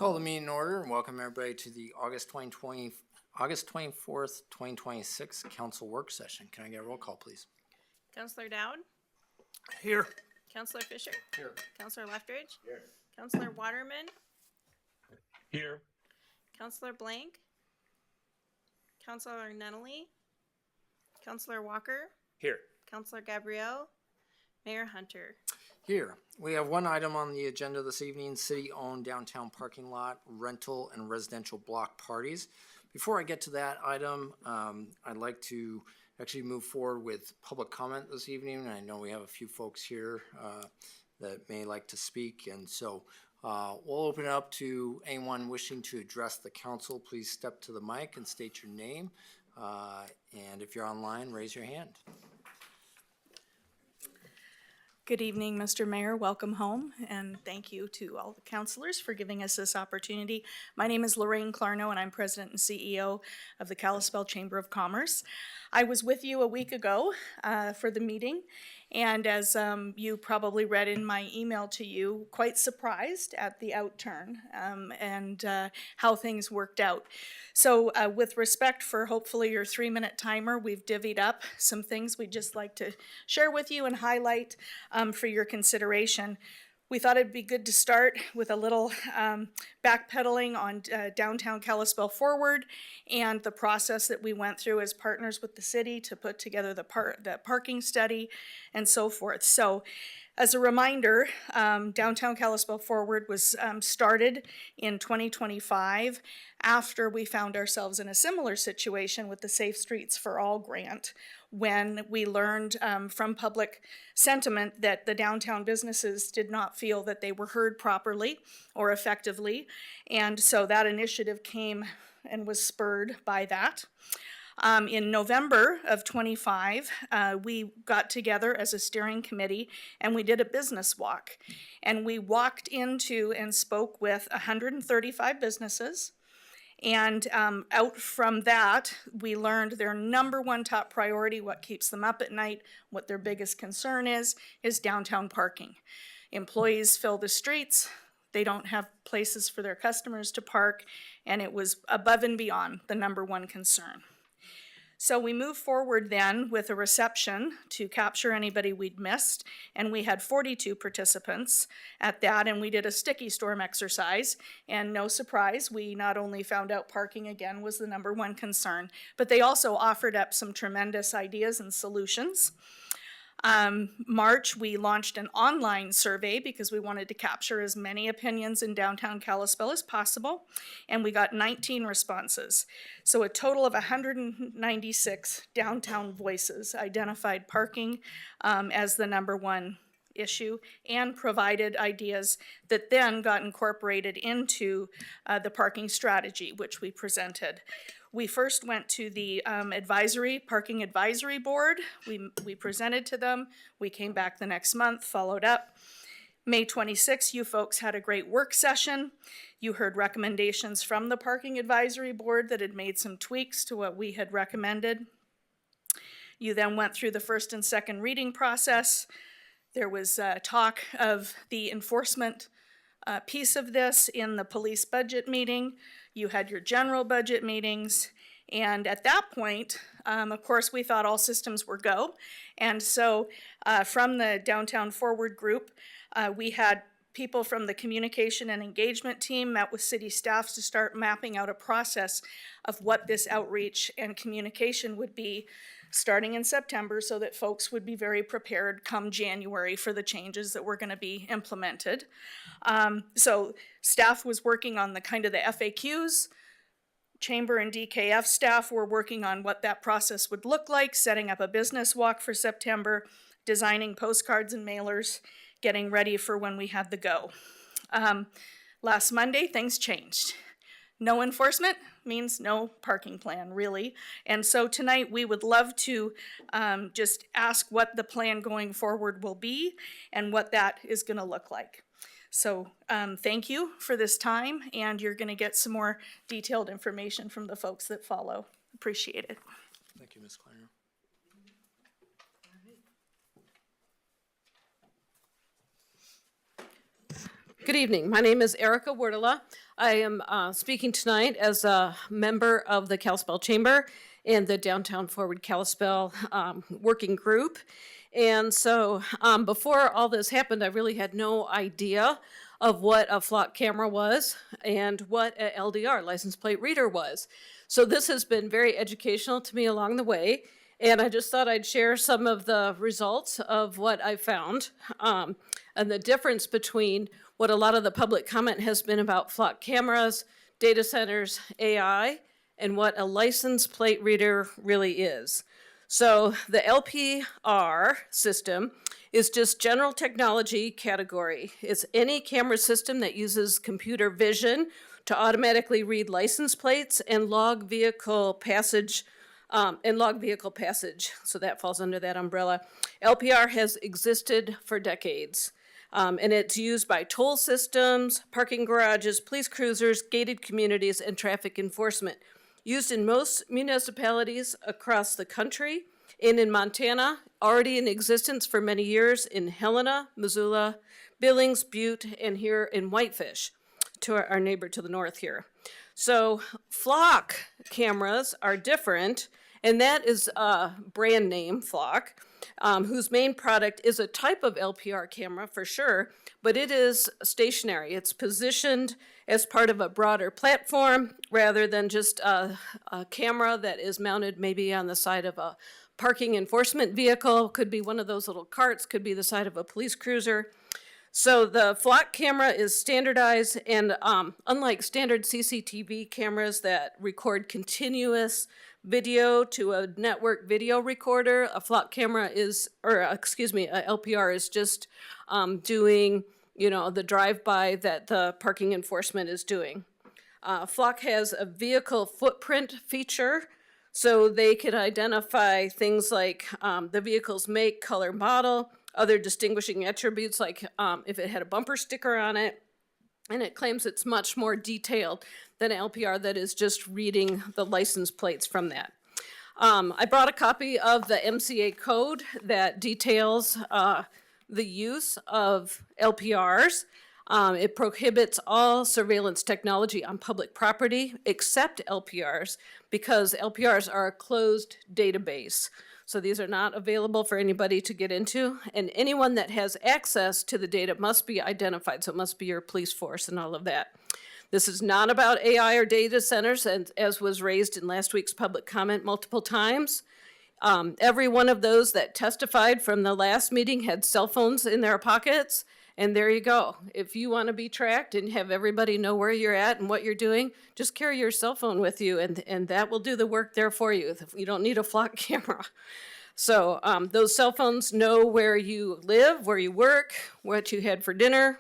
Call the meeting in order and welcome everybody to the August 24th, 2026 council work session. Can I get a roll call, please? Councillor Dowd? Here. Councillor Fisher? Here. Councillor Leftridge? Here. Councillor Waterman? Here. Councillor Blank? Councillor Nunnally? Councillor Walker? Here. Councillor Gabrielle? Mayor Hunter? Here. We have one item on the agenda this evening, city-owned downtown parking lot, rental and residential block parties. Before I get to that item, I'd like to actually move forward with public comment this evening. I know we have a few folks here that may like to speak, and so we'll open it up to anyone wishing to address the council. Please step to the mic and state your name, and if you're online, raise your hand. Good evening, Mr. Mayor. Welcome home, and thank you to all the councilors for giving us this opportunity. My name is Lorraine Clarno, and I'm President and CEO of the Kalispell Chamber of Commerce. I was with you a week ago for the meeting, and as you probably read in my email to you, quite surprised at the outturn and how things worked out. So with respect for hopefully your 3-minute timer, we've divvied up some things we'd just like to share with you and highlight for your consideration. We thought it'd be good to start with a little backpedaling on downtown Kalispell Forward and the process that we went through as partners with the city to put together the parking study and so forth. So as a reminder, downtown Kalispell Forward was started in 2025 after we found ourselves in a similar situation with the Safe Streets for All grant, when we learned from public sentiment that the downtown businesses did not feel that they were heard properly or effectively. And so that initiative came and was spurred by that. In November of 25, we got together as a steering committee and we did a business walk. And we walked into and spoke with 135 businesses. And out from that, we learned their number one top priority, what keeps them up at night, what their biggest concern is downtown parking. Employees fill the streets, they don't have places for their customers to park, and it was above and beyond the number one concern. So we moved forward then with a reception to capture anybody we'd missed, and we had 42 participants at that, and we did a sticky storm exercise, and no surprise, we not only found out parking again was the number one concern, but they also offered up some tremendous ideas and solutions. March, we launched an online survey because we wanted to capture as many opinions in downtown Kalispell as possible, and we got 19 responses. So a total of 196 downtown voices identified parking as the number one issue and provided ideas that then got incorporated into the parking strategy, which we presented. We first went to the parking advisory board. We presented to them. We came back the next month, followed up. May 26th, you folks had a great work session. You heard recommendations from the parking advisory board that had made some tweaks to what we had recommended. You then went through the first and second reading process. There was talk of the enforcement piece of this in the police budget meeting. You had your general budget meetings, and at that point, of course, we thought all systems were go. And so from the Downtown Forward group, we had people from the communication and engagement team met with city staff to start mapping out a process of what this outreach and communication would be starting in September, so that folks would be very prepared come January for the changes that were going to be implemented. So staff was working on the FAQs. Chamber and DKF staff were working on what that process would look like, setting up a business walk for September, designing postcards and mailers, getting ready for when we had the go. Last Monday, things changed. No enforcement means no parking plan, really. And so tonight we would love to just ask what the plan going forward will be and what that is going to look like. So thank you for this time, and you're going to get some more detailed information from the folks that follow. Appreciate it. Thank you, Ms. Kleiner. Good evening. My name is Erica Wordala. I am speaking tonight as a member of the Kalispell Chamber and the Downtown Forward Kalispell Working Group. And so before all this happened, I really had no idea of what a flock camera was and what a LDR, license plate reader, was. So this has been very educational to me along the way. And I just thought I'd share some of the results of what I found and the difference between what a lot of the public comment has been about flock cameras, data centers, AI, and what a license plate reader really is. So the LPR system is just general technology category. It's any camera system that uses computer vision to automatically read license plates and log vehicle passage. So that falls under that umbrella. LPR has existed for decades, and it's used by toll systems, parking garages, police cruisers, gated communities, and traffic enforcement. Used in most municipalities across the country, and in Montana, already in existence for many years in Helena, Missoula, Billings, Butte, and here in Whitefish, to our neighbor to the north here. So flock cameras are different, and that is a brand name, Flock, whose main product is a type of LPR camera for sure, but it is stationary. It's positioned as part of a broader platform rather than just a camera that is mounted maybe on the side of a parking enforcement vehicle, could be one of those little carts, could be the side of a police cruiser. So the flock camera is standardized, and unlike standard CCTV cameras that record continuous video to a network video recorder, a flock camera is, a LPR is just doing, the drive-by that the parking enforcement is doing. Flock has a vehicle footprint feature, so they can identify things like the vehicle's make, color, model, other distinguishing attributes like if it had a bumper sticker on it, and it claims it's much more detailed than LPR that is just reading the license plates from that. I brought a copy of the MCA code that details the use of LPRs. It prohibits all surveillance technology on public property except LPRs because LPRs are a closed database. So these are not available for anybody to get into, and anyone that has access to the data must be identified, so it must be your police force and all of that. This is not about AI or data centers, and as was raised in last week's public comment multiple times. Every one of those that testified from the last meeting had cell phones in their pockets, and there you go. If you want to be tracked and have everybody know where you're at and what you're doing, just carry your cell phone with you, and that will do the work there for you. You don't need a flock camera. So those cell phones know where you live, where you work, what you had for dinner,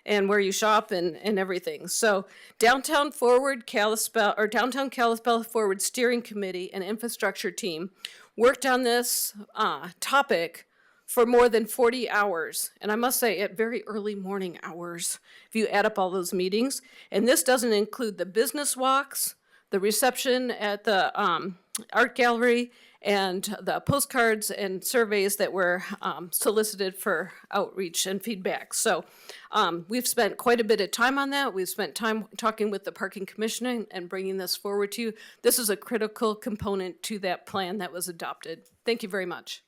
and where you shop and everything. So Downtown Kalispell Forward Steering Committee and Infrastructure Team worked on this topic for more than 40 hours. And I must say, at very early morning hours, if you add up all those meetings. And this doesn't include the business walks, the reception at the art gallery, and the postcards and surveys that were solicited for outreach and feedback. So we've spent quite a bit of time on that. We've spent time talking with the parking commissioner and bringing this forward to you. This is a critical component to that plan that was adopted. Thank you very much.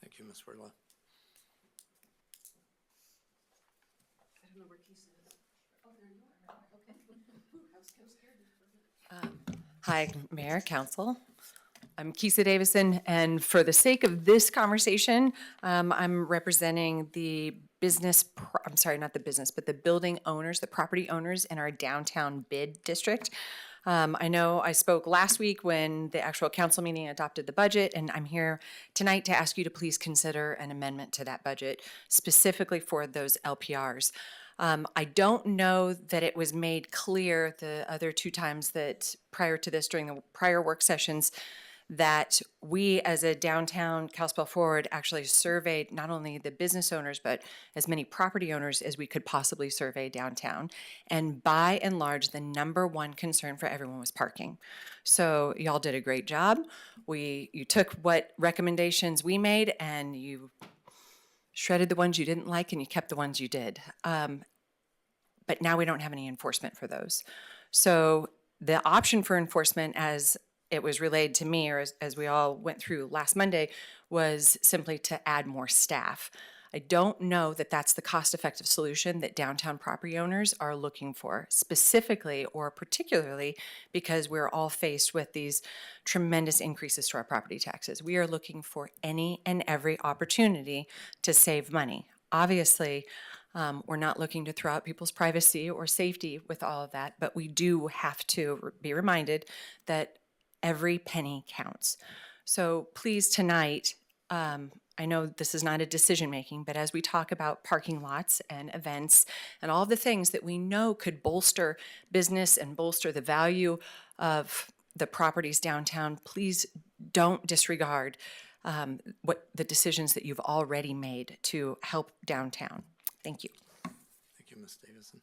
Thank you, Ms. Wardlaw. Hi, Mayor, Council. I'm Kisa Davison, and for the sake of this conversation, I'm representing the the building owners, the property owners in our downtown bid district. I know I spoke last week when the actual council meeting adopted the budget, and I'm here tonight to ask you to please consider an amendment to that budget, specifically for those LPRs. I don't know that it was made clear the other two times that prior to this, during the prior work sessions, that we as a downtown Kalispell Forward actually surveyed not only the business owners, but as many property owners as we could possibly survey downtown. And by and large, the number one concern for everyone was parking. So y'all did a great job. You took what recommendations we made and you shredded the ones you didn't like and you kept the ones you did. but now we don't have any enforcement for those. So the option for enforcement, as it was relayed to me, or as we all went through last Monday, was simply to add more staff. I don't know that that's the cost-effective solution that downtown property owners are looking for, specifically or particularly because we're all faced with these tremendous increases to our property taxes. We are looking for any and every opportunity to save money. Obviously, we're not looking to throw out people's privacy or safety with all of that, but we do have to be reminded that every penny counts. So please tonight, I know this is not a decision making, but as we talk about parking lots and events and all the things that we know could bolster business and bolster the value of the properties downtown, please don't disregard what the decisions that you've already made to help downtown. Thank you. Thank you, Ms. Davison.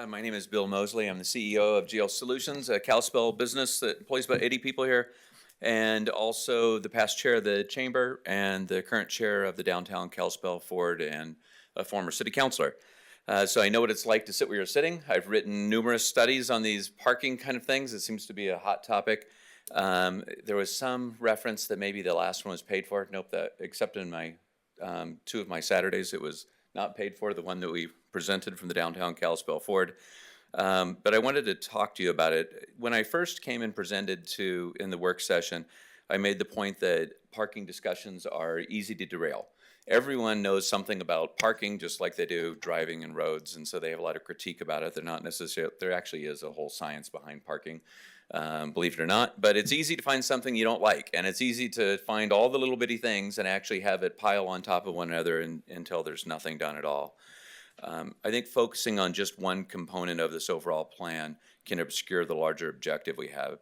My name is Bill Mosley. I'm the CEO of GL Solutions, a Kalispell business that employs about 80 people here, and also the past chair of the chamber and the current chair of the downtown Kalispell Ford, and a former city councilor. So I know what it's like to sit where you're sitting. I've written numerous studies on these parking kind of things. It seems to be a hot topic. There was some reference that maybe the last one was paid for. Nope, except in my 2 of my Saturdays, it was not paid for, the one that we presented from the downtown Kalispell Ford. But I wanted to talk to you about it. When I first came and presented in the work session, I made the point that parking discussions are easy to derail. Everyone knows something about parking just like they do driving and roads, and so they have a lot of critique about it. They're not necessarily, there actually is a whole science behind parking, believe it or not, but it's easy to find something you don't like, and it's easy to find all the little bitty things and actually have it pile on top of one another until there's nothing done at all. I think focusing on just one component of this overall plan can obscure the larger objective we have.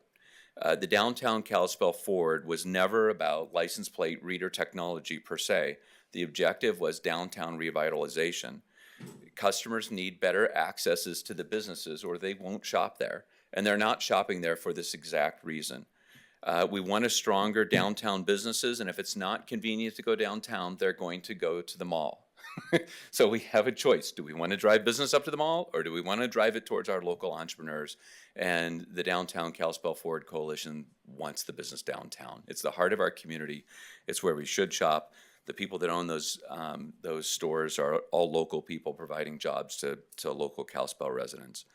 The downtown Kalispell Ford was never about license plate reader technology per se. The objective was downtown revitalization. Customers need better accesses to the businesses or they won't shop there. And they're not shopping there for this exact reason. We want a stronger downtown businesses, and if it's not convenient to go downtown, they're going to go to the mall. So we have a choice. Do we want to drive business up to the mall, or do we want to drive it towards our local entrepreneurs? And the Downtown Kalispell Ford Coalition wants the business downtown. It's the heart of our community. It's where we should shop. The people that own those stores are all local people providing jobs to local Kalispell residents.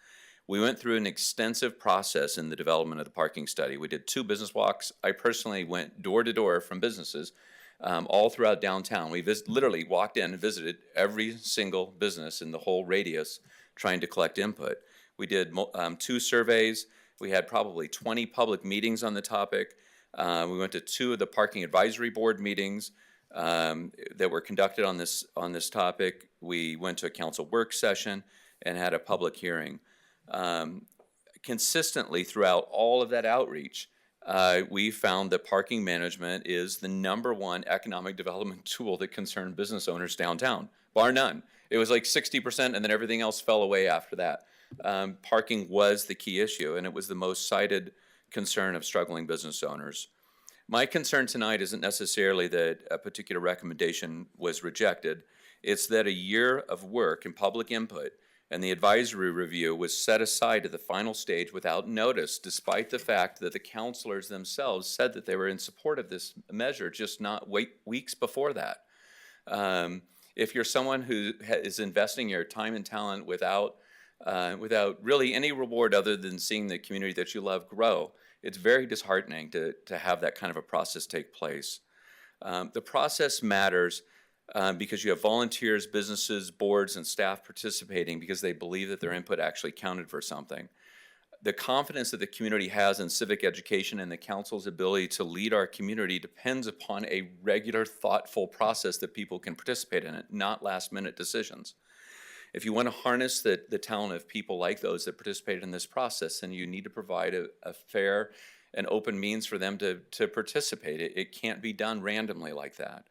We went through an extensive process in the development of the parking study. We did 2 business walks. I personally went door to door from businesses all throughout downtown. We literally walked in and visited every single business in the whole radius trying to collect input. We did 2 surveys. We had probably 20 public meetings on the topic. We went to 2 of the parking advisory board meetings that were conducted on this topic. We went to a council work session and had a public hearing. Consistently throughout all of that outreach, we found that parking management is the #1 economic development tool that concerned business owners downtown, bar none. It was like 60%, and then everything else fell away after that. Parking was the key issue, and it was the most cited concern of struggling business owners. My concern tonight isn't necessarily that a particular recommendation was rejected. It's that a year of work and public input and the advisory review was set aside at the final stage without notice, despite the fact that the counselors themselves said that they were in support of this measure, just not weeks before that. If you're someone who is investing your time and talent without really any reward other than seeing the community that you love grow, it's very disheartening to have that kind of a process take place. The process matters because you have volunteers, businesses, boards, and staff participating because they believe that their input actually counted for something. The confidence that the community has in civic education and the council's ability to lead our community depends upon a regular, thoughtful process that people can participate in it, not last-minute decisions. If you want to harness the talent of people like those that participated in this process, then you need to provide a fair and open means for them to participate. It can't be done randomly like that.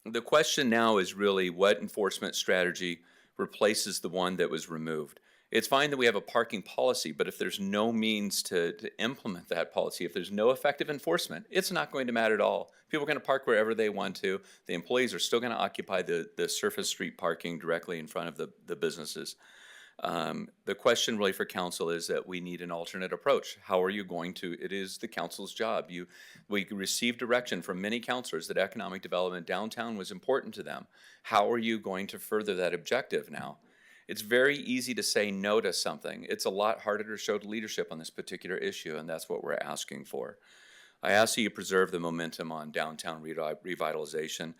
The question now is really what enforcement strategy replaces the one that was removed. It's fine that we have a parking policy, but if there's no means to implement that policy, if there's no effective enforcement, it's not going to matter at all. People are going to park wherever they want to. The employees are still going to occupy the surface street parking directly in front of the businesses. The question really for council is that we need an alternate approach. How are you going to, it is the council's job. We received direction from many councilors that economic development downtown was important to them. How are you going to further that objective now? It's very easy to say no to something. It's a lot harder to show leadership on this particular issue, and that's what we're asking for. I ask that you preserve the momentum on downtown revitalization.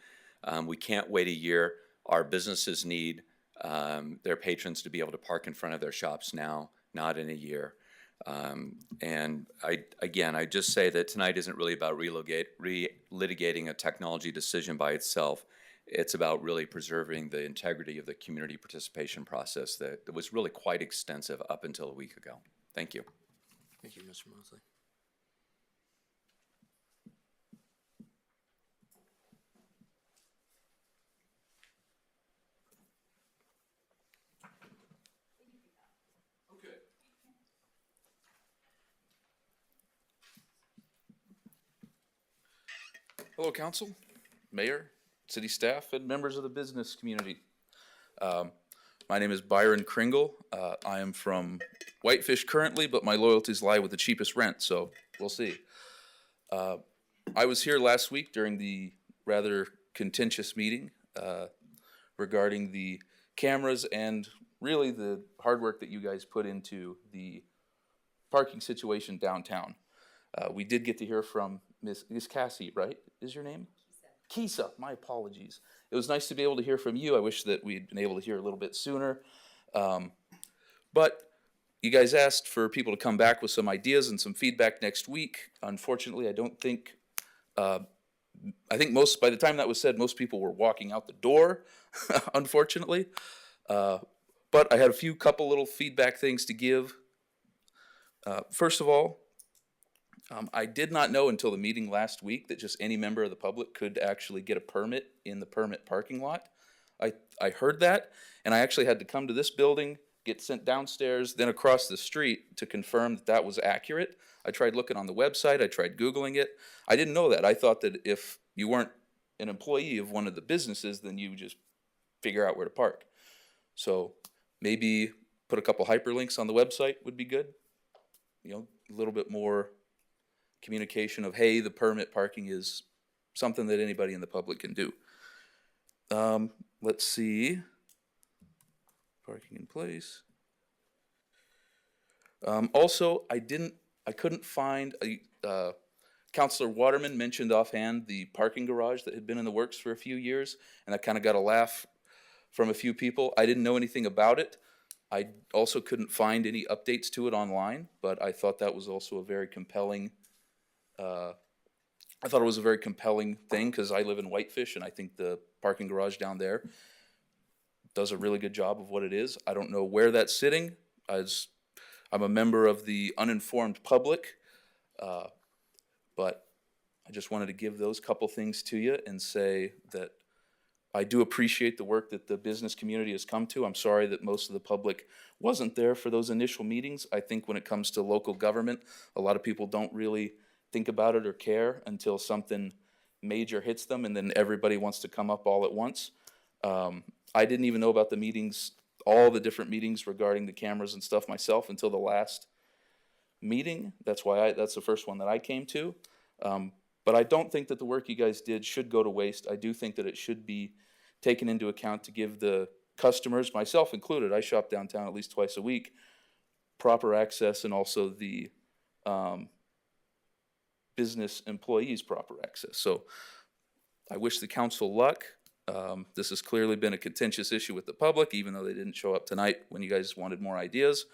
We can't wait a year. Our businesses need their patrons to be able to park in front of their shops now, not in a year. And I just say that tonight isn't really about relitigating a technology decision by itself. It's about really preserving the integrity of the community participation process that was really quite extensive up until a week ago. Thank you. Thank you, Mr. Mosley. Hello, council, mayor, city staff, and members of the business community. My name is Byron Kringle. I am from Whitefish currently, but my loyalties lie with the cheapest rent, so we'll see. I was here last week during the rather contentious meeting regarding the cameras and really the hard work that you guys put into the parking situation downtown. We did get to hear from Miss Cassie, right, is your name? Kisa, my apologies. It was nice to be able to hear from you. I wish that we'd been able to hear a little bit sooner. But you guys asked for people to come back with some ideas and some feedback next week. Unfortunately, I think by the time that was said, most people were walking out the door, unfortunately. But I had a couple little feedback things to give. First of all, I did not know until the meeting last week that just any member of the public could actually get a permit in the permit parking lot. I heard that, and I actually had to come to this building, get sent downstairs, then across the street to confirm that that was accurate. I tried looking on the website, I tried Googling it. I didn't know that. I thought that if you weren't an employee of one of the businesses, then you just figure out where to park. So maybe put a couple hyperlinks on the website would be good. You know, a little bit more communication of, hey, the permit parking is something that anybody in the public can do. Let's see. Parking in place. Also, I couldn't find, Councilor Waterman mentioned offhand the parking garage that had been in the works for a few years, and that kind of got a laugh from a few people. I didn't know anything about it. I also couldn't find any updates to it online, but I thought that was also a very compelling thing because I live in Whitefish, and I think the parking garage down there does a really good job of what it is. I don't know where that's sitting, as I'm a member of the uninformed public, but I just wanted to give those couple things to you and say that I do appreciate the work that the business community has come to. I'm sorry that most of the public wasn't there for those initial meetings. I think when it comes to local government, a lot of people don't really think about it or care until something major hits them, and then everybody wants to come up all at once. I didn't even know about the meetings, all the different meetings regarding the cameras and stuff myself until the last meeting. That's the first one that I came to. But I don't think that the work you guys did should go to waste. I do think that it should be taken into account to give the customers, myself included, I shop downtown at least twice a week, proper access, and also the business employees proper access. So I wish the council luck. This has clearly been a contentious issue with the public, even though they didn't show up tonight when you guys wanted more ideas.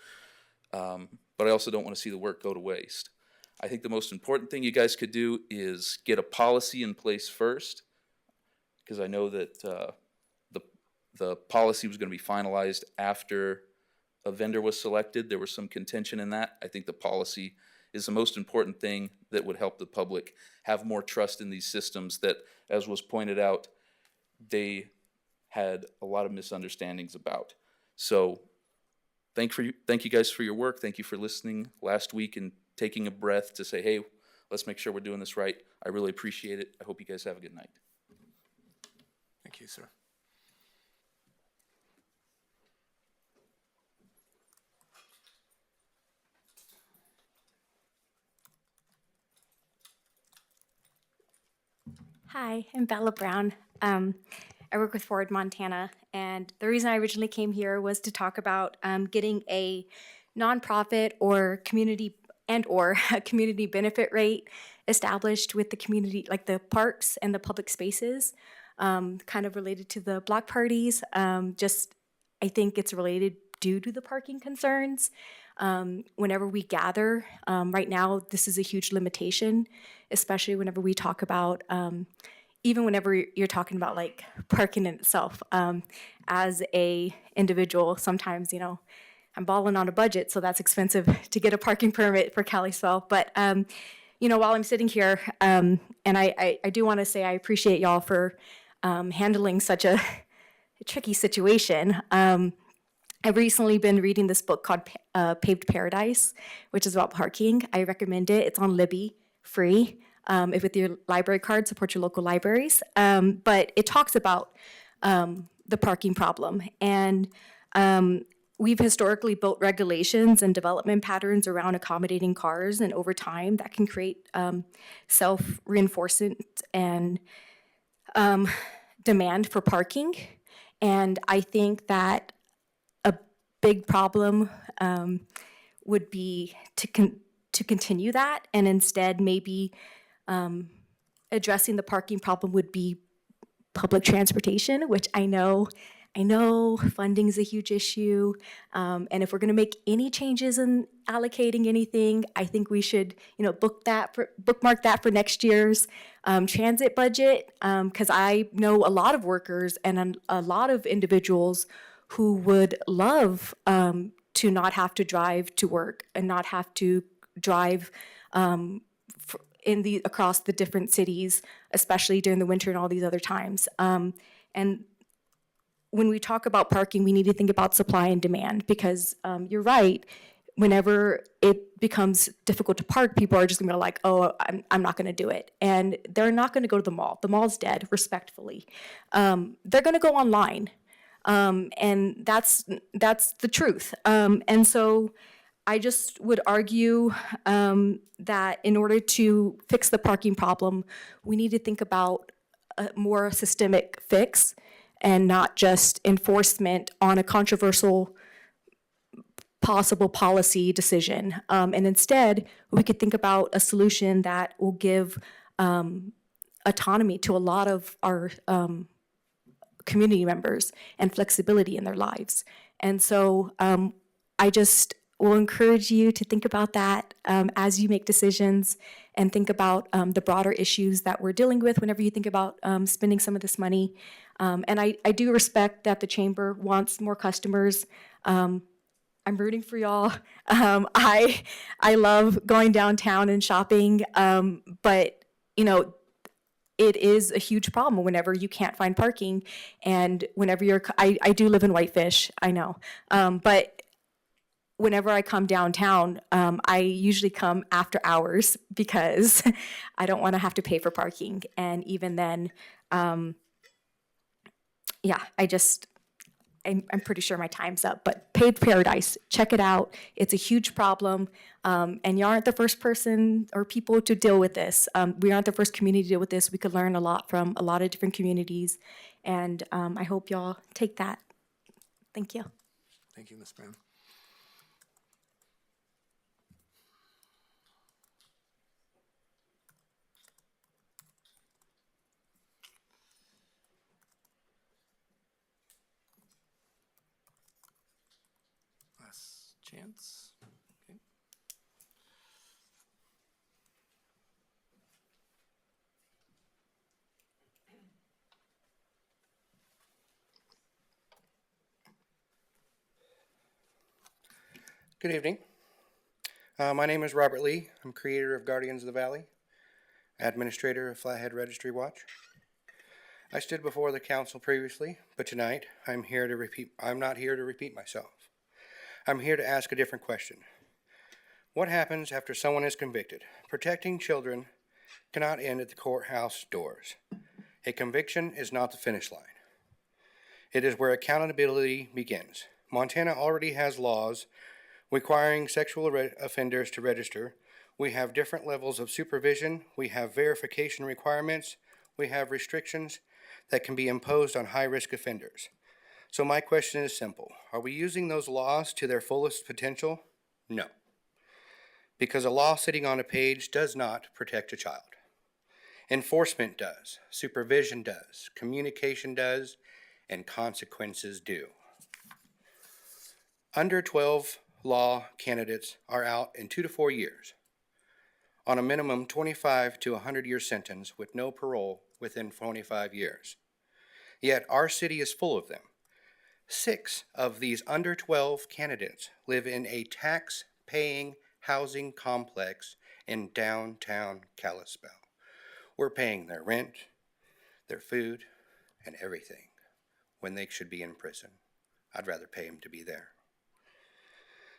But I also don't want to see the work go to waste. I think the most important thing you guys could do is get a policy in place first, because I know that the policy was going to be finalized after a vendor was selected. There was some contention in that. I think the policy is the most important thing that would help the public have more trust in these systems that, as was pointed out, they had a lot of misunderstandings about. So thank you guys for your work. Thank you for listening last week and taking a breath to say, hey, let's make sure we're doing this right. I really appreciate it. I hope you guys have a good night. Thank you, sir. Hi, I'm Bella Brown. I work with Ford, Montana, and the reason I originally came here was to talk about getting a nonprofit or community a community benefit rate established with the community, like the parks and the public spaces, kind of related to the block parties. I think it's related due to the parking concerns. Whenever we gather, right now, this is a huge limitation, especially whenever we talk about, even whenever you're talking about like parking in itself. As a individual, sometimes, I'm balling on a budget, so that's expensive to get a parking permit for Kalispell. But, while I'm sitting here, and I do want to say I appreciate y'all for handling such a tricky situation. I've recently been reading this book called Paved Paradise, which is about parking. I recommend it. It's on Libby, free. If with your library card, support your local libraries. But it talks about the parking problem. And we've historically built regulations and development patterns around accommodating cars, and over time that can create self-reinforcement and demand for parking. And I think that a big problem would be to continue that, and instead maybe addressing the parking problem would be public transportation, which I know funding is a huge issue. And if we're going to make any changes in allocating anything, I think we should, bookmark that for next year's transit budget. Because I know a lot of workers and a lot of individuals who would love to not have to drive to work and not have to drive across the different cities, especially during the winter and all these other times. And when we talk about parking, we need to think about supply and demand, because you're right. Whenever it becomes difficult to park, people are just gonna be like, oh, I'm not gonna do it. And they're not gonna go to the mall. The mall's dead, respectfully. They're gonna go online. And that's the truth. And so I just would argue that in order to fix the parking problem, we need to think about a more systemic fix and not just enforcement on a controversial possible policy decision. And instead, we could think about a solution that will give autonomy to a lot of our community members and flexibility in their lives. And so I just will encourage you to think about that as you make decisions, and think about the broader issues that we're dealing with whenever you think about spending some of this money. And I do respect that the chamber wants more customers. I'm rooting for y'all. I love going downtown and shopping, but it is a huge problem whenever you can't find parking, and whenever I do live in Whitefish, I know, but whenever I come downtown, I usually come after hours because I don't want to have to pay for parking. And even then, I'm pretty sure my time's up. But Paved Paradise, check it out. It's a huge problem. And you aren't the first person or people to deal with this. We aren't the first community to deal with this. We could learn a lot from a lot of different communities. And I hope y'all take that. Thank you. Thank you, Ms. Brown. Last chance. Okay. Good evening. My name is Robert Lee. I'm creator of Guardians of the Valley, administrator of Flathead Registry Watch. I stood before the council previously, but tonight I'm not here to repeat myself. I'm here to ask a different question. What happens after someone is convicted? Protecting children cannot end at the courthouse doors. A conviction is not the finish line. It is where accountability begins. Montana already has laws requiring sexual offenders to register. We have different levels of supervision. We have verification requirements. We have restrictions that can be imposed on high-risk offenders. So my question is simple. Are we using those laws to their fullest potential? No. Because a law sitting on a page does not protect a child. Enforcement does, supervision does, communication does, and consequences do. Under 12 law candidates are out in 2 to 4 years on a minimum 25 to 100-year sentence with no parole within 25 years. Yet our city is full of them. 6 of these under 12 candidates live in a tax-paying housing complex in downtown Kalispell. We're paying their rent, their food, and everything when they should be in prison. I'd rather pay them to be there.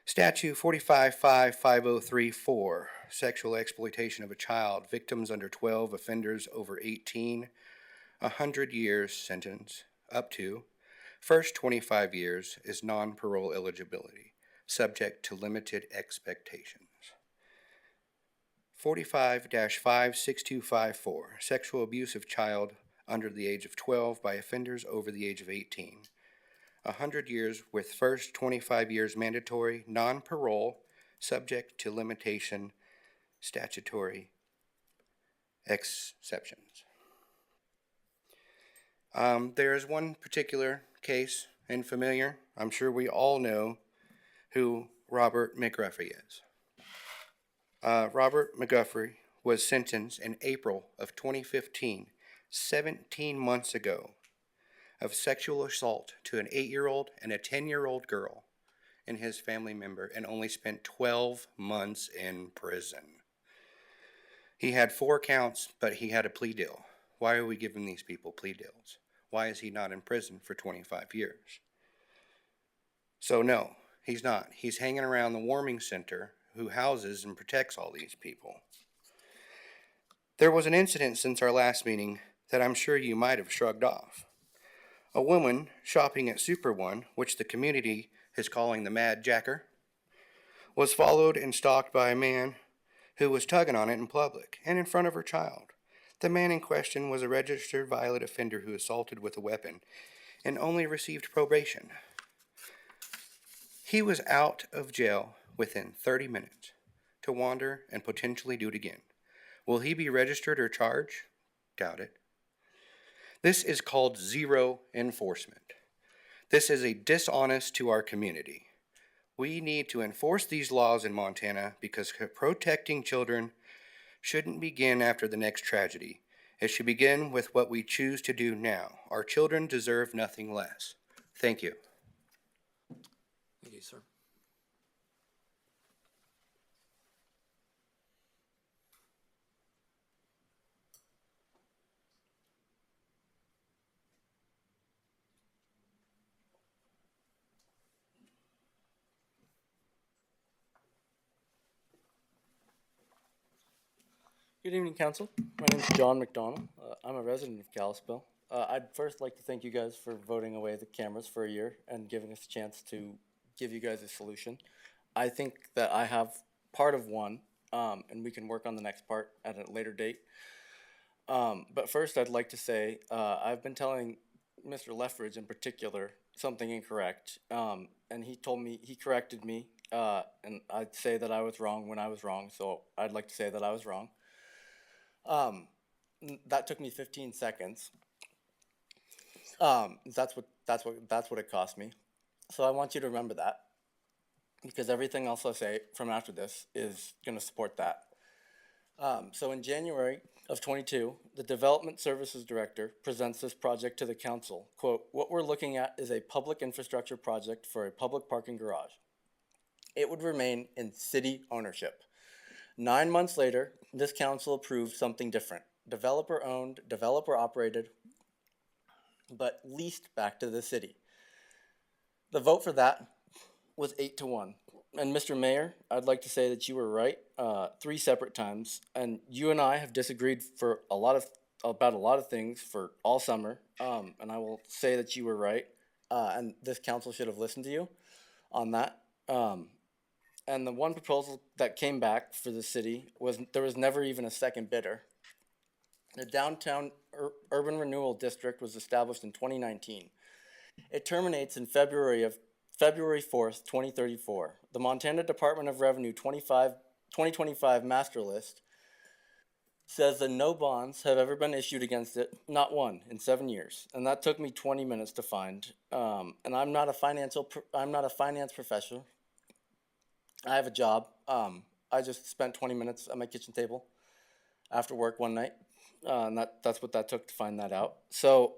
Statute 45-55034, sexual exploitation of a child, victims under 12, offenders over 18, 100 years sentence, up to. First 25 years is non-parole eligibility, subject to limited expectations. 45-56254, sexual abuse of child under the age of 12 by offenders over the age of 18. 100 years with first 25 years mandatory, non-parole, subject to limitation, statutory exceptions. There is one particular case, and familiar, I'm sure we all know who Robert McGuffrey is. Robert McGuffrey was sentenced in April of 2015, 17 months ago, of sexual assault to an 8-year-old and a 10-year-old girl and his family member, and only spent 12 months in prison. He had 4 counts, but he had a plea deal. Why are we giving these people plea deals? Why is he not in prison for 25 years? So no, he's not. He's hanging around the warming center who houses and protects all these people. There was an incident since our last meeting that I'm sure you might have shrugged off. A woman shopping at Super One, which the community is calling the Mad Jacker, was followed and stalked by a man who was tugging on it in public and in front of her child. The man in question was a registered violent offender who assaulted with a weapon and only received probation. He was out of jail within 30 minutes to wander and potentially do it again. Will he be registered or charged? Doubt it. This is called zero enforcement. This is a dishonest to our community. We need to enforce these laws in Montana because protecting children shouldn't begin after the next tragedy. It should begin with what we choose to do now. Our children deserve nothing less. Thank you. Thank you, sir. Good evening, Council. My name is John McDonald. I'm a resident of Kalispell. I'd first like to thank you guys for voting away the cameras for a year and giving us a chance to give you guys a solution. I think that I have part of one, and we can work on the next part at a later date. But first, I'd like to say I've been telling Mr. Leffridge in particular something incorrect, and he corrected me, and I'd say that I was wrong when I was wrong, so I'd like to say that I was wrong. That took me 15 seconds. That's what it cost me. So I want you to remember that, because everything else I say from after this is going to support that. So in January of 22, the Development Services Director presents this project to the council. Quote, "What we're looking at is a public infrastructure project for a public parking garage. It would remain in city ownership. 9 months later, this council approved something different. Developer owned, developer operated, but leased back to the city. The vote for that was 8-1. And Mr. Mayor, I'd like to say that you were right 3 separate times, and you and I have disagreed for about a lot of things for all summer. And I will say that you were right, and this council should have listened to you on that. And the one proposal that came back for the city was there was never even a second bidder. The downtown urban renewal district was established in 2019. It terminates in February 4th, 2034. The Montana Department of Revenue 2025 master list says that no bonds have ever been issued against it, not one, in 7 years. And that took me 20 minutes to find. And I'm not a finance professional. I have a job. I just spent 20 minutes at my kitchen table after work one night. And that's what that took to find that out. So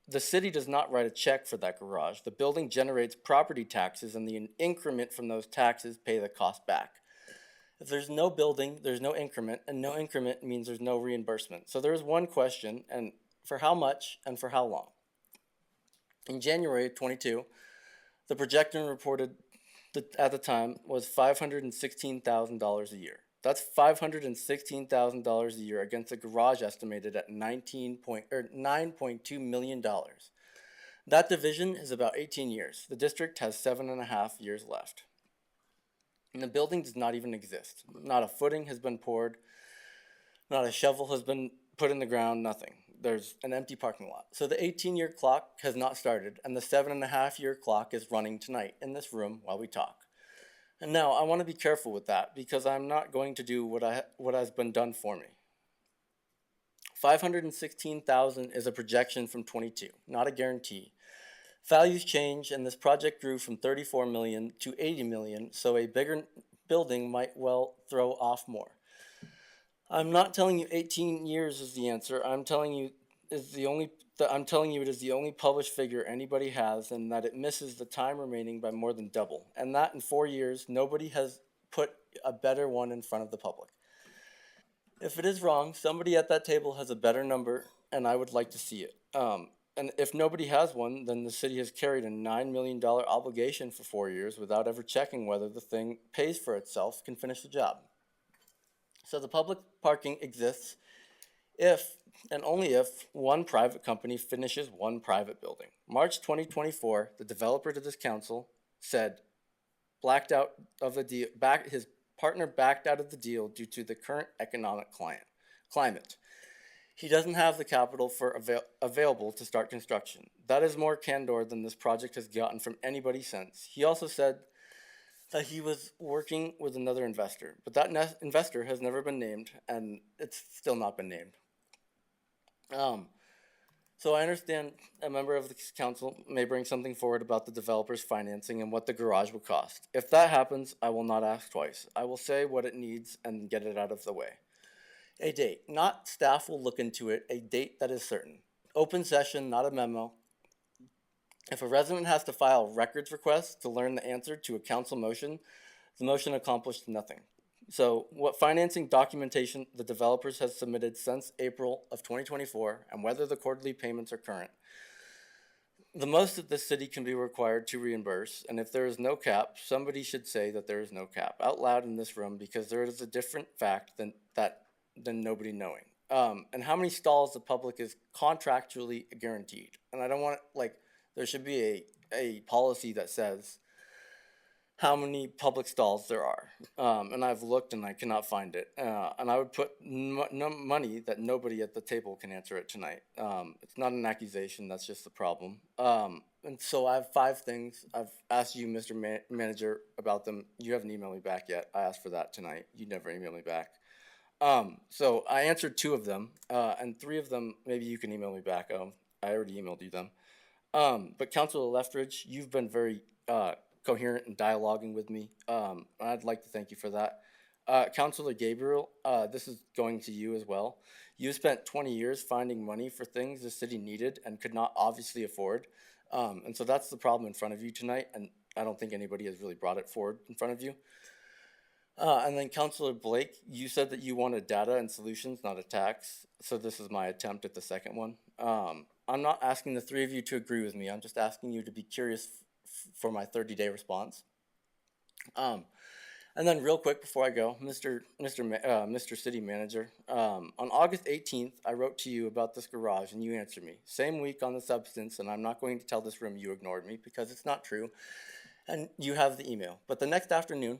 the city does not write a check for that garage. The building generates property taxes, and the increment from those taxes pay the cost back. If there's no building, there's no increment, and no increment means there's no reimbursement. So there's one question, and for how much and for how long? In January of 22, the projection reported at the time was $516,000 a year. That's $516,000 a year against a garage estimated at $9.2 million. That division is about 18 years. The district has 7.5 years left. And the building does not even exist. Not a footing has been poured. Not a shovel has been put in the ground, nothing. There's an empty parking lot. So the 18-year clock has not started, and the 7.5-year clock is running tonight in this room while we talk. And now I want to be careful with that because I'm not going to do what has been done for me. 516,000 is a projection from 22, not a guarantee. Values change, and this project grew from 34 million to 80 million, so a bigger building might well throw off more. I'm not telling you 18 years is the answer. I'm telling you it is the only published figure anybody has, and that it misses the time remaining by more than double. And that in 4 years, nobody has put a better one in front of the public. If it is wrong, somebody at that table has a better number, and I would like to see it. And if nobody has one, then the city has carried a $9 million obligation for 4 years without ever checking whether the thing pays for itself, can finish the job. So the public parking exists if and only if one private company finishes one private building. March 2024, the developer to this council said blacked out of the deal, his partner backed out of the deal due to the current economic climate. He doesn't have the capital available to start construction. That is more candor than this project has gotten from anybody since. He also said that he was working with another investor, but that investor has never been named, and it's still not been named. So I understand a member of the council may bring something forward about the developer's financing and what the garage will cost. If that happens, I will not ask twice. I will say what it needs and get it out of the way. A date, not staff will look into it, a date that is certain. Open session, not a memo. If a resident has to file records requests to learn the answer to a council motion, the motion accomplished nothing. So what financing documentation the developers have submitted since April of 2024 and whether the quarterly payments are current. The most that the city can be required to reimburse, and if there is no cap, somebody should say that there is no cap out loud in this room because there is a different fact than nobody knowing. And how many stalls the public is contractually guaranteed. And I don't want, there should be a policy that says how many public stalls there are. And I've looked and I cannot find it. And I would put money that nobody at the table can answer it tonight. It's not an accusation, that's just the problem. And so I have 5 things. I've asked you, Mr. Manager, about them. You haven't emailed me back yet. I asked for that tonight. You never emailed me back. So I answered 2 of them, and 3 of them, maybe you can email me back. I already emailed you them. But Councilor Leftridge, you've been very coherent and dialoguing with me. I'd like to thank you for that. Councilor Gabriel, this is going to you as well. You spent 20 years finding money for things the city needed and could not obviously afford. And so that's the problem in front of you tonight, and I don't think anybody has really brought it forward in front of you. And then Councilor Blake, you said that you wanted data and solutions, not a tax. So this is my attempt at the second one. I'm not asking the 3 of you to agree with me. I'm just asking you to be curious for my 30-day response. And then real quick before I go, Mr. City Manager, on August 18th, I wrote to you about this garage and you answered me. Same week on the substance, and I'm not going to tell this room you ignored me because it's not true. And you have the email. But the next afternoon,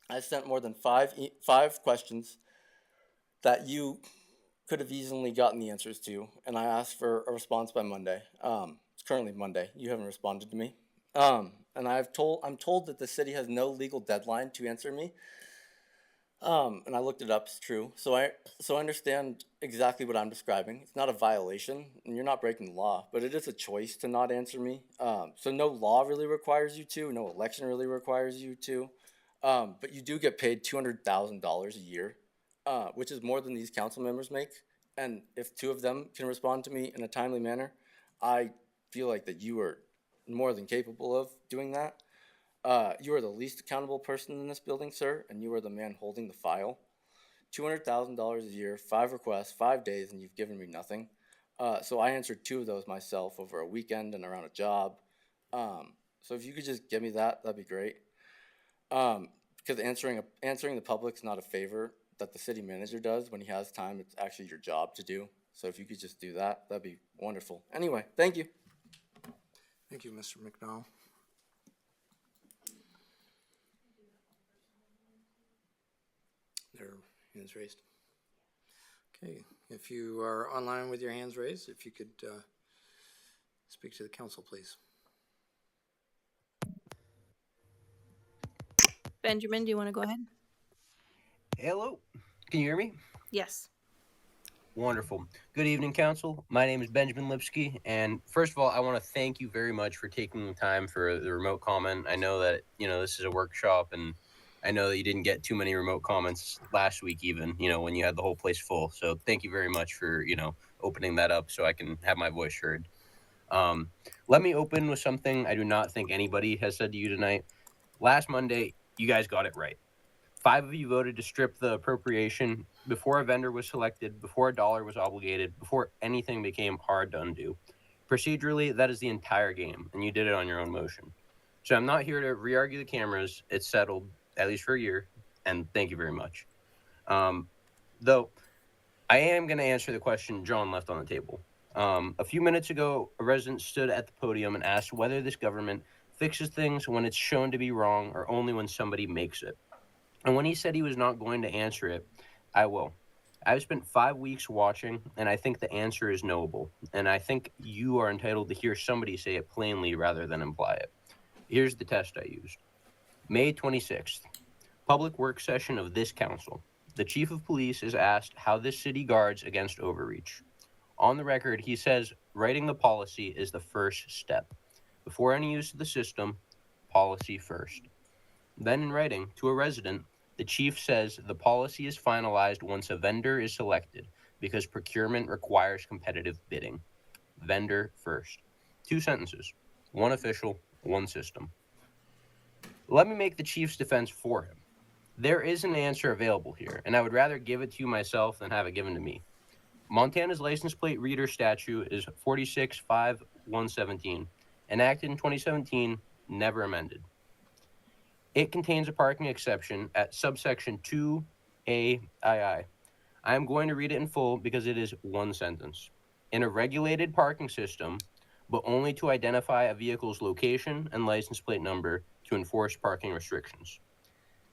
I sent more than five questions that you could have easily gotten the answers to, and I asked for a response by Monday. It's currently Monday. You haven't responded to me. And I'm told that the city has no legal deadline to answer me. And I looked it up, it's true. So I understand exactly what I'm describing. It's not a violation, and you're not breaking the law, but it is a choice to not answer me. So no law really requires you to, no election really requires you to. But you do get paid $200,000 a year, which is more than these council members make. And if two of them can respond to me in a timely manner, I feel like that you are more than capable of doing that. You are the least accountable person in this building, sir, and you are the man holding the file. $200,000 a year, 5 requests, 5 days, and you've given me nothing. So I answered 2 of those myself over a weekend and around a job. So if you could just give me that, that'd be great. Because answering the public's not a favor that the city manager does when he has time. It's actually your job to do. So if you could just do that, that'd be wonderful. Anyway, thank you. Thank you, Mr. McDonald. Their hands raised. Okay, if you are online with your hands raised, if you could speak to the council, please. Benjamin, do you want to go ahead? Hello, can you hear me? Yes. Wonderful. Good evening, council. My name is Benjamin Lipsky, and first of all, I want to thank you very much for taking the time for the remote comment. I know that, this is a workshop, and I know that you didn't get too many remote comments last week even, when you had the whole place full. So thank you very much for, opening that up so I can have my voice heard. Let me open with something I do not think anybody has said to you tonight. Last Monday, you guys got it right. 5 of you voted to strip the appropriation before a vendor was selected, before a dollar was obligated, before anything became hard to undo. Procedurally, that is the entire game, and you did it on your own motion. So I'm not here to re-argue the cameras. It's settled, at least for a year, and thank you very much. Though, I am going to answer the question John left on the table. A few minutes ago, a resident stood at the podium and asked whether this government fixes things when it's shown to be wrong or only when somebody makes it. And when he said he was not going to answer it, I will. I've spent 5 weeks watching, and I think the answer is knowable. And I think you are entitled to hear somebody say it plainly rather than imply it. Here's the test I used. May 26th, public work session of this council. The chief of police is asked how this city guards against overreach. On the record, he says writing the policy is the first step. Before any use of the system, policy first. Then in writing to a resident, the chief says the policy is finalized once a vendor is selected because procurement requires competitive bidding. Vendor first. 2 sentences. 1 official, 1 system. Let me make the chief's defense for him. There is an answer available here, and I would rather give it to you myself than have it given to me. Montana's license plate reader statute is 46.5.117, enacted in 2017, never amended. It contains a parking exception at subsection 2A II. I am going to read it in full because it is 1 sentence. In a regulated parking system, but only to identify a vehicle's location and license plate number to enforce parking restrictions.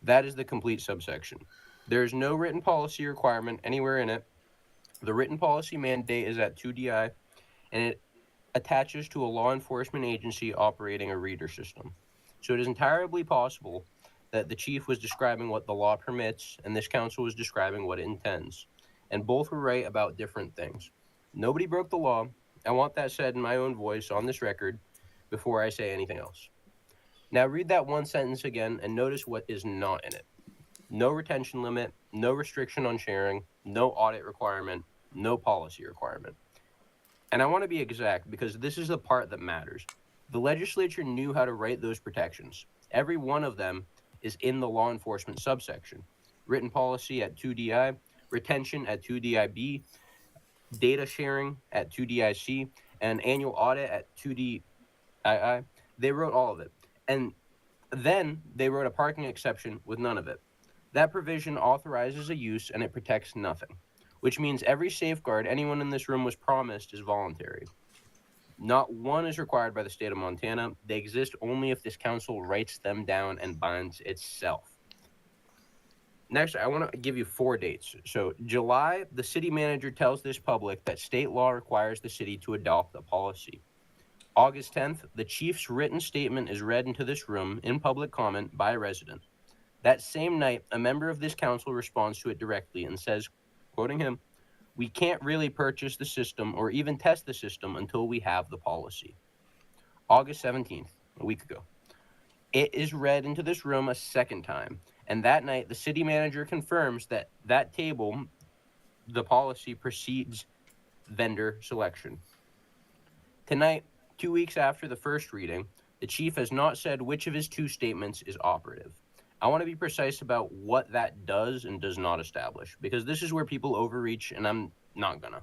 That is the complete subsection. There is no written policy requirement anywhere in it. The written policy mandate is at 2DI, and it attaches to a law enforcement agency operating a reader system. So it is entirely possible that the chief was describing what the law permits and this council was describing what it intends. And both were right about different things. Nobody broke the law. I want that said in my own voice on this record before I say anything else. Now read that 1 sentence again and notice what is not in it. No retention limit, no restriction on sharing, no audit requirement, no policy requirement. And I want to be exact because this is the part that matters. The legislature knew how to write those protections. Every one of them is in the law enforcement subsection. Written policy at 2DI, retention at 2DIB, data sharing at 2DIC, and annual audit at 2DII. They wrote all of it. And Then they wrote a parking exception with none of it. That provision authorizes a use and it protects nothing, which means every safeguard anyone in this room was promised is voluntary. Not one is required by the state of Montana. They exist only if this council writes them down and binds itself. Next, I want to give you 4 dates. So, July, the city manager tells this public that state law requires the city to adopt a policy. August 10th, the chief's written statement is read into this room in public comment by a resident. That same night, a member of this council responds to it directly and says, quoting him, "We can't really purchase the system or even test the system until we have the policy." August 17th, a week ago. It is read into this room a second time, and that night the city manager confirms that that table, the policy precedes vendor selection. Tonight, 2 weeks after the first reading, the chief has not said which of his 2 statements is operative. I want to be precise about what that does and does not establish, because this is where people overreach, and I'm not gonna.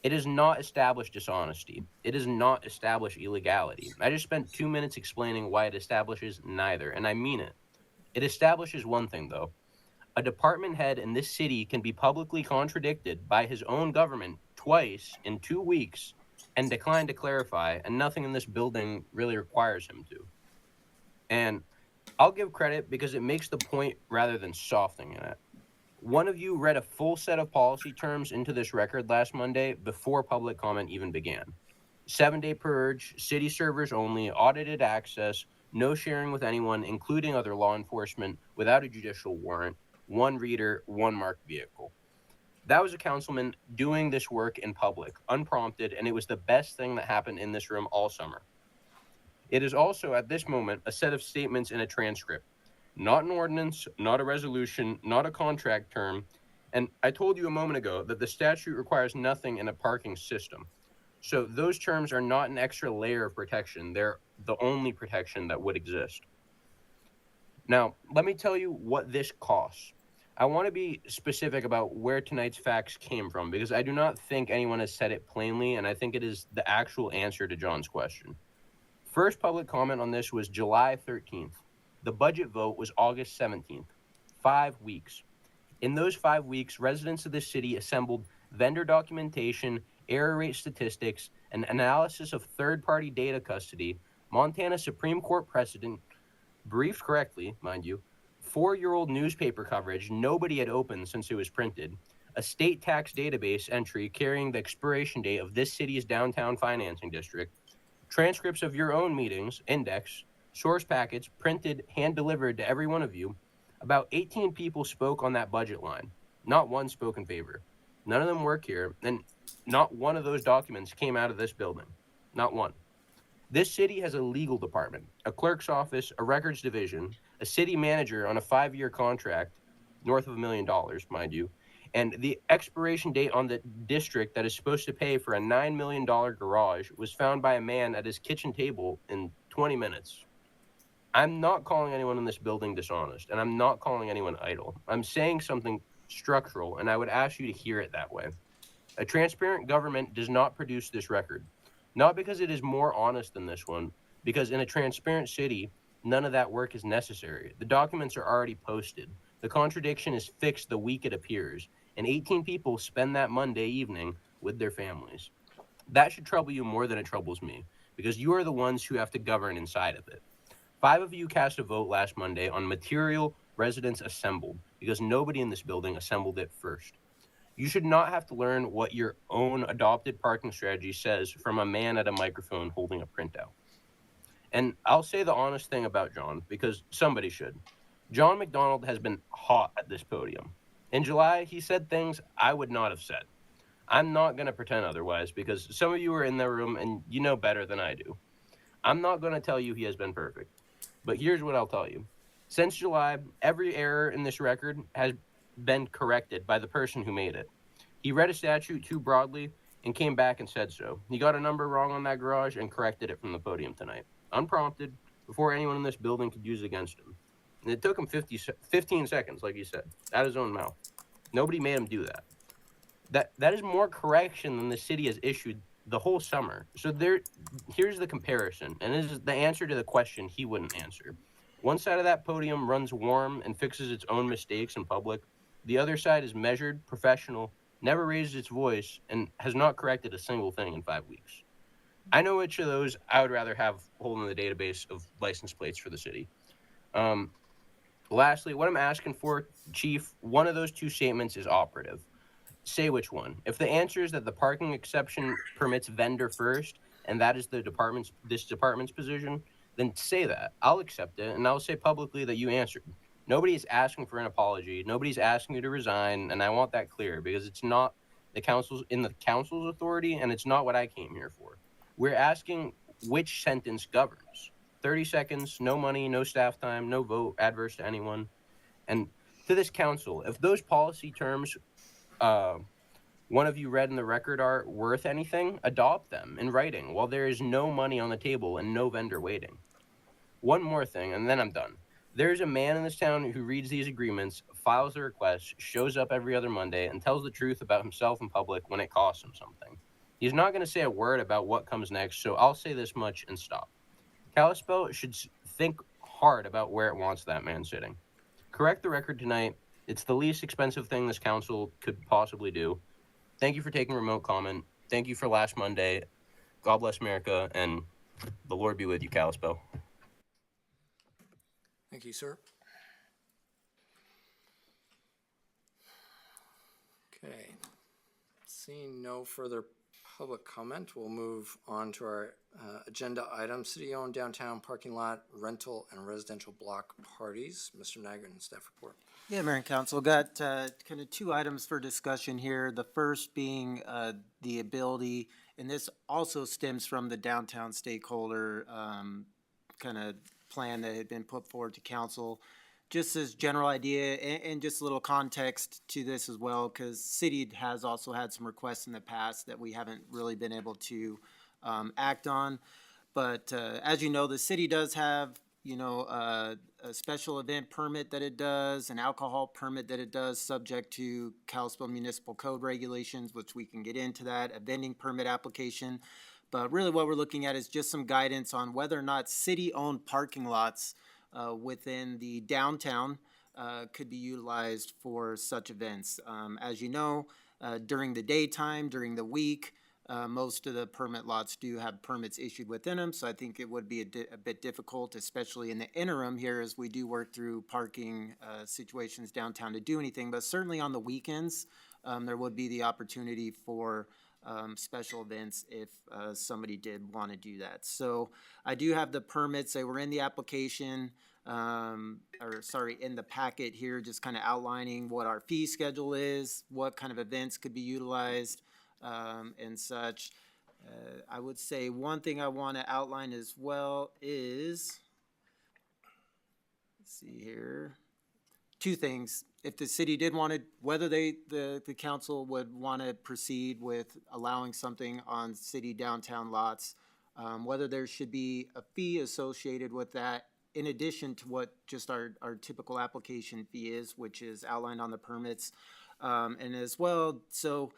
It does not establish dishonesty. It does not establish illegality. I just spent 2 minutes explaining why it establishes neither, and I mean it. It establishes one thing, though. A department head in this city can be publicly contradicted by his own government twice in 2 weeks and decline to clarify, and nothing in this building really requires him to. And I'll give credit because it makes the point rather than softening it. One of you read a full set of policy terms into this record last Monday before public comment even began. 7-day purge, city servers only, audited access, no sharing with anyone, including other law enforcement, without a judicial warrant, 1 reader, 1 marked vehicle. That was a councilman doing this work in public, unprompted, and it was the best thing that happened in this room all summer. It is also, at this moment, a set of statements in a transcript. Not an ordinance, not a resolution, not a contract term. And I told you a moment ago that the statute requires nothing in a parking system. So those terms are not an extra layer of protection. They're the only protection that would exist. Now, let me tell you what this costs. I want to be specific about where tonight's facts came from because I do not think anyone has said it plainly, and I think it is the actual answer to John's question. First public comment on this was July 13th. The budget vote was August 17th, 5 weeks. In those 5 weeks, residents of the city assembled vendor documentation, error rate statistics, and analysis of third-party data custody, Montana Supreme Court precedent, briefed correctly, mind you, 4-year-old newspaper coverage nobody had opened since it was printed, a state tax database entry carrying the expiration date of this city's downtown financing district, transcripts of your own meetings, indexed, source packets printed, hand-delivered to every one of you. About 18 people spoke on that budget line. Not one spoke in favor. None of them work here, and not one of those documents came out of this building. Not one. This city has a legal department, a clerk's office, a records division, a city manager on a 5-year contract, north of $1 million, mind you, and the expiration date on the district that is supposed to pay for a $9 million garage was found by a man at his kitchen table in 20 minutes. I'm not calling anyone in this building dishonest, and I'm not calling anyone idle. I'm saying something structural, and I would ask you to hear it that way. A transparent government does not produce this record. Not because it is more honest than this one, because in a transparent city, none of that work is necessary. The documents are already posted. The contradiction is fixed the week it appears, and 18 people spend that Monday evening with their families. That should trouble you more than it troubles me, because you are the ones who have to govern inside of it. 5 of you cast a vote last Monday on material residents assembled, because nobody in this building assembled it first. You should not have to learn what your own adopted parking strategy says from a man at a microphone holding a printout. And I'll say the honest thing about John, because somebody should. John McDonald has been hot at this podium. In July, he said things I would not have said. I'm not going to pretend otherwise, because some of you are in the room and you know better than I do. I'm not going to tell you he has been perfect. But here's what I'll tell you. Since July, every error in this record has been corrected by the person who made it. He read a statute too broadly and came back and said so. He got a number wrong on that garage and corrected it from the podium tonight, unprompted, before anyone in this building could use it against him. And it took him 15 seconds, like he said, out of his own mouth. Nobody made him do that. That is more correction than the city has issued the whole summer. So here's the comparison, and this is the answer to the question he wouldn't answer. One side of that podium runs warm and fixes its own mistakes in public. The other side is measured, professional, never raises its voice, and has not corrected a single thing in 5 weeks. I know which of those I would rather have holding the database of license plates for the city. Lastly, what I'm asking for, Chief, one of those two statements is operative. Say which one. If the answer is that the parking exception permits vendor first, and that is this department's position, then say that. I'll accept it, and I'll say publicly that you answered. Nobody's asking for an apology. Nobody's asking you to resign, and I want that clear because it's not the council's authority, and it's not what I came here for. We're asking which sentence governs. 30 seconds, no money, no staff time, no vote adverse to anyone. And to this council, if those policy terms one of you read in the record are worth anything, adopt them in writing while there is no money on the table and no vendor waiting. One more thing, and then I'm done. There's a man in this town who reads these agreements, files the requests, shows up every other Monday, and tells the truth about himself in public when it costs him something. He's not going to say a word about what comes next, so I'll say this much and stop. Kalispell should think hard about where it wants that man sitting. Correct the record tonight. It's the least expensive thing this council could possibly do. Thank you for taking remote comment. Thank you for last Monday. God bless America, and the Lord be with you, Kalispell. Thank you, sir. Okay. Seeing no further public comment, we'll move on to our agenda item, city-owned downtown parking lot rental and residential block parties. Mr. Nygren, staff report. Yeah, Mayor and Council, got kind of two items for discussion here. The first being the ability, and this also stems from the downtown stakeholder kind of plan that had been put forward to council. Just as general idea and just a little context to this as well, because city has also had some requests in the past that we haven't really been able to act on. But as you know, the city does have, a special event permit that it does, an alcohol permit that it does, subject to Kalispell Municipal Code regulations, which we can get into that, a vending permit application. But really what we're looking at is just some guidance on whether or not city-owned parking lots within the downtown could be utilized for such events. As you know, during the daytime, during the week, most of the permit lots do have permits issued within them, so I think it would be a bit difficult, especially in the interim here as we do work through parking situations downtown to do anything. But certainly on the weekends, there would be the opportunity for special events if somebody did want to do that. So I do have the permits. They were in the application, in the packet here, just kind of outlining what our fee schedule is, what kind of events could be utilized, and such. I would say one thing I want to outline as well is, let's see here, two things. If the city did want to, whether the council would want to proceed with allowing something on city downtown lots, whether there should be a fee associated with that in addition to what just our typical application fee is, which is outlined on the permits. And as well, so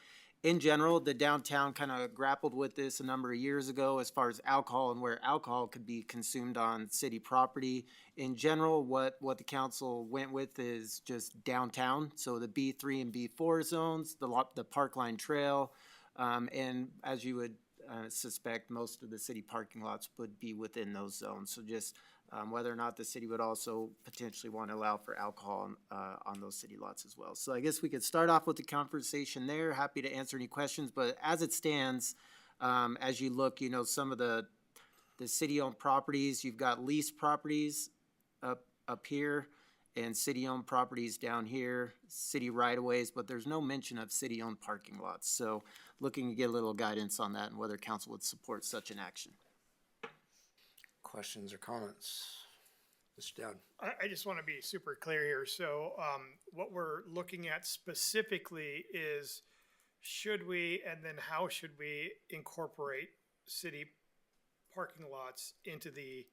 in general, the downtown kind of grappled with this a number of years ago as far as alcohol and where alcohol could be consumed on city property. In general, what the council went with is just downtown, so the B3 and B4 zones, the Parkline Trail, and as you would suspect, most of the city parking lots would be within those zones. So just whether or not the city would also potentially want to allow for alcohol on those city lots as well. So I guess we could start off with the conversation there. Happy to answer any questions, but as it stands, as you look, some of the city-owned properties, you've got leased properties up here and city-owned properties down here, city right-of-ways, but there's no mention of city-owned parking lots. So looking to get a little guidance on that and whether council would support such an action. Questions or comments? Mr. Dowd. I just want to be super clear here. So what we're looking at specifically is should we and then how should we incorporate city parking lots into the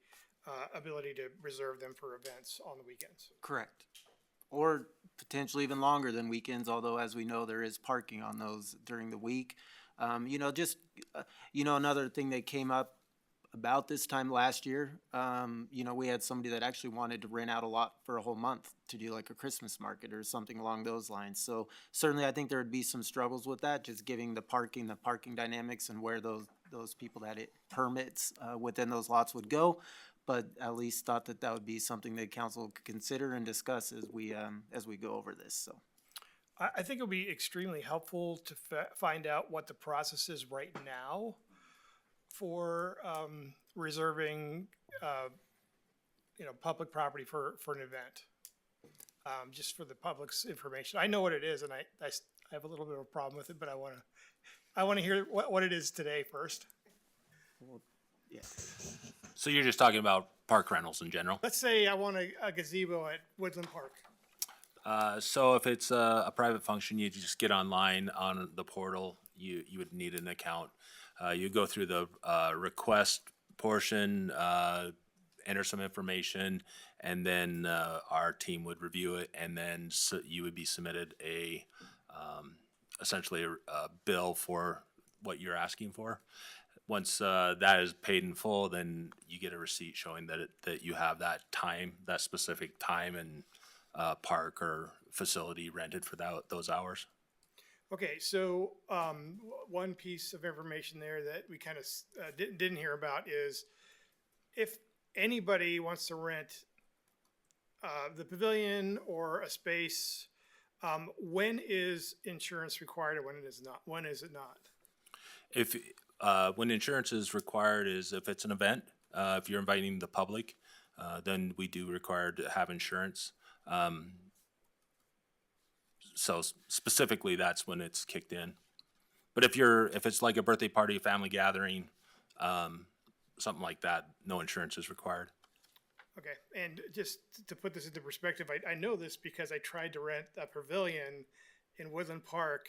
ability to reserve them for events on the weekends? Correct. Or potentially even longer than weekends, although as we know, there is parking on those during the week. Another thing that came up about this time last year, we had somebody that actually wanted to rent out a lot for a whole month to do like a Christmas market or something along those lines. So certainly I think there would be some struggles with that, just giving the parking dynamics and where those people that it permits within those lots would go. But at least thought that would be something that council could consider and discuss as we go over this, so. I think it'll be extremely helpful to find out what the process is right now for reserving, public property for an event. Just for the public's information. I know what it is, and I have a little bit of a problem with it, but I want to hear what it is today first. Yeah. So you're just talking about park rentals in general? Let's say I want a gazebo at Woodland Park. So if it's a private function, you just get online on the portal. You would need an account. You go through the request portion, enter some information, and then our team would review it, and then you would be submitted essentially a bill for what you're asking for. Once that is paid in full, then you get a receipt showing that you have that specific time and park or facility rented for those hours. Okay, so one piece of information there that we kind of didn't hear about is if anybody wants to rent the pavilion or a space, when is insurance required or when it is not? When is it not? When insurance is required is if it's an event. If you're inviting the public, then we do require to have insurance. So specifically, that's when it's kicked in. But if it's like a birthday party, a family gathering, something like that, no insurance is required. Okay, and just to put this into perspective, I know this because I tried to rent a pavilion in Woodland Park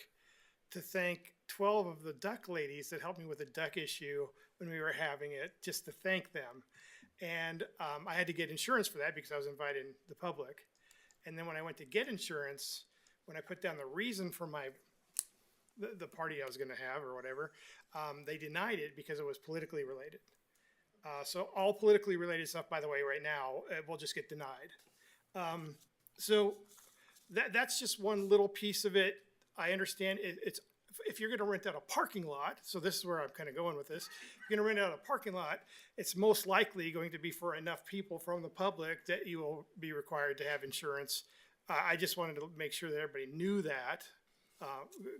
to thank 12 of the duck ladies that helped me with the duck issue when we were having it, just to thank them. And I had to get insurance for that because I was inviting the public. And then when I went to get insurance, when I put down the reason for the party I was going to have or whatever, they denied it because it was politically related. So all politically related stuff, by the way, right now, will just get denied. So that's just one little piece of it. I understand it's if you're going to rent out a parking lot, so this is where I'm kind of going with this. If you're going to rent out a parking lot, it's most likely going to be for enough people from the public that you will be required to have insurance. I just wanted to make sure that everybody knew that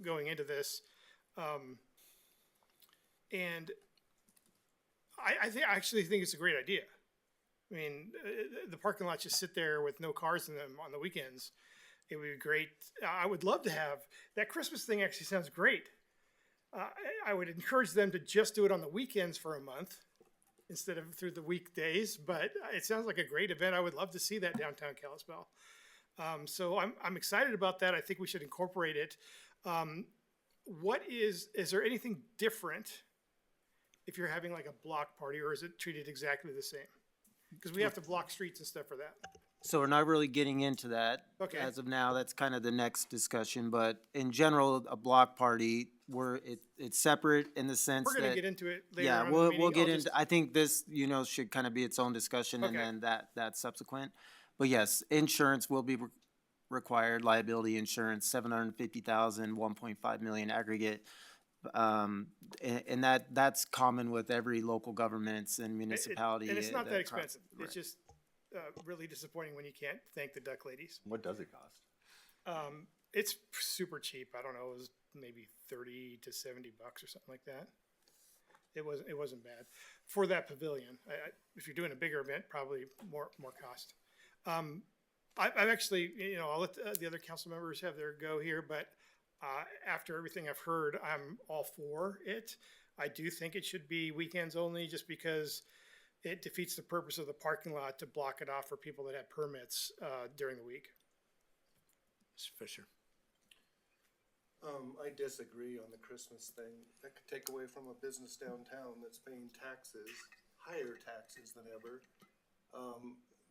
going into this. And I actually think it's a great idea. I mean, the parking lots just sit there with no cars in them on the weekends. It would be great. I would love to have that Christmas thing. Actually sounds great. I would encourage them to just do it on the weekends for a month instead of through the weekdays. But it sounds like a great event. I would love to see that downtown Kalispell. So I'm excited about that. I think we should incorporate it. Is there anything different if you're having like a block party, or is it treated exactly the same? Because we have to block streets and stuff for that. So we're not really getting into that Okay. as of now. That's kind of the next discussion. But in general, a block party, it's separate in the sense We're that. going to get into it later Yeah, on in the we'll meeting. get I'll into. I think this should kind of be its own discussion, and Okay. then that subsequent. But yes, insurance will be required. Liability insurance, $750,000, $1.5 million aggregate. And that's common with every local governments and municipality. And it's not that expensive. Right. It's just really disappointing when you can't thank the duck ladies. What does it cost? It's super cheap. I don't know. It was maybe $30 to $70 or something like that. It wasn't bad for that pavilion. If you're doing a bigger event, probably more cost. I've actually, I'll let the other council members have their go here, but after everything I've heard, I'm all for it. I do think it should be weekends only, just because it defeats the purpose of the parking lot to block it off for people that have permits during the week. Mr. Fisher. I disagree on the Christmas thing. That could take away from a business downtown that's paying taxes, higher taxes than ever.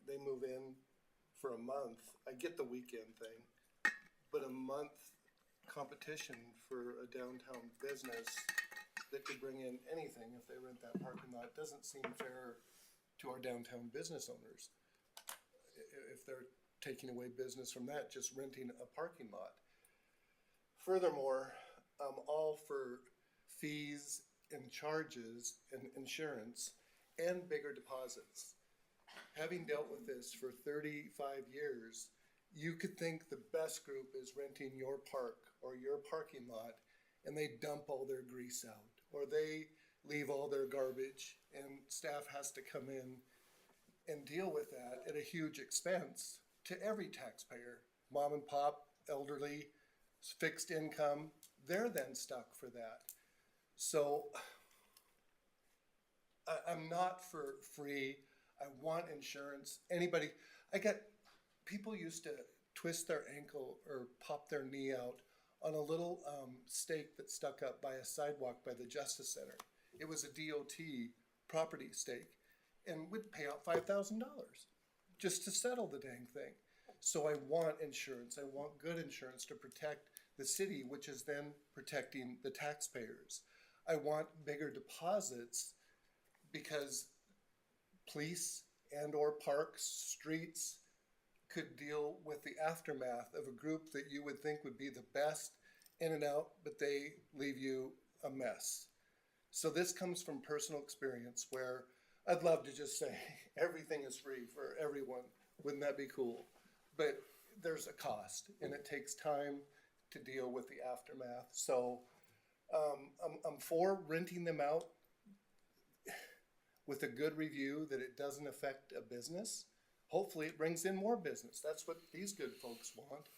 They move in for a month. I get the weekend thing, but a month competition for a downtown business that could bring in anything if they rent that parking lot. It doesn't seem fair to our downtown business owners if they're taking away business from that, just renting a parking lot. Furthermore, I'm all for fees and charges and insurance and bigger deposits. Having dealt with this for 35 years, you could think the best group is renting your park or your parking lot, and they dump all their grease out, or they leave all their garbage, and staff has to come in and deal with that at a huge expense to every taxpayer. Mom and pop, elderly, fixed income, they're then stuck for that. So I'm not for free. I want insurance. Anybody, people used to twist their ankle or pop their knee out on a little stake that stuck up by a sidewalk by the Justice Center. It was a DOT property stake, and we'd pay out $5,000 just to settle the dang thing. So I want insurance. I want good insurance to protect the city, which is then protecting the taxpayers. I want bigger deposits because police and or parks, streets could deal with the aftermath of a group that you would think would be the best in and out, but they leave you a mess. So this comes from personal experience where I'd love to just say everything is free for everyone. Wouldn't that be cool? But there's a cost, and it takes time to deal with the aftermath. So I'm for renting them out with a good review that it doesn't affect a business. Hopefully it brings in more business. That's what these good folks want.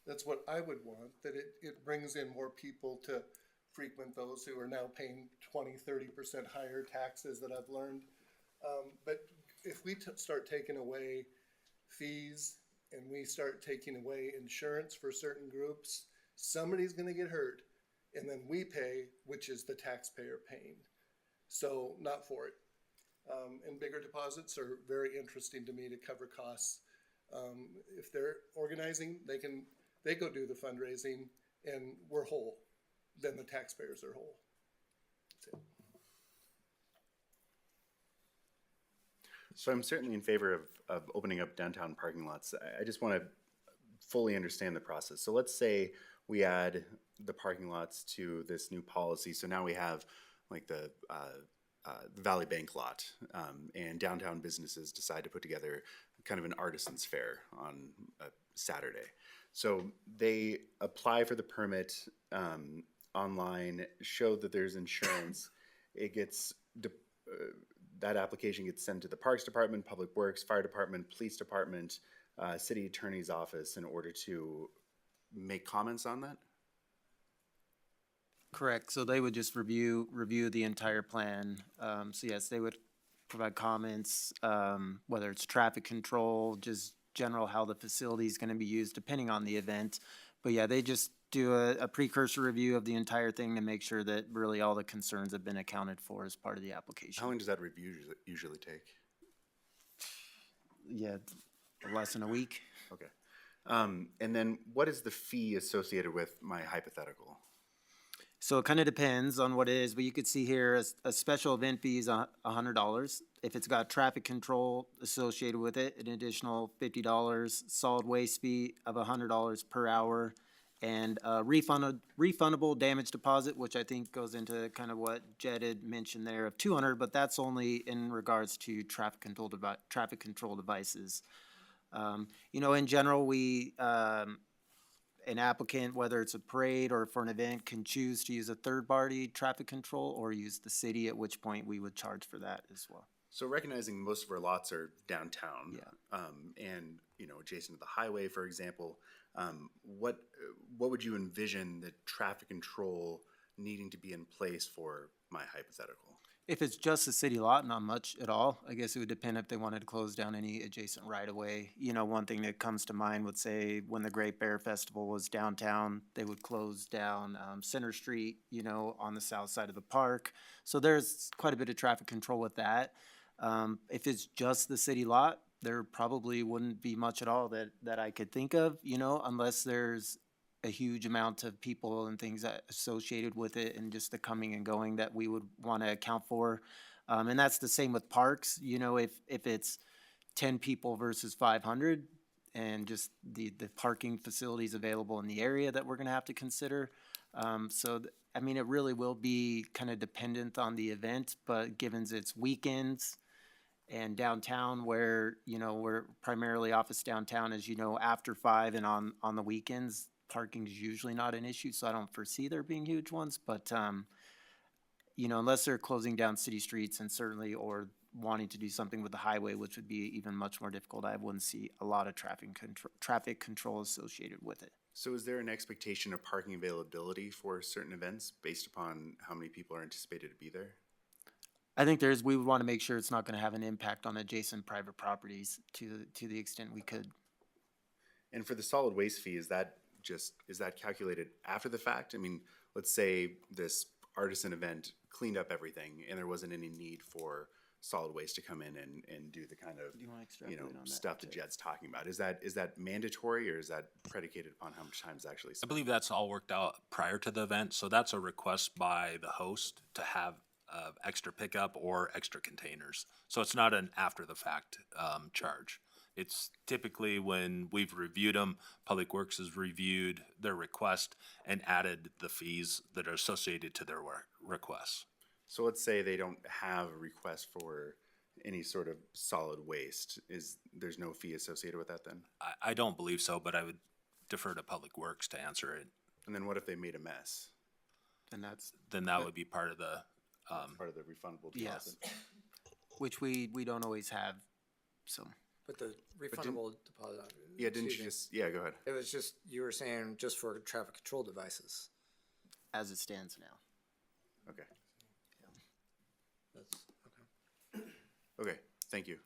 That's what I would want, that it brings in more people to frequent those who are now paying 20-30% higher taxes that I've learned. But if we start taking away fees and we start taking away insurance for certain groups, somebody's going to get hurt, and then we pay, which is the taxpayer paying. So not for it. And bigger deposits are very interesting to me to cover costs. If they're organizing, they go do the fundraising, and we're whole. Then the taxpayers are whole. That's it. So I'm certainly in favor of opening up downtown parking lots. I just want to fully understand the process. So let's say we add the parking lots to this new policy. So now we have like the Valley Bank lot, and downtown businesses decide to put together kind of an artisan's fair on a Saturday. So they apply for the permit online, show that there's insurance. It gets that application gets sent to the Parks Department, Public Works, Fire Department, Police Department, City Attorney's Office in order to make comments on that? Correct. So they would just review the entire plan. So yes, they would provide comments, whether it's traffic control, just general how the facility is going to be used, depending on the event. But yeah, they just do a precursor review of the entire thing to make sure that really all the concerns have been accounted for as part of the application. How long does that review usually take? Yeah, less than a week. Okay. And then what is the fee associated with my hypothetical? So it kind of depends on what it is, but you could see here a special event fee is $100. If it's got traffic control associated with it, an additional $50. Solid waste fee of $100 per hour, and refundable damage deposit, which I think goes into kind of what Jed had mentioned there of $200, but that's only in regards to traffic control devices. In general, we. An applicant, whether it's a parade or for an event, can choose to use a third-party traffic control or use the city, at which point we would charge for that as well. So recognizing most of our lots are downtown, Yeah. And adjacent to the highway, for example, what would you envision the traffic control needing to be in place for my hypothetical? If it's just a city lot, not much at all. I guess it would depend if they wanted to close down any adjacent right-of-way. One thing that comes to mind would say when the Great Bear Festival was downtown, they would close down Center Street, on the south side of the park. So there's quite a bit of traffic control with that. If it's just the city lot, there probably wouldn't be much at all that I could think of, unless there's a huge amount of people and things that associated with it and just the coming and going that we would want to account for. And that's the same with parks, you know, if it's 10 people versus 500 and just the parking facilities available in the area that we're going to have to consider. I mean, it really will be kind of dependent on the event, but given it's weekends and downtown where, you know, we're primarily office downtown, as you know, after 5 and on the weekends, parking is usually not an issue, so I don't foresee there being huge ones, but, you know, unless they're closing down city streets and certainly, or wanting to do something with the highway, which would be even much more difficult, I wouldn't see a lot of traffic control associated with it. So is there an expectation of parking availability for certain events based upon how many people are anticipated to be there? I think we would want to make sure it's not going to have an impact on adjacent private properties to the extent we could. And for the solid waste fee, is that calculated after the fact? I mean, let's say this artisan event cleaned up everything and there wasn't any need for solid waste to come in and do the kind of, you know, stuff that Jed's talking about. Is that mandatory, or is that predicated upon how much time is actually I spent? believe that's all worked out prior to the event, so that's a request by the host to have extra pickup or extra containers. So it's not an after-the-fact charge. It's typically when we've reviewed them, Public Works has reviewed their request and added the fees that are associated to their requests. So let's say they don't have a request for any sort of solid waste. There's no fee associated with that then? I don't believe so, but I would defer to Public Works to answer it. And then what if they made a mess? Then that would be part of the part of the refundable deposit. Yes, which we don't always have, so. But the refundable deposit. Yeah, didn't excuse you me. just, yeah, go ahead. It was just, you were saying just for traffic control devices. As it stands now. Okay. That's, okay. Okay, thank you.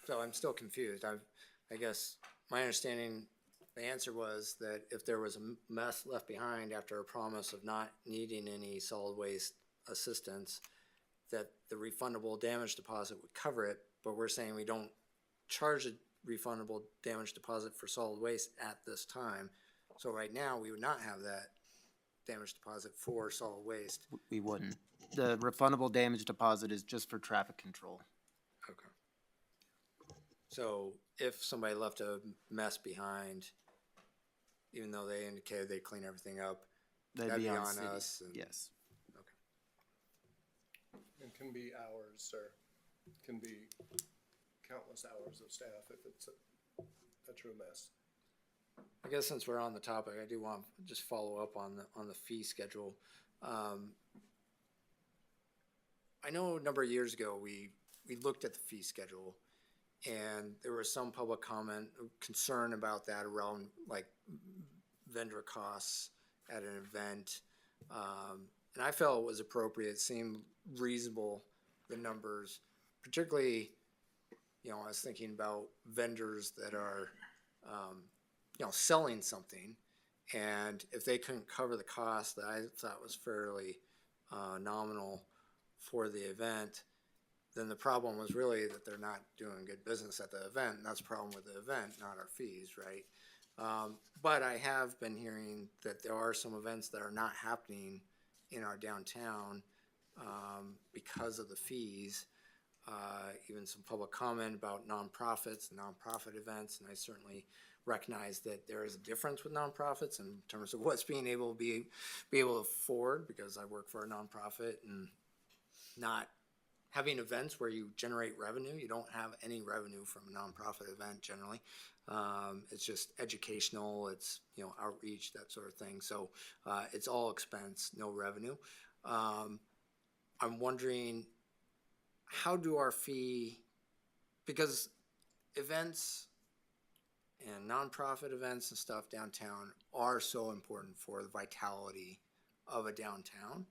So I'm still confused. I guess my understanding, the answer was that if there was a mess left behind after a promise of not needing any solid waste assistance, that the refundable damage deposit would cover it, but we're saying we don't charge a refundable damage deposit for solid waste at this time. So right now, we would not have that damage deposit for solid waste. We wouldn't. The refundable damage deposit is just for traffic control. Okay. So if somebody left a mess behind, even though they indicated they'd clean everything up, that'd be on city. us? Yes. It can be hours, or can be countless hours of staff if it's a true mess. I guess since we're on the topic, I do want to just follow up on the fee schedule. I know a number of years ago, we looked at the fee schedule, and there was some public comment, concern about that around like vendor costs at an event. And I felt it was appropriate, it seemed reasonable, the numbers, particularly, you know, I was thinking about vendors that are, you know, selling something, and if they couldn't cover the cost that I thought was fairly nominal for the event, then the problem was really that they're not doing good business at the event, and that's the problem with the event, not our fees, right? But I have been hearing that there are some events that are not happening in our downtown because of the fees. Even some public comment about nonprofits and nonprofit events, and I certainly recognize that there is a difference with nonprofits in terms of what's being able to be able to afford, because I work for a nonprofit, and not having events where you generate revenue. You don't have any revenue from a nonprofit event generally. It's just educational, it's, you know, outreach, that sort of thing. So it's all expense, no revenue. I'm wondering, how do our fee, because events and nonprofit events and stuff downtown are so important for the vitality of a downtown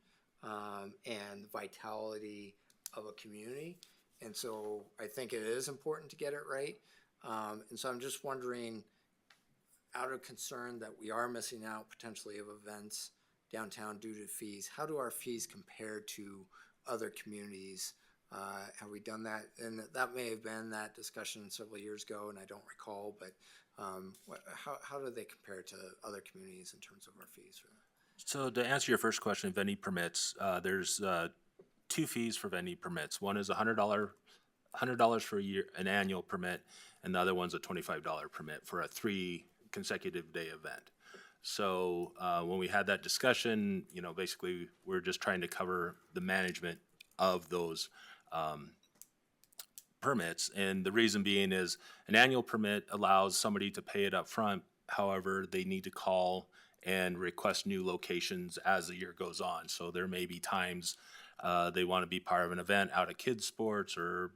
and the vitality of a community. And so I think it is important to get it right. And so I'm just wondering, out of concern that we are missing out potentially of events downtown due to fees, how do our fees compare to other communities? Have we done that? And that may have been that discussion several years ago, and I don't recall, but How do they compare to other communities in terms of our fees? So to answer your first question, vending permits, there's two fees for vending permits. One is $100 for a year, an annual permit, and the other one's a $25 permit for a 3 consecutive day event. So when we had that discussion, basically we're just trying to cover the management of those permits. And the reason being is an annual permit allows somebody to pay it up front. However, they need to call and request new locations as the year goes on. So there may be times they want to be part of an event out at kids sports or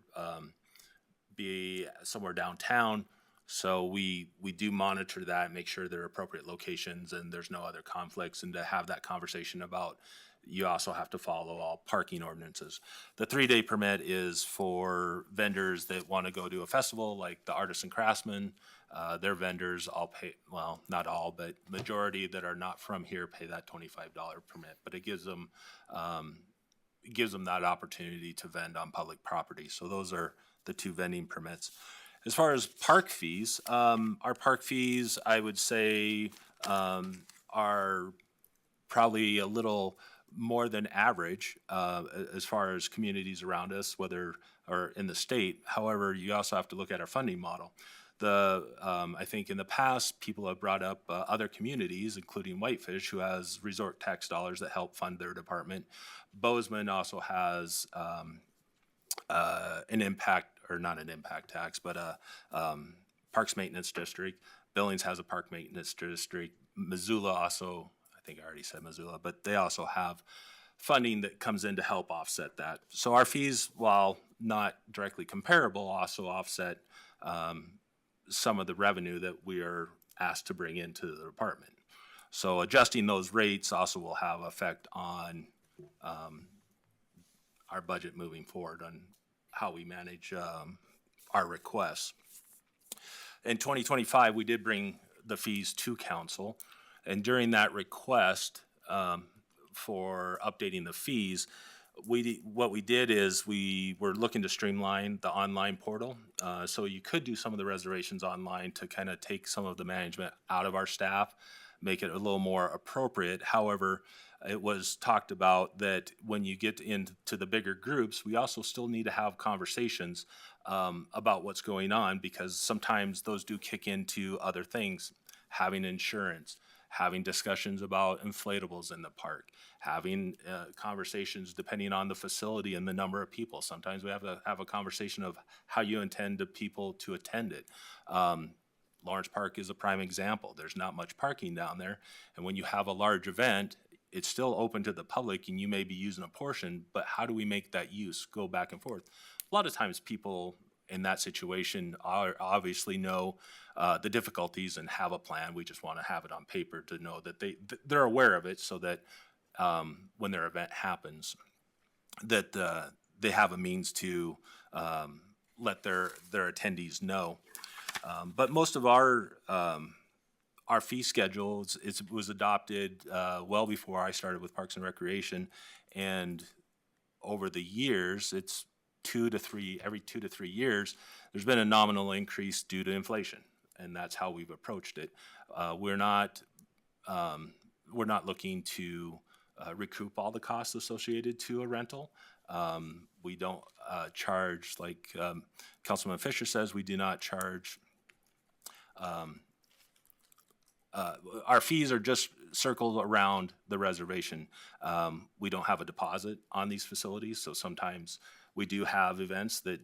be somewhere downtown. So we do monitor that, make sure they're appropriate locations and there's no other conflicts, and to have that conversation about you also have to follow all parking ordinances. The 3-day permit is for vendors that want to go to a festival like the Artists and Craftsmen. Their vendors all pay, well, not all, but majority that are not from here pay that $25 permit. But it gives them that opportunity to vend on public property. So those are the 2 vending permits. As far as park fees, our park fees, I would say, are probably a little more than average as far as communities around us, whether or in the state. However, you also have to look at our funding model. I think in the past, people have brought up other communities, including Whitefish, who has resort tax dollars that help fund their department. Bozeman also has an impact, or not an impact tax, but a parks maintenance district. Billings has a park maintenance district. Missoula also, I think I already said Missoula, but they also have funding that comes in to help offset that. So our fees, while not directly comparable, also offset some of the revenue that we are asked to bring into the department. So adjusting those rates also will have effect on our budget moving forward on how we manage our requests. In 2025, we did bring the fees to council, and during that request for updating the fees, what we did is we were looking to streamline the online portal. So you could do some of the reservations online to kind of take some of the management out of our staff, make it a little more appropriate. However, it was talked about that when you get into the bigger groups, we also still need to have conversations about what's going on, because sometimes those do kick into other things, having insurance, having discussions about inflatables in the park, having conversations depending on the facility and the number of people. Sometimes we have to have a conversation of how you intend the people to attend it. Lawrence Park is a prime example. There's not much parking down there. And when you have a large event, it's still open to the public and you may be using a portion, but how do we make that use go back and forth? A lot of times people in that situation obviously know the difficulties and have a plan. We just want to have it on paper to know that they're aware of it, so that when their event happens, that they have a means to let their attendees know. But most of our fee schedules, it was adopted well before I started with Parks and Recreation, and over the years, it's every 2 to 3 years, there's been a nominal increase due to inflation, and that's how we've approached it. We're not looking to recoup all the costs associated to a rental. We don't charge, like Councilman Fisher says, we do not charge. Our fees are just circled around the reservation. We don't have a deposit on these facilities, so sometimes we do have events that,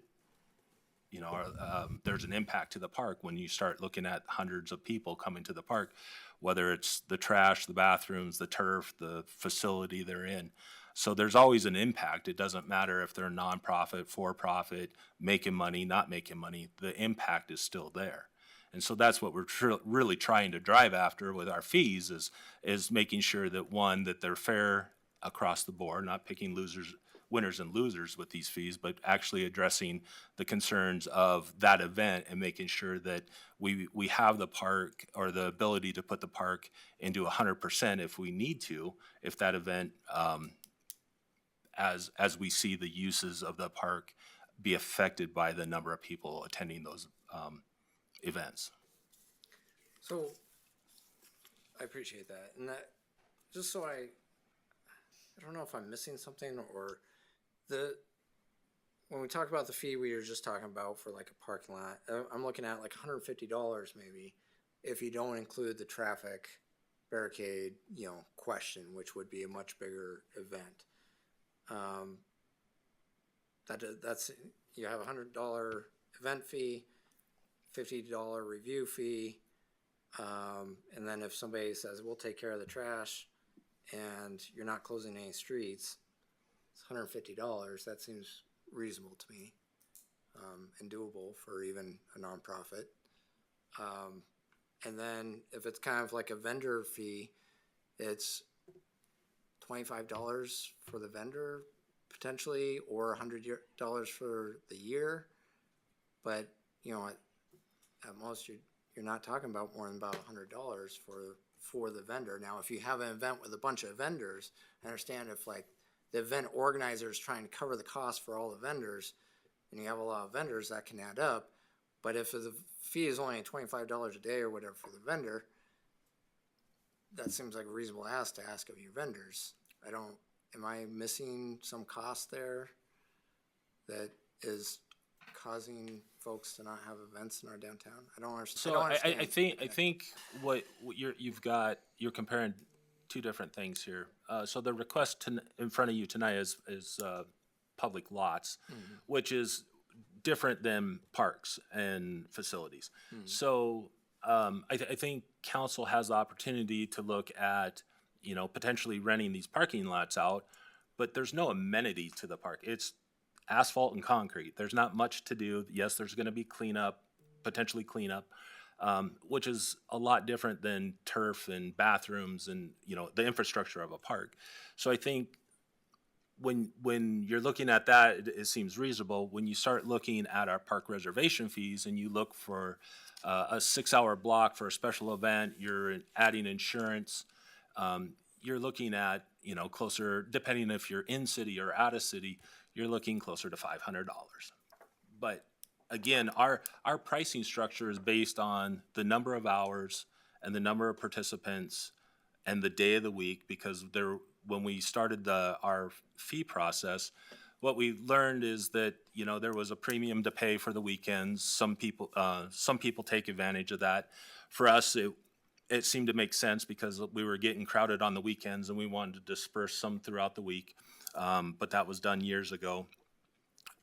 there's an impact to the park when you start looking at hundreds of people coming to the park, whether it's the trash, the bathrooms, the turf, the facility they're in. So there's always an impact. It doesn't matter if they're nonprofit, for-profit, making money, not making money, the impact is still there. And so that's what we're really trying to drive after with our fees is making sure that, one, that they're fair across the board, not picking winners and losers with these fees, but actually addressing the concerns of that event and making sure that we have the park, or the ability to put the park into 100% if we need to, if that event, as we see the uses of the park be affected by the number of people attending those events. So, I appreciate that, and that, just so I don't know if I'm missing something, or when we talk about the fee we were just talking about for like a parking lot, I'm looking at like $150 maybe, if you don't include the traffic barricade, question, which would be a much bigger event. That's, you have $100 event fee, $50 review fee, and then if somebody says, we'll take care of the trash, and you're not closing any streets, it's $150. That seems reasonable to me, and doable for even a nonprofit. And then if it's kind of like a vendor fee, it's $25 for the vendor potentially, or $100 for the year. But at most you're not talking about more than about $100 for the vendor. Now, if you have an event with a bunch of vendors, I understand if like the event organizer is trying to cover the cost for all the vendors, and you have a lot of vendors, that can add up. But if the fee is only $25 a day or whatever for the vendor, that seems like a reasonable ask to ask of your vendors. Am I missing some cost there that is causing folks to not have events in our downtown? I don't understand. So I think what you're comparing two different things here. So the request in front of you tonight is public lots, which is different than parks and facilities. So I think council has the opportunity to look at, potentially renting these parking lots out, but there's no amenity to the park. It's asphalt and concrete. There's not much to do. Yes, there's going to be potentially cleanup, which is a lot different than turf and bathrooms and, the infrastructure of a park. So I think when you're looking at that, it seems reasonable. When you start looking at our park reservation fees and you look for a 6-hour block for a special event, you're adding insurance, you're looking at, closer, depending if you're in city or out of city, you're looking closer to $500. But again, our pricing structure is based on the number of hours and the number of participants and the day of the week, because when we started our fee process, what we learned is that, there was a premium to pay for the weekends. Some people take advantage of that. For us, it seemed to make sense because we were getting crowded on the weekends and we wanted to disperse some throughout the week. But that was done years ago.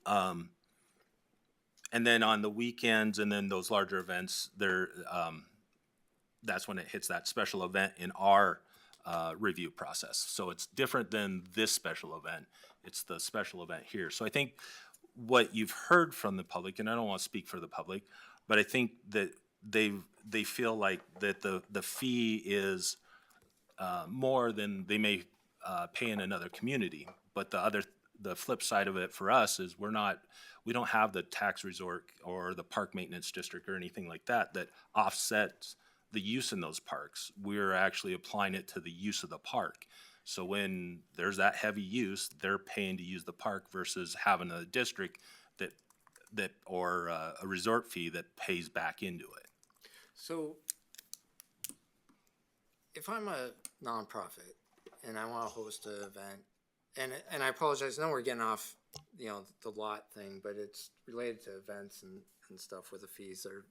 And then on the weekends and then those larger events, that's when it hits that special event in our review process. So it's different than this special event. It's the special event here. So I think what you've heard from the public, and I don't want to speak for the public, but I think that they feel like that the fee is more than they may pay in another community. But the flip side of it for us is we don't have the tax resort or the park maintenance district or anything like that offsets the use in those parks. We're actually applying it to the use of the park. So when there's that heavy use, they're paying to use the park versus having a district that or a resort fee that pays back into it. So if I'm a nonprofit and I want to host an event, and I apologize, I know we're getting off, the lot thing, but it's related to events and stuff with the fees. They're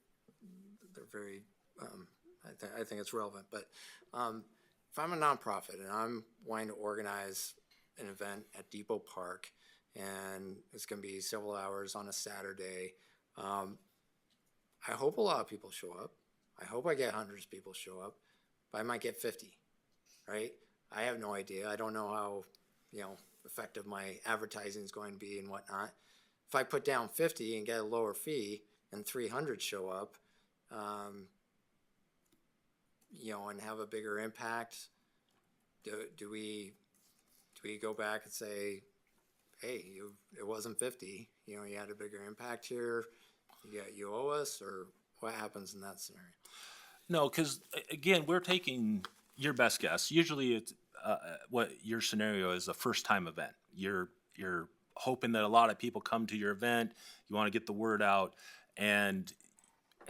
very, I think it's relevant. But if I'm a nonprofit and I'm wanting to organize an event at Depot Park, and it's going to be several hours on a Saturday, I hope a lot of people show up. I hope I get hundreds of people show up, but I might get 50, right? I have no idea. I don't know how, effective my advertising is going to be and whatnot. If I put down 50 and get a lower fee and 300 show up, and have a bigger impact, do we go back and say, hey, it wasn't 50, you had a bigger impact here, you owe us, or what happens in that scenario? No, because again, we're taking your best guess. Usually it's what your scenario is a first-time event. You're hoping that a lot of people come to your event. You want to get the word out, and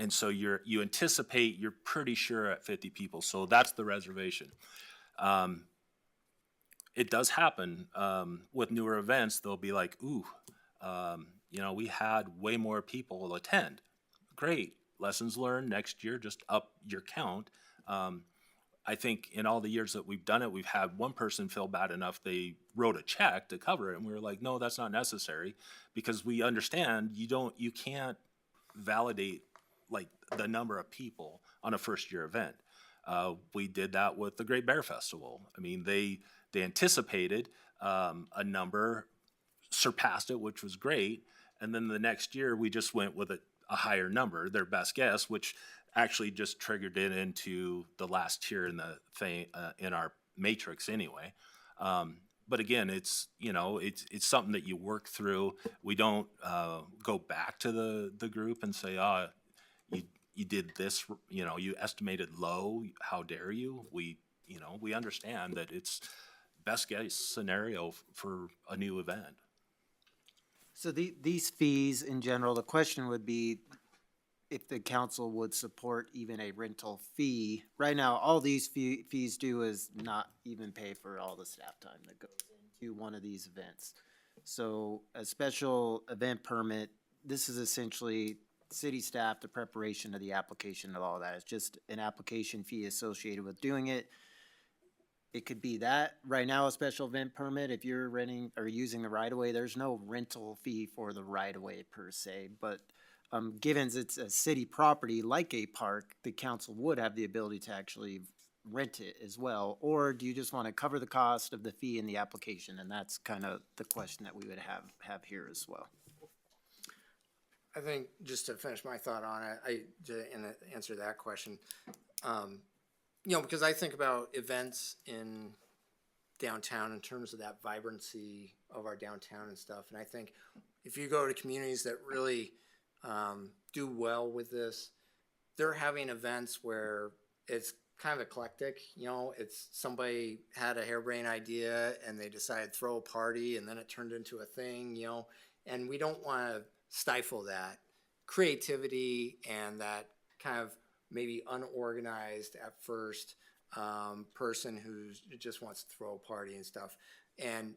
And so you anticipate, you're pretty sure at 50 people. So that's the reservation. It does happen with newer events. They'll be like, ooh, we had way more people attend. Great. Lessons learned. Next year, just up your count. I think in all the years that we've done it, we've had one person feel bad enough they wrote a check to cover it, and we were like, no, that's not necessary, because we understand you can't validate like the number of people on a first year event. We did that with the Great Bear Festival. I mean, they anticipated a number, surpassed it, which was great, and then the next year we just went with a higher number, their best guess, which actually just triggered it into the last tier in the thing in our matrix anyway. But again, it's something that you work through. We don't go back to the group and say, you did this, you estimated low, how dare you? We understand that it's best case scenario for a new event. So these fees in general, the question would be if the council would support even a rental fee. Right now, all these fees do is not even pay for all the staff time that goes into one of these events. So a special event permit, this is essentially city staff, the preparation of the application and all that. It's just an application fee associated with doing it. It could be that. Right now, a special event permit, if you're renting or using the right-of-way, there's no rental fee for the right-of-way per se. But given it's a city property like a park, the council would have the ability to actually rent it as well. Or do you just want to cover the cost of the fee in the application? And that's kind of the question that we would have here as well. I think just to finish my thought on it, to answer that question, because I think about events in downtown in terms of that vibrancy of our downtown and stuff. And I think if you go to communities that really do well with this, they're having events where it's kind of eclectic. It's somebody had a harebrained idea and they decided to throw a party and then it turned into a thing, and we don't want to stifle that creativity and that kind of maybe unorganized at first person who just wants to throw a party and stuff. And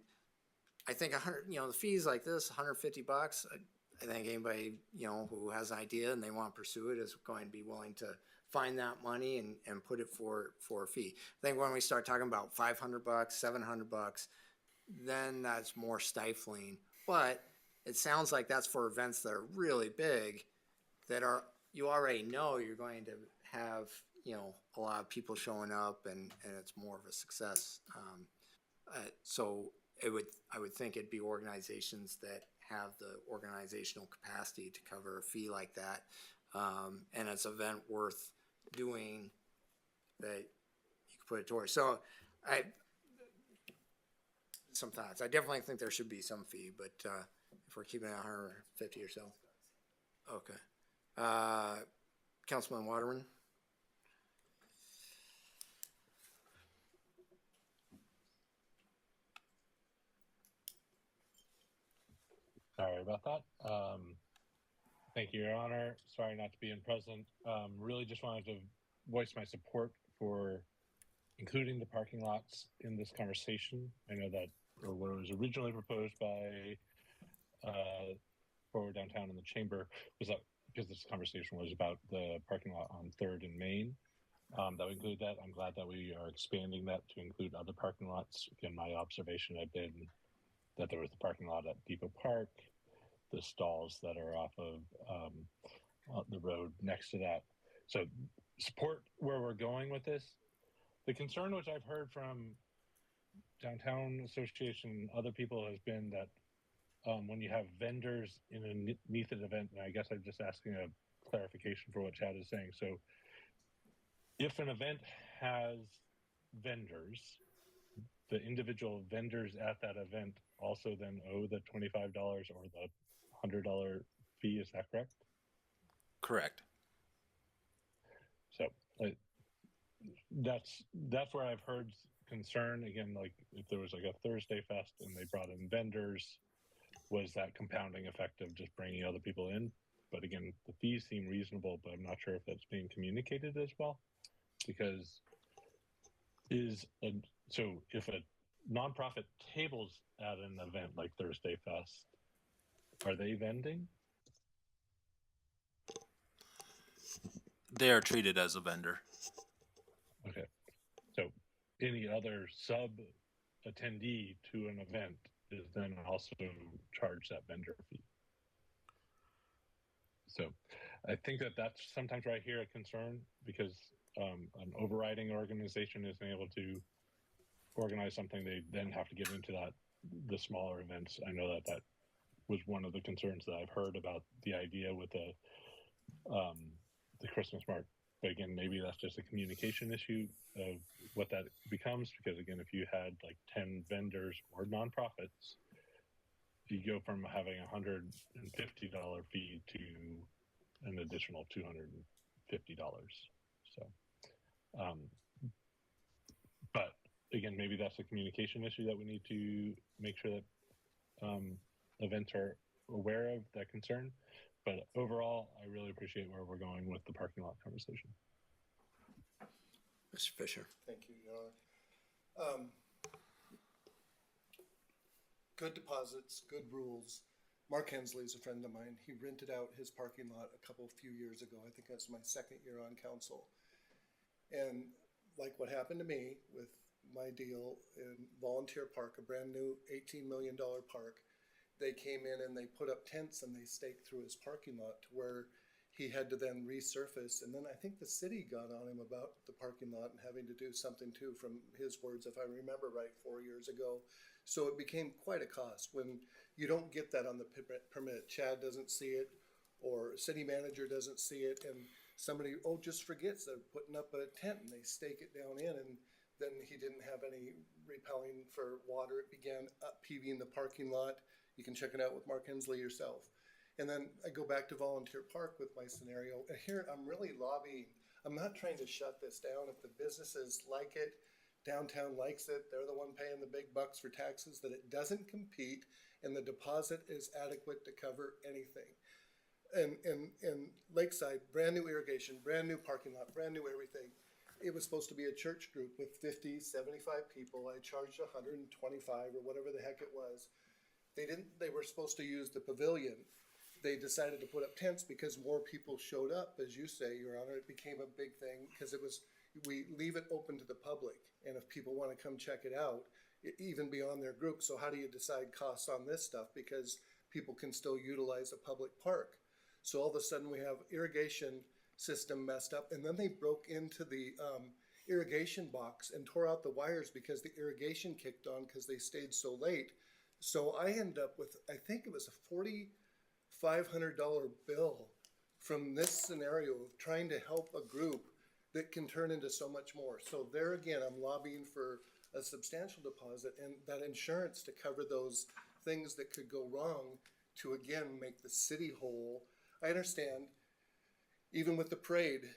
I think the fees like this, $150. I think anybody who has an idea and they want to pursue it is going to be willing to find that money and put it for a fee. I think when we start talking about $500, $700, then that's more stifling. But it sounds like that's for events that are really big, that you already know you're going to have a lot of people showing up and it's more of a success. So I would think it'd be organizations that have the organizational capacity to cover a fee like that, and it's an event worth doing that you could put it towards. So some thoughts. I definitely think there should be some fee, but if we're keeping it 150 or so. Okay. Councilman Waterman? Sorry about that. Thank you, Your Honor. Sorry not to be in present. Really just wanted to voice my support for including the parking lots in this conversation. I know that what was originally proposed by Forward Downtown in the Chamber was that because this conversation was about the parking lot on 3rd and Main, that we include that. I'm glad that we are expanding that to include other parking lots. Again, my observation had been that there was the parking lot at Depot Park, the stalls that are off of the road next to that. So support where we're going with this. The concern which I've heard from Downtown Association and other people has been that when you have vendors in a NEATHED event, and I guess I'm just asking a clarification for what Chad is saying. So if an event has vendors, the individual vendors at that event also then owe the $25 or the $100 fee. Is that correct? Correct. So that's where I've heard concern. Again, like if there was like a Thursday fest and they brought in vendors, was that compounding effect of just bringing other people in? But again, the fees seem reasonable, but I'm not sure if that's being communicated as well. Because so if a nonprofit tables at an event like Thursday Fest, are they vending? They are treated as a vendor. Okay. So any other sub attendee to an event is then also charged that vendor fee. So I think that that's sometimes where I hear a concern, because an overriding organization isn't able to organize something. They then have to get into the smaller events. I know that was one of the concerns that I've heard about the idea with the Christmas market. But again, maybe that's just a communication issue of what that becomes, because again, if you had like 10 vendors or nonprofits, you go from having $150 fee to an additional $250. So, but again, maybe that's a communication issue that we need to make sure that events are aware of that concern. But overall, I really appreciate where we're going with the parking lot conversation. Mr. Fisher. Thank you, Your Honor. Good deposits, good rules. Mark Hensley is a friend of mine. He rented out his parking lot a few years ago. I think that's my second year on council. And like what happened to me with my deal in Volunteer Park, a brand new $18 million park, they came in and they put up tents and they staked through his parking lot to where he had to then resurface. And then I think the city got on him about the parking lot and having to do something too, from his words, if I remember right, 4 years ago. So it became quite a cost when you don't get that on the permit. Chad doesn't see it, or city manager doesn't see it, and somebody, just forgets they're putting up a tent and they stake it down in, and then he didn't have any repelling for water. It began upheaving the parking lot. You can check it out with Mark Hensley yourself. And then I go back to Volunteer Park with my scenario. And here I'm really lobbying. I'm not trying to shut this down. If the businesses like it, downtown likes it, they're the one paying the big bucks for taxes, that it doesn't compete and the deposit is adequate to cover anything. And Lakeside, brand new irrigation, brand new parking lot, brand new everything. It was supposed to be a church group with 50, 75 people. I charged 125 or whatever the heck it was. They were supposed to use the pavilion. They decided to put up tents because more people showed up, as you say, Your Honor. It became a big thing because we leave it open to the public. And if people want to come check it out, even beyond their group. So how do you decide costs on this stuff? Because people can still utilize a public park. So all of a sudden we have irrigation system messed up. And then they broke into the irrigation box and tore out the wires because the irrigation kicked on because they stayed so late. So I end up with, I think it was a $4,500 bill from this scenario of trying to help a group that can turn into so much more. So there again, I'm lobbying for a substantial deposit and that insurance to cover those things that could go wrong to again make the city whole. I understand, even with the parade,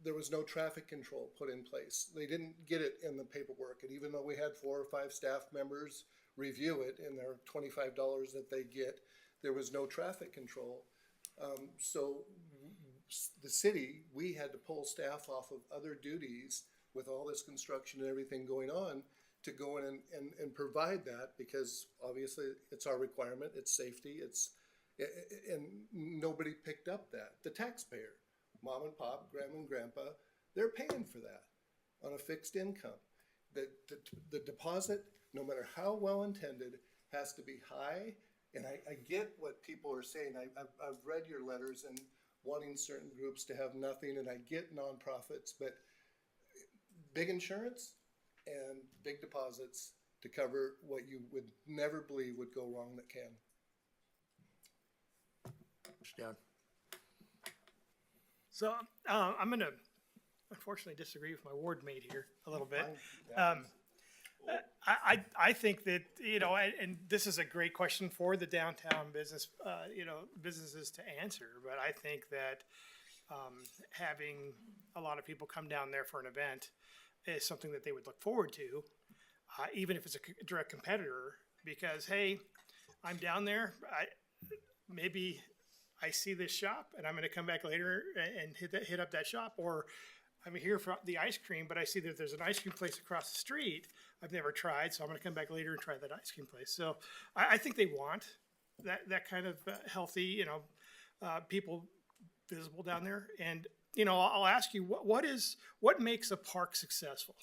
there was no traffic control put in place. They didn't get it in the paperwork. And even though we had 4 or 5 staff members review it and their $25 that they get, there was no traffic control. So the city, we had to pull staff off of other duties with all this construction and everything going on to go in and provide that, because obviously it's our requirement, it's safety, and nobody picked up that. The taxpayer, mom and pop, grandma and grandpa, they're paying for that on a fixed income. The deposit, no matter how well intended, has to be high. And I get what people are saying. I've read your letters and wanting certain groups to have nothing, and I get nonprofits, but big insurance and big deposits to cover what you would never believe would go wrong that can. Down. So I'm going to unfortunately disagree with my ward mate here a little bit. I think that, and this is a great question for the downtown businesses to answer, but I think that having a lot of people come down there for an event is something that they would look forward to, even if it's a direct competitor, because, hey, I'm down there, maybe I see this shop and I'm going to come back later and hit up that shop, or I'm here for the ice cream, but I see that there's an ice cream place across the street I've never tried, so I'm going to come back later and try that ice cream place. So I think they want that kind of healthy, people visible down there. And I'll ask you, what makes a park successful?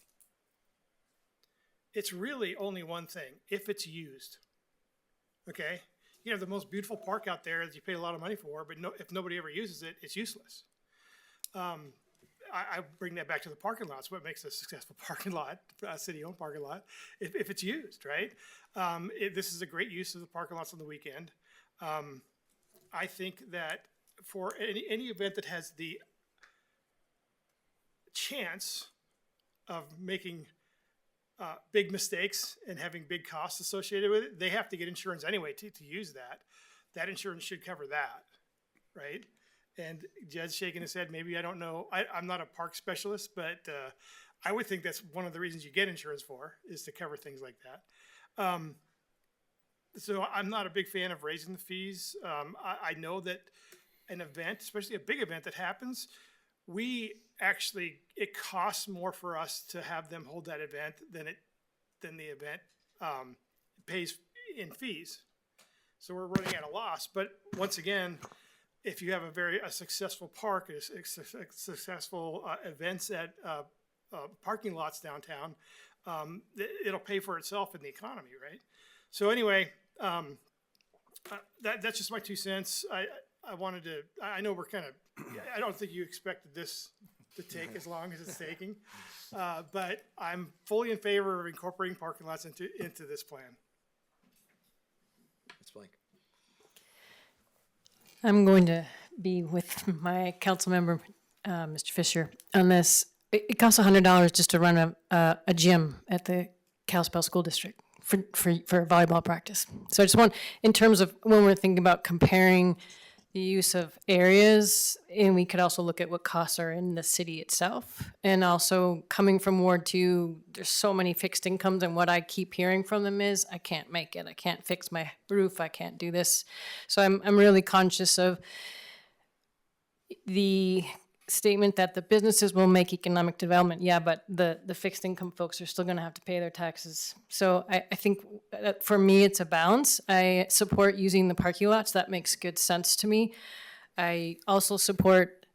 It's really only one thing: if it's used. Okay, you have the most beautiful park out there that you pay a lot of money for, but if nobody ever uses it, it's useless. I bring that back to the parking lots. What makes a successful parking lot, a city-owned parking lot, if it's used, right? This is a great use of the parking lots on the weekend. I think that for any event that has the chance of making big mistakes and having big costs associated with it, they have to get insurance anyway to use that. That insurance should cover that, right? And Jed's shaking his head. Maybe I don't know. I'm not a park specialist, but I would think that's one of the reasons you get insurance for, is to cover things like that. So I'm not a big fan of raising the fees. I know that an event, especially a big event that happens, it costs more for us to have them hold that event than the event pays in fees. So we're running at a loss. But once again, if you have a successful park, successful events at parking lots downtown, it'll pay for itself in the economy, right? So anyway, that's just my 2 cents. I know we're kind of, I don't think you expected this to take as long as it's taking, but I'm fully in favor of incorporating parking lots into this plan. Ms. Blank. I'm going to be with my council member, Mr. Fisher, on this. It costs $100 just to run a gym at the Kalispell School District for volleyball practice. So I just want, in terms of when we're thinking about comparing the use of areas, and we could also look at what costs are in the city itself. And also coming from Ward 2, there's so many fixed incomes, and what I keep hearing from them is, I can't make it, I can't fix my roof, I can't do this. So I'm really conscious of the statement that the businesses will make economic development. Yeah, but the fixed income folks are still gonna have to pay their taxes. So I think that for me, it's a balance. I support using the parking lots. That makes good sense to me. I also support,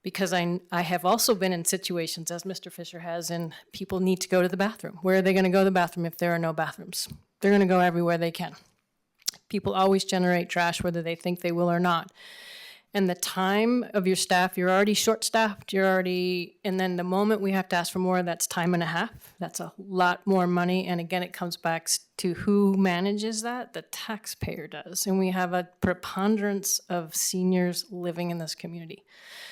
because I have also been in situations, as Mr. Fisher has, and people need to go to the bathroom. Where are they gonna go to the bathroom if there are no bathrooms? They're gonna go everywhere they can. People always generate trash, whether they think they will or not. And the time of your staff, you're already short-staffed, and then the moment we have to ask for more, that's time and a half. That's a lot more money, and again, it comes back to who manages that? The taxpayer does, and we have a preponderance of seniors living in this community.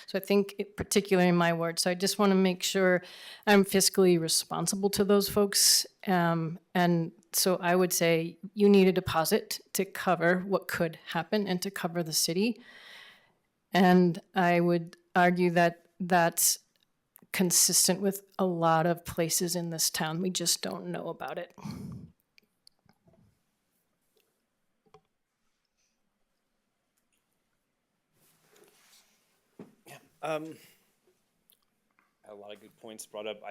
So I think, particularly in my ward, so I just want to make sure I'm fiscally responsible to those folks, and so I would say you need a deposit to cover what could happen and to cover the city. And I would argue that that's consistent with a lot of places in this town. We just don't know about it. A lot of good points brought up.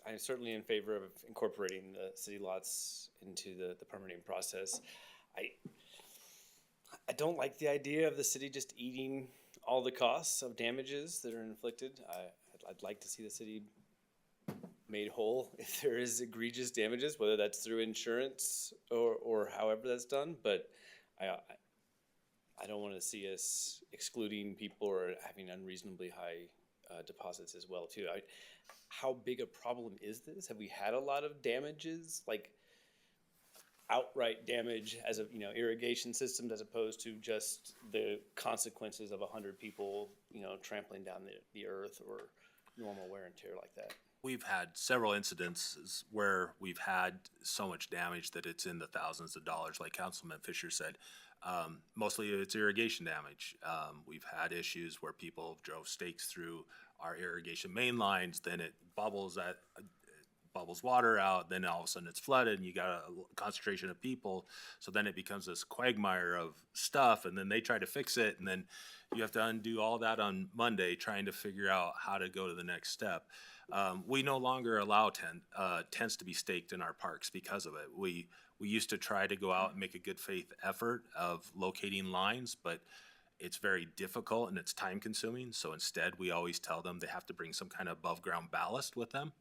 I'm certainly in favor of incorporating the city lots into the permitting process. I don't like the idea of the city just eating all the costs of damages that are inflicted. I'd like to see the city made whole if there is egregious damages, whether that's through insurance or however that's done. But I don't want to see us excluding people or having unreasonably high deposits as well too. How big a problem is this? Have we had a lot of damages, like outright damage as of irrigation systems, as opposed to just the consequences of 100 people trampling down the earth or normal wear and tear like that? We've had several incidences where we've had so much damage that it's in the thousands of dollars, like Councilman Fisher said. Mostly it's irrigation damage. We've had issues where people drove stakes through our irrigation main lines, then it bubbles at bubbles water out, then all of a sudden it's flooded and you got a concentration of people. So then it becomes this quagmire of stuff, and then they try to fix it, and then you have to undo all that on Monday trying to figure out how to go to the next step. We no longer allow tents to be staked in our parks because of it. We used to try to go out and make a good faith effort of locating lines, but it's very difficult and it's time consuming. So instead, we always tell them they have to bring some kind of above ground ballast with them.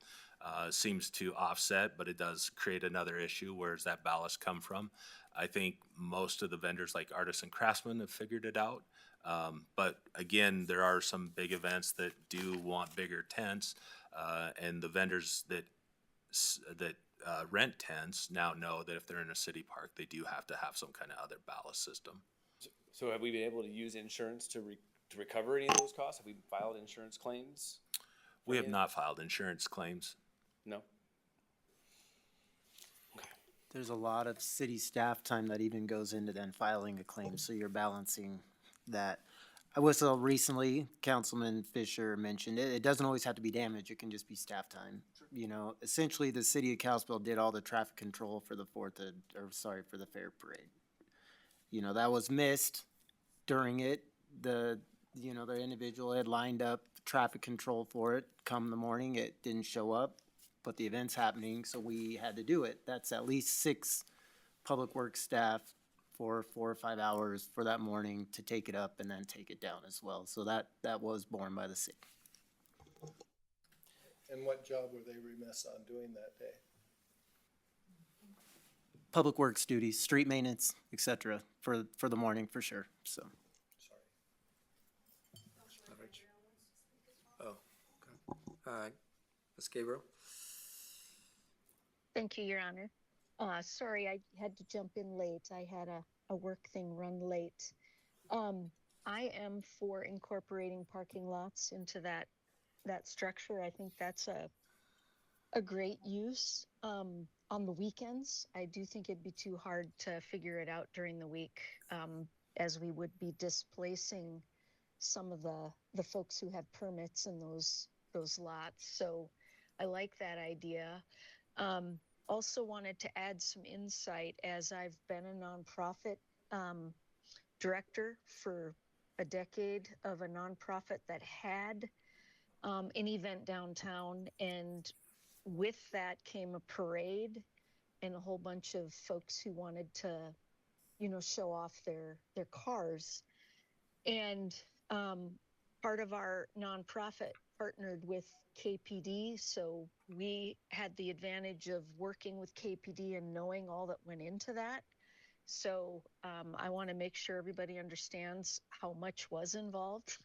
Seems to offset, but it does create another issue. Where's that ballast come from? I think most of the vendors like artists and craftsmen have figured it out. But again, there are some big events that do want bigger tents, and the vendors that rent tents now know that if they're in a city park, they do have to have some kind of other ballast system. So have we been able to use insurance to recover any of those costs? Have we filed insurance claims? We have not filed insurance claims. No. There's a lot of city staff time that even goes into then filing a claim, so you're balancing that. I was recently, Councilman Fisher mentioned it, it doesn't always have to be damage, it can just be staff time. You know, essentially, the city of Kalispell did all the traffic control for the for the fair parade. You know, that was missed during it. The individual had lined up traffic control for it. Come the morning, it didn't show up, but the event's happening, so we had to do it. That's at least 6 public works staff for 4 or 5 hours for that morning to take it up and then take it down as well. So that was borne by the city. And what job were they remiss on doing that day? Public works duties, street maintenance, et cetera, for the morning for sure, so. Oh, okay. Ms. Gabriel? Thank you, Your Honor. Sorry, I had to jump in late. I had a work thing run late. I am for incorporating parking lots into that structure. I think that's a great use. On the weekends, I do think it'd be too hard to figure it out during the week, as we would be displacing some of the folks who have permits in those lots. So I like that idea. Also wanted to add some insight, as I've been a nonprofit director for a decade of a nonprofit that had an event downtown, and with that came a parade and a whole bunch of folks who wanted to, show off their cars. And part of our nonprofit partnered with KPD, so we had the advantage of working with KPD and knowing all that went into that. So I want to make sure everybody understands how much was involved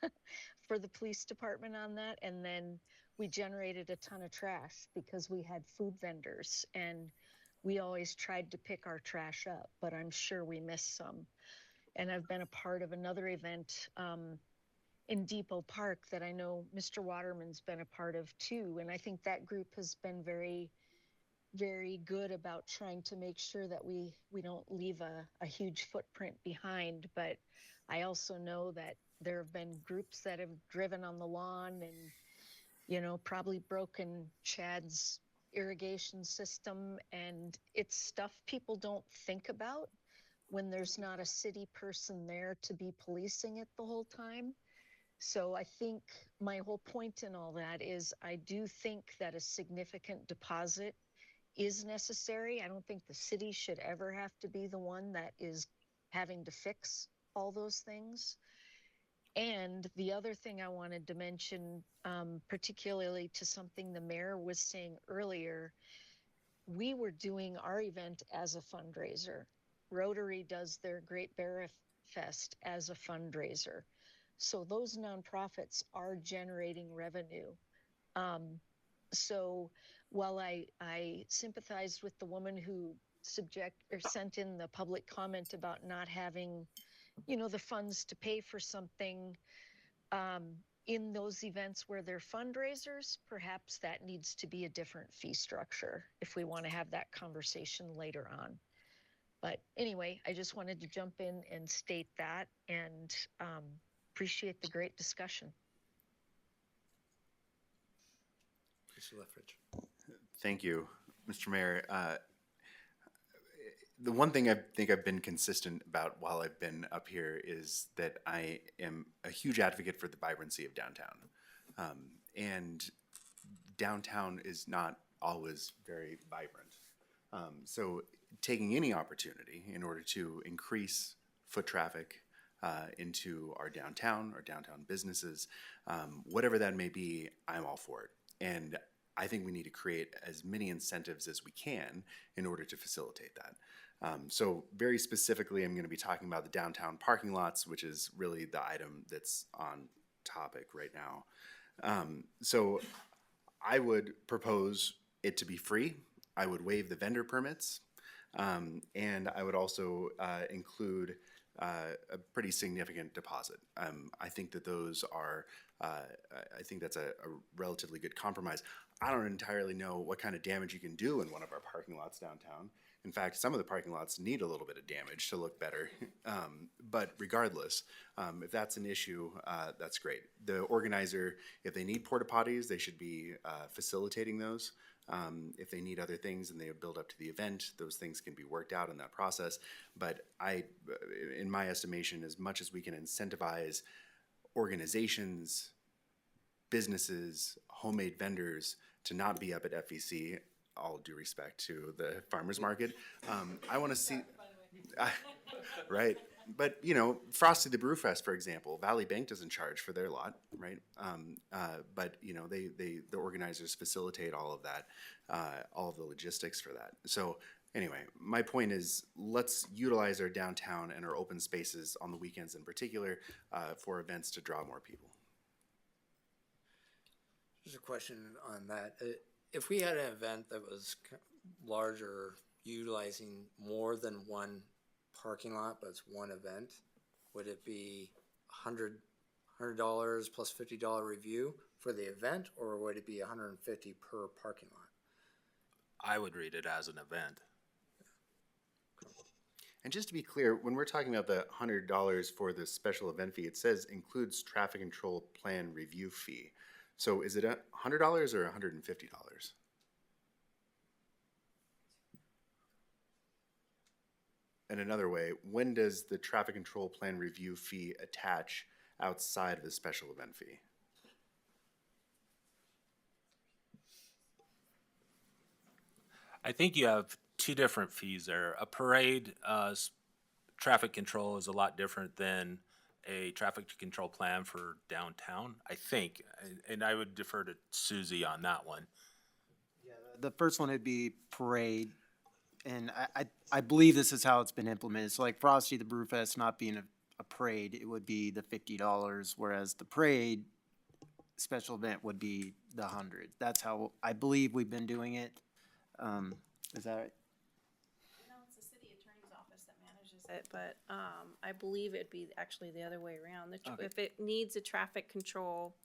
for the police department on that. And then we generated a ton of trash because we had food vendors, and we always tried to pick our trash up, but I'm sure we missed some. And I've been a part of another event in Depot Park that I know Mr. Waterman's been a part of too. And I think that group has been very, very good about trying to make sure that we don't leave a huge footprint behind. But I also know that there have been groups that have driven on the lawn and, probably broken Chad's irrigation system. And it's stuff people don't think about when there's not a city person there to be policing it the whole time. So I think my whole point in all that is I do think that a significant deposit is necessary. I don't think the city should ever have to be the one that is having to fix all those things. And the other thing I wanted to mention, particularly to something the mayor was saying earlier, we were doing our event as a fundraiser. Rotary does their Great Bear Fest as a fundraiser. So those nonprofits are generating revenue. So while I sympathized with the woman who sent in the public comment about not having, the funds to pay for something, in those events where they're fundraisers, perhaps that needs to be a different fee structure if we want to have that conversation later on. But anyway, I just wanted to jump in and state that, and appreciate the great discussion. Mr. Lethbridge. Thank you, Mr. Mayor. The one thing I think I've been consistent about while I've been up here is that I am a huge advocate for the vibrancy of downtown. And downtown is not always very vibrant. So taking any opportunity in order to increase foot traffic into our downtown businesses, whatever that may be, I'm all for it. And I think we need to create as many incentives as we can in order to facilitate that. So very specifically, I'm going to be talking about the downtown parking lots, which is really the item that's on topic right now. So I would propose it to be free. I would waive the vendor permits. And I would also include a pretty significant deposit. I think that those are, I think that's a relatively good compromise. I don't entirely know what kind of damage you can do in one of our parking lots downtown. In fact, some of the parking lots need a little bit of damage to look better. But regardless, if that's an issue, that's great. The organizer, if they need porta potties, they should be facilitating those. If they need other things and they build up to the event, those things can be worked out in that process. But in my estimation, as much as we can incentivize organizations, businesses, homemade vendors to not be up at FEC, all due respect to the farmers market, I want to see, right? But Frosty the Brewfest, for example, Valley Bank doesn't charge for their lot, right? But the organizers facilitate all of that, all of the logistics for that. So anyway, my point is, let's utilize our downtown and our open spaces on the weekends in particular for events to draw more people. Just a question on that. If we had an event that was larger, utilizing more than one parking lot, but it's one event, would it be $100 plus $50 review for the event, or would it be $150 per parking lot? I would read it as an event. And just to be clear, when we're talking about the $100 for the special event fee, it says includes traffic control plan review fee. So is it $100 or $150? And another way, when does the traffic control plan review fee attach outside of the special event fee? I think you have two different fees there. A parade traffic control is a lot different than a traffic control plan for downtown, I think. And I would defer to Susie on that one. Yeah, the first one would be parade. And I believe this is how it's been implemented. So like Frosty the Brewfest not being a parade, it would be the $50, whereas the parade special event would be the $100. That's how I believe we've been doing it. Is that right? No, it's the city attorney's office that manages it, but I believe it'd be actually the other way around. Okay. If it needs a traffic control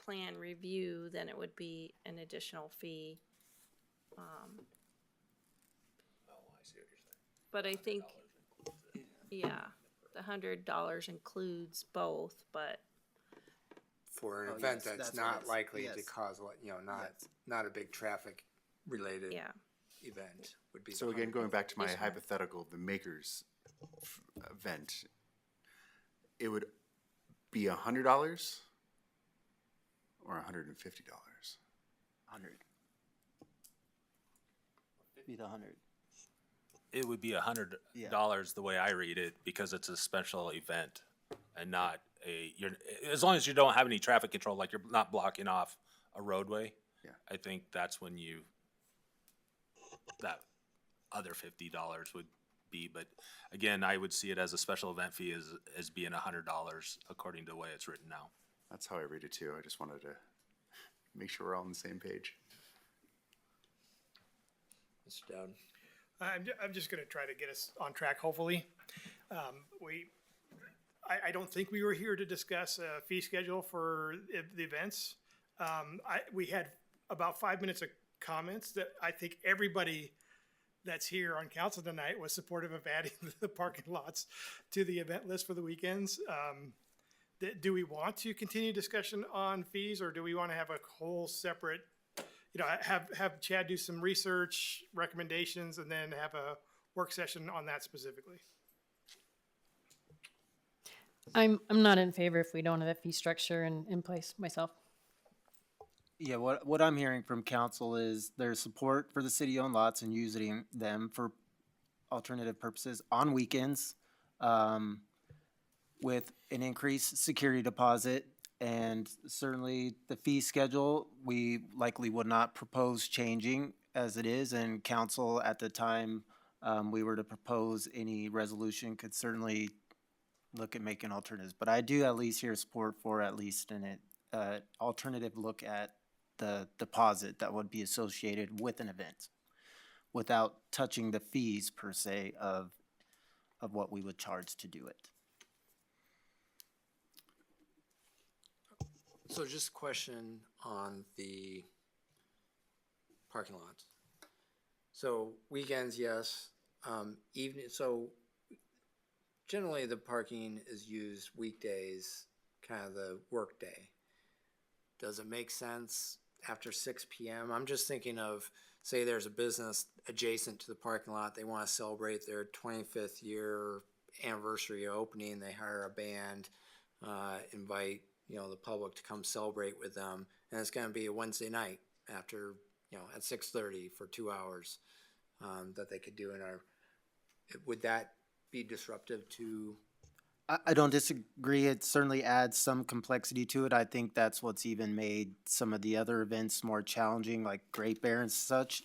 plan review, then it would be an additional fee. But I think, yeah, the $100 includes both, but. For an Oh, event yes, that's that's not what it's- likely to yes. cause not a big traffic related Yeah. event would be. So the again, 100. going back to my Yes, ma'am. hypothetical of the makers event, it would be $100 or $150? 100. Be the 100. It would be $100 the way I read it, because it's a special event and not as long as you don't have any traffic control, like you're not blocking off a roadway. Yeah. I think that's when that other $50 would be. But again, I would see it as a special event fee as being $100 according to the way it's written now. That's how I read it too. I just wanted to make sure we're all on the same page. Mr. Dowd. I'm just going to try to get us on track, hopefully. I don't think we were here to discuss a fee schedule for the events. We had about 5 minutes of comments that I think everybody that's here on council tonight was supportive of adding the parking lots to the event list for the weekends. Do we want to continue discussion on fees, or do we want to have a whole separate you know, have Chad do some research, recommendations, and then have a work session on that specifically. I'm not in favor if we don't have a fee structure in place myself. Yeah, what I'm hearing from council is there's support for the city-owned lots and using them for alternative purposes on weekends, with an increased security deposit, and certainly the fee schedule, we likely would not propose changing as it is, and council at the time we were to propose any resolution could certainly look at making alternatives. But I do at least hear support for at least an alternative look at the deposit that would be associated with an event without touching the fees per se of what we would charge to do it. So just a question on the parking lots. So weekends, yes. Evening, so generally the parking is used weekdays, kind of the work day. Does it make sense after 6 p.m.? I'm just thinking of, say there's a business adjacent to the parking lot. They want to celebrate their 25th year anniversary opening. They hire a band, invite the public to come celebrate with them, and it's going to be a Wednesday night after at 6:30 for 2 hours that they could do in our. Would that be disruptive to? I don't disagree. It certainly adds some complexity to it. I think that's what's even made some of the other events more challenging, like Great Bear and such,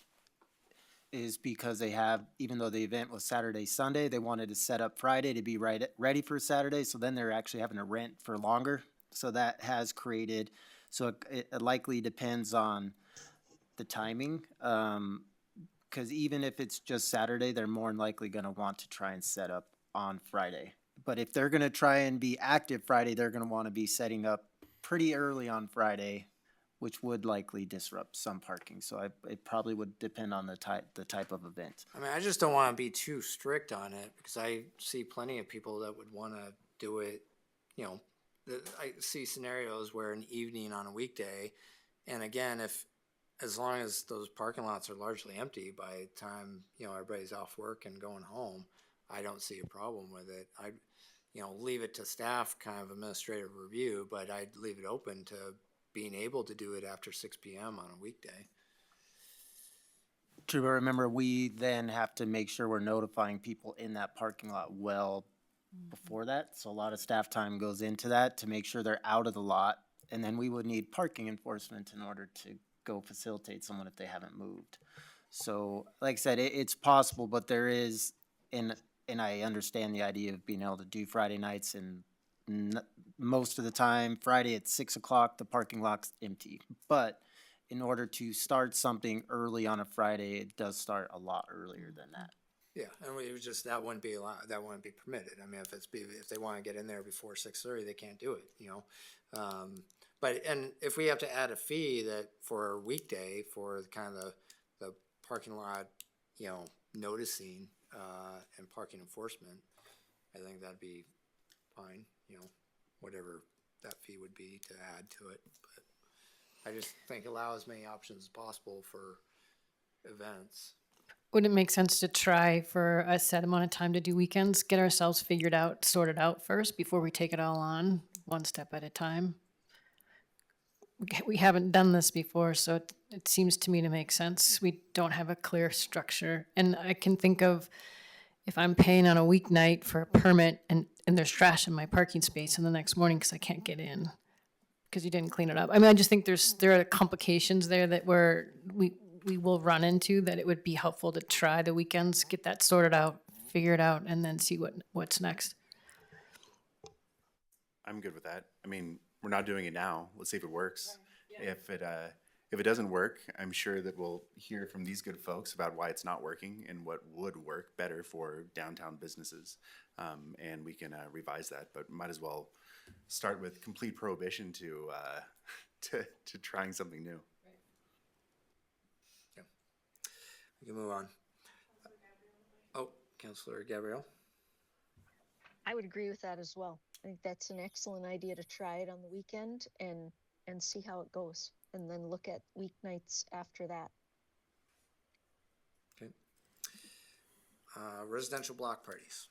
is because they have, even though the event was Saturday, Sunday, they wanted to set up Friday to be ready for Saturday. So then they're actually having to rent for longer. So that has created, so it likely depends on the timing. Because even if it's just Saturday, they're more than likely going to want to try and set up on Friday. But if they're going to try and be active Friday, they're going to want to be setting up pretty early on Friday, which would likely disrupt some parking. So it probably would depend on the type of event. I mean, I just don't want to be too strict on it because I see plenty of people that would want to do it. I see scenarios where an evening on a weekday, and again, as long as those parking lots are largely empty by the time everybody's off work and going home, I don't see a problem with it. I'd leave it to staff kind of administrative review, but I'd leave it open to being able to do it after 6 p.m. on a weekday. True, but remember, we then have to make sure we're notifying people in that parking lot well before that. So a lot of staff time goes into that to make sure they're out of the lot. And then we would need parking enforcement in order to go facilitate someone if they haven't moved. So like I said, it's possible, but there is, and I understand the idea of being able to do Friday nights, and most of the time, Friday at 6 o'clock, the parking lot's empty. But in order to start something early on a Friday, it does start a lot earlier than that. Yeah, and it was just, that wouldn't be allowed, that wouldn't be permitted. I mean, if they want to get in there before 6:30, they can't do it, But if we have to add a fee that for a weekday for kind of the parking lot, noticing and parking enforcement, I think that'd be fine, whatever that fee would be to add to it. But I just think allow as many options as possible for events. Would it make sense to try for a set amount of time to do weekends, get ourselves figured out, sorted out first before we take it all on, one step at a time? We haven't done this before, so it seems to me to make sense. We don't have a clear structure. And I can think of if I'm paying on a weeknight for a permit and there's trash in my parking space in the next morning because I can't get in because you didn't clean it up. I mean, I just think there are complications there that we will run into, that it would be helpful to try the weekends, get that sorted out, figure it out, and then see what's next. I'm good with that. I mean, we're not doing it now. Let's see if it works. Yeah. If it doesn't work, I'm sure that we'll hear from these good folks about why it's not working and what would work better for downtown businesses, and we can revise that. But might as well start with complete prohibition to trying something new. We can move on. Oh, Councilor Gabrielle. I would agree with that as well. I think that's an excellent idea to try it on the weekend and see how it goes. and then look at weeknights after that. Okay. Residential block parties.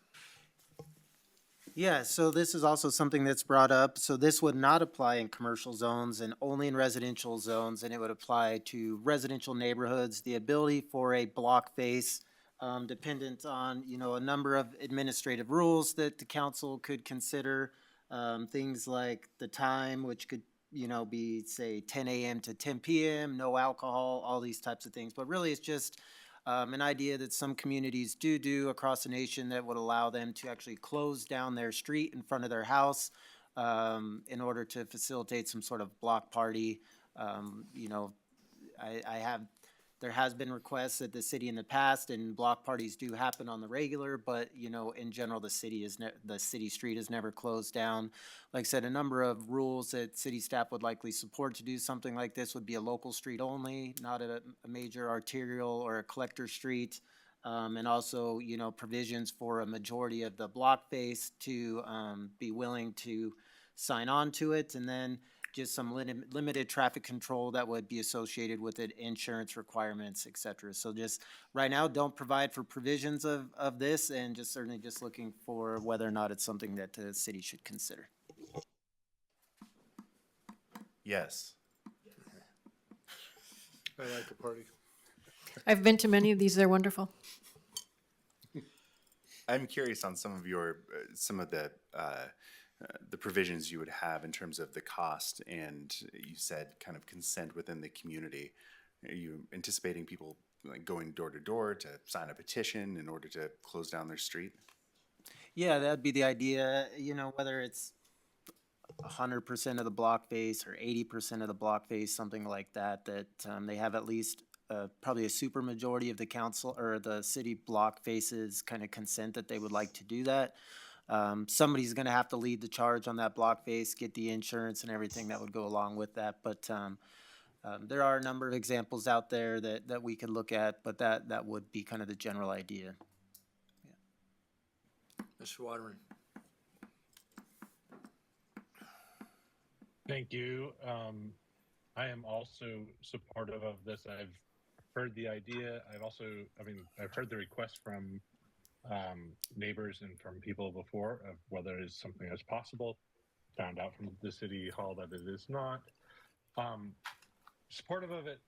Yeah, so this is also something that's brought up. So this would not apply in commercial zones and only in residential zones, and it would apply to residential neighborhoods. The ability for a block face, dependent on, a number of administrative rules that the council could consider. Things like the time, which could, be, say, 10 a.m. to 10 p.m., no alcohol, all these types of things. But really, it's just an idea that some communities do across the nation that would allow them to actually close down their street in front of their house in order to facilitate some sort of block party. There has been requests at the city in the past, and block parties do happen on the regular, but, in general, the city street is never closed down. Like I said, a number of rules that city staff would likely support to do something like this would be a local street only, not a major arterial or a collector street. And also, provisions for a majority of the block face to be willing to sign on to it. And then just some limited traffic control that would be associated with it, insurance requirements, et cetera. So just right now, don't provide for provisions of this, and just certainly just looking for whether or not it's something that the city should consider. Yes. I like a party. I've been to many of these. They're wonderful. I'm curious on some of the provisions you would have in terms of the cost, and you said kind of consent within the community. Are you anticipating people like going door to door to sign a petition in order to close down their street? Yeah, that'd be the idea, whether it's 100% of the block face or 80% of the block face, something like that, they have at least probably a super majority of the council or the city block faces kind of consent that they would like to do that. Somebody's going to have to lead the charge on that block face, get the insurance and everything that would go along with that. But there are a number of examples out there that we could look at, but that would be kind of the general idea. Yeah. Mr. Waterman. Thank you. I am also supportive of this. I've heard the idea. I've heard the request from neighbors and from people before of whether it's something that's possible. Found out from the city hall that it is not. Supportive of it,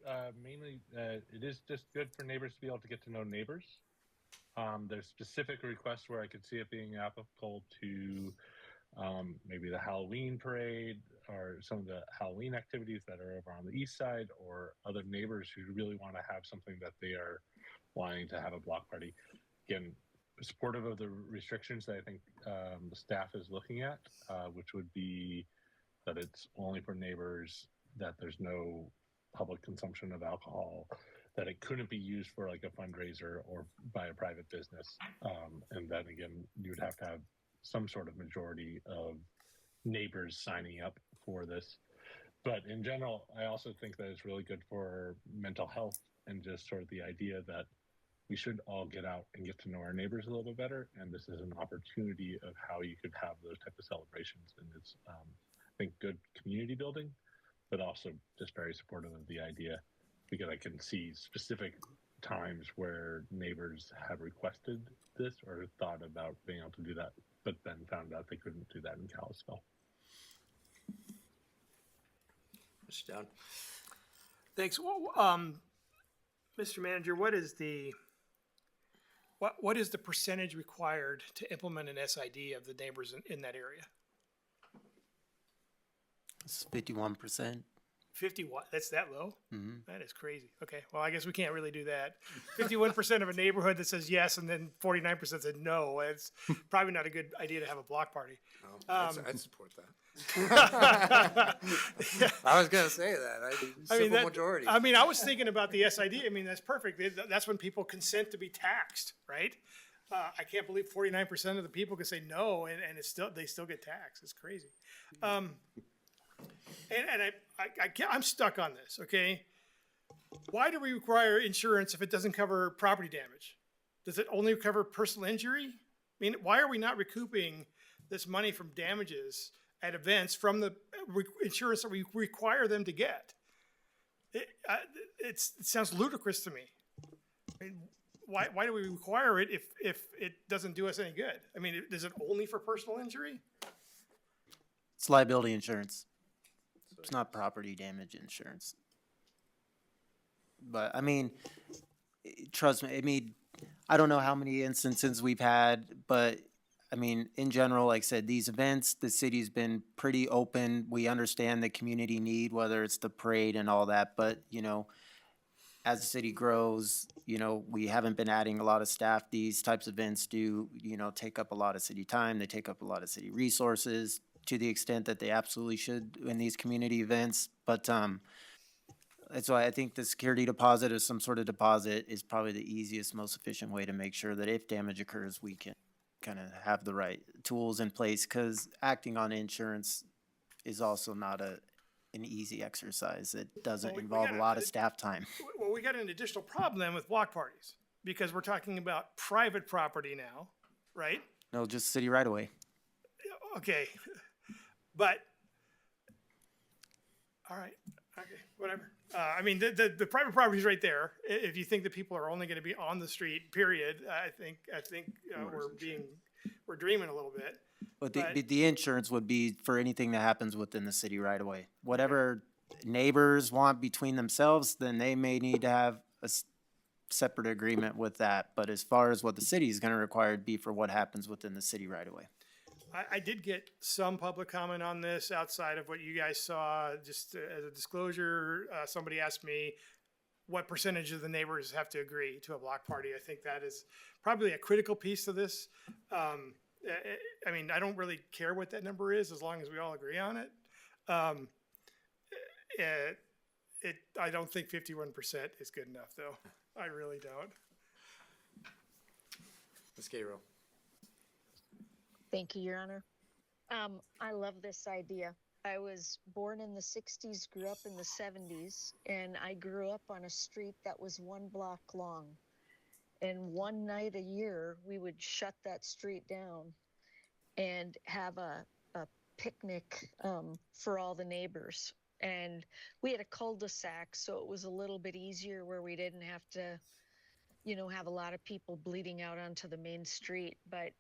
mainly it is just good for neighbors to be able to get to know neighbors. There's specific requests where I could see it being applicable to maybe the Halloween parade or some of the Halloween activities that are over on the east side, or other neighbors who really want to have something that they are wanting to have a block party. Again, supportive of the restrictions that I think the staff is looking at, which would be that it's only for neighbors, that there's no public consumption of alcohol, that it couldn't be used for like a fundraiser or by a private business. And then again, you would have to have some sort of majority of neighbors signing up for this. But in general, I also think that it's really good for mental health and just sort of the idea that we should all get out and get to know our neighbors a little bit better. And this is an opportunity of how you could have those type of celebrations. And it's, I think, good community building, but also just very supportive of the idea, because I can see specific times where neighbors have requested this or thought about being able to do that, but then found out they couldn't do that in Kalispell. Mr. Dowd. Thanks. Well, Mr. Manager, what is the percentage required to implement an SID of the neighbors in that area? It's 51%. 50 what? That's that low? Mm-hmm. That is crazy. Okay, well, I guess we can't really do that. 51% of a neighborhood that says yes, and then 49% said no. It's probably not a good idea to have a block party. I'd support that. I was going to say that. Majority. I mean, I was thinking about the SID. I mean, that's perfect. That's when people consent to be taxed, right? I can't believe 49% of the people can say no, and they still get taxed. It's crazy. I'm stuck on this, okay? Why do we require insurance if it doesn't cover property damage? Does it only cover personal injury? I mean, why are we not recouping this money from damages at events from the insurance that we require them to get? It sounds ludicrous to me. I mean, why do we require it if it doesn't do us any good? I mean, is it only for personal injury? It's liability insurance. It's not property damage insurance. But I mean, trust me, I mean, I don't know how many instances we've had, but I mean, in general, like I said, these events, the city's been pretty open. We understand the community need, whether it's the parade and all that, but you know, as the city grows, you know, we haven't been adding a lot of staff. These types of events do, you know, take up a lot of city time. They take up a lot of city resources to the extent that they absolutely should in these community events. But that's why I think the security deposit or some sort of deposit is probably the easiest, most efficient way to make sure that if damage occurs, we can kind of have the right tools in place. Because acting on insurance is also not an easy exercise. It doesn't Well, we involve got a lot of staff time. Well, we got an additional problem then with block parties because we're talking about private property now, right? No, just city right away. Okay, but all right, okay, whatever. I mean, the private property is right there. If you think that people are only going to be on the street, period, I think we're dreaming a little bit. But the insurance would be for anything that happens within the city right away. Whatever neighbors want between themselves, then they may need to have a separate agreement with that. But as far as what the city is going to require, it'd be for what happens within the city right away. I did get some public comment on this outside of what you guys saw. Just as a disclosure, somebody asked me what percentage of the neighbors have to agree to a block party. I think that is probably a critical piece to this. I mean, I don't really care what that number is as long as we all agree on it. I don't think 51% is good enough, though. I really don't. Ms. Gabriel. Thank you, Your Honor. I love this idea. I was born in the 60s, grew up in the 70s, and I grew up on a street that was 1 block long. And one night a year, we would shut that street down and have a picnic for all the neighbors. And we had a cul-de-sac, so it was a little bit easier where we didn't have to, you know, have a lot of people bleeding out onto the main street. But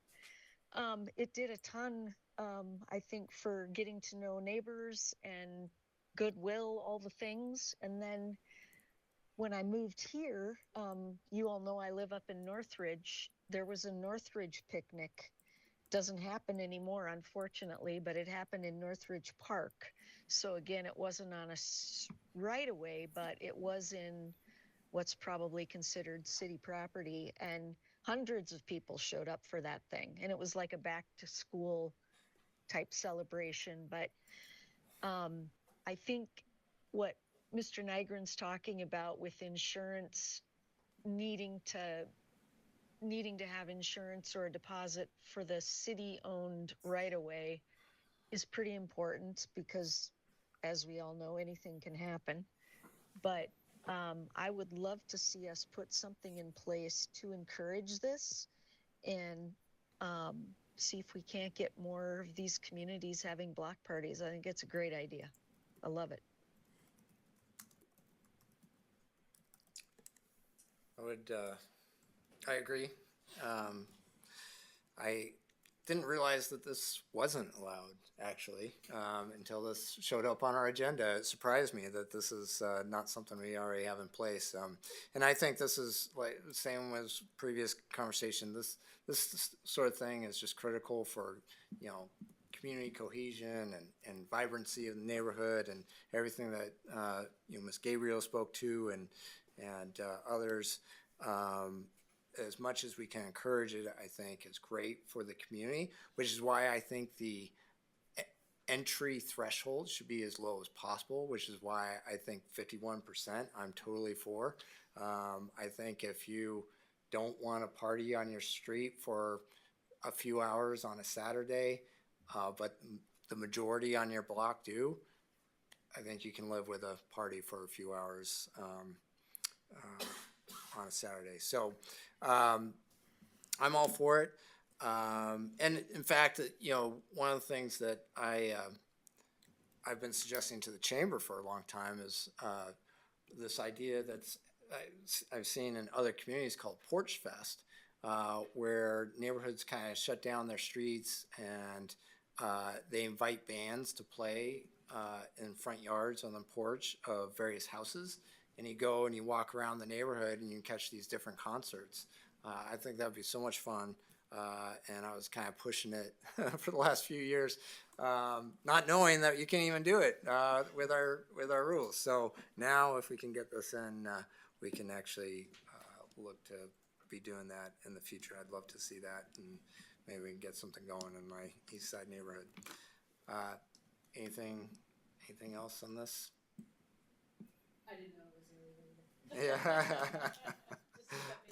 it did a ton, I think, for getting to know neighbors and goodwill, all the things. And then when I moved here, you all know I live up in Northridge. There was a Northridge picnic. Doesn't happen anymore, unfortunately, but it happened in Northridge Park. So again, it wasn't on a right away, but it was in what's probably considered city property. And hundreds of people showed up for that thing. And it was like a back to school type celebration. But I think what Mr. Nygren's talking about with insurance, needing to have insurance or a deposit for the city-owned right-of-way is pretty important because, as we all know, anything can happen. But I would love to see us put something in place to encourage this and see if we can't get more of these communities having block parties. I think it's a great idea. I love it. I agree. I didn't realize that this wasn't allowed, actually, until this showed up on our agenda. It surprised me that this is not something we already have in place. And I think this is like the same as previous conversation. This sort of thing is just critical for, you know, community cohesion and vibrancy of the neighborhood and everything that you know, Ms. Gabriel spoke to and others. As much as we can encourage it, I think is great for the community, which is why I think the entry threshold should be as low as possible, which is why I think 51% I'm totally for. I think if you don't want to party on your street for a few hours on a Saturday, but the majority on your block do, I think you can live with a party for a few hours on a Saturday. So I'm all for it. And in fact, you know, one of the things that I've been suggesting to the chamber for a long time is this idea that's I've seen in other communities called Porch Fest, where neighborhoods kind of shut down their streets and they invite bands to play in front yards on the porch of various houses. And you go and you walk around the neighborhood and you can catch these different concerts. I think that would be so much fun. And I was kind of pushing it for the last few years, not knowing that you can't even do it with our rules. So now, if we can get this in, we can actually look to be doing that in the future. I'd love to see that, and maybe we can get something going in my East Side neighborhood. Anything else on this? I didn't know it was illegal. Yeah.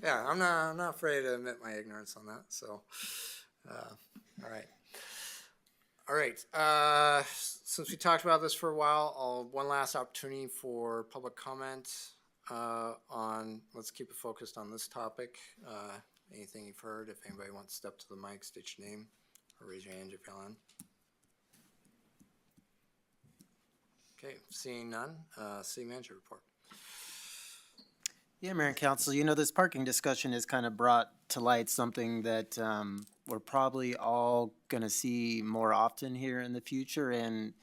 Yeah, I'm not afraid to admit my ignorance on that. So, all right. Since we talked about this for a while, one last opportunity for public comment on. Let's keep it focused on this topic. Anything you've heard? If anybody wants to step to the mic, state your name, or raise your hand if you're on. Okay, seeing none. City manager report. Yeah, Mayor and Council, this parking discussion has kind of brought to light something that we're probably all going to see more often here in the future. And,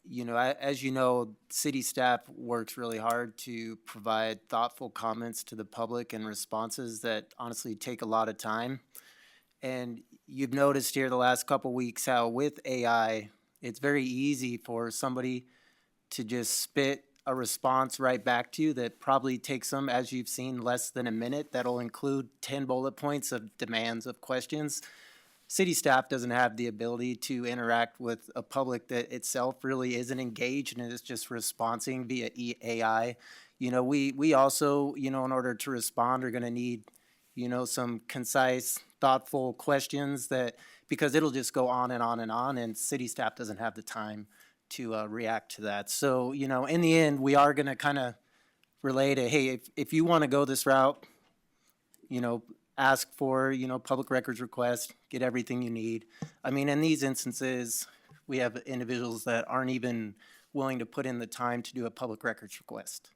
as you know, city staff works really hard to provide thoughtful comments to the public and responses that honestly take a lot of time. And you've noticed here the last couple weeks how with AI, it's very easy for somebody to just spit a response right back to you that probably takes them, as you've seen, less than a minute. That'll include 10 bullet points of demands of questions. City staff doesn't have the ability to interact with a public that itself really isn't engaged and is just responding via AI. We also, in order to respond, are going to need, some concise, thoughtful questions because it'll just go on and on and on, and city staff doesn't have the time to react to that. So, in the end, we are going to kind of relate it. Hey, if you want to go this route, ask for, public records request, get everything you need. I mean, in these instances, we have individuals that aren't even willing to put in the time to do a public records request.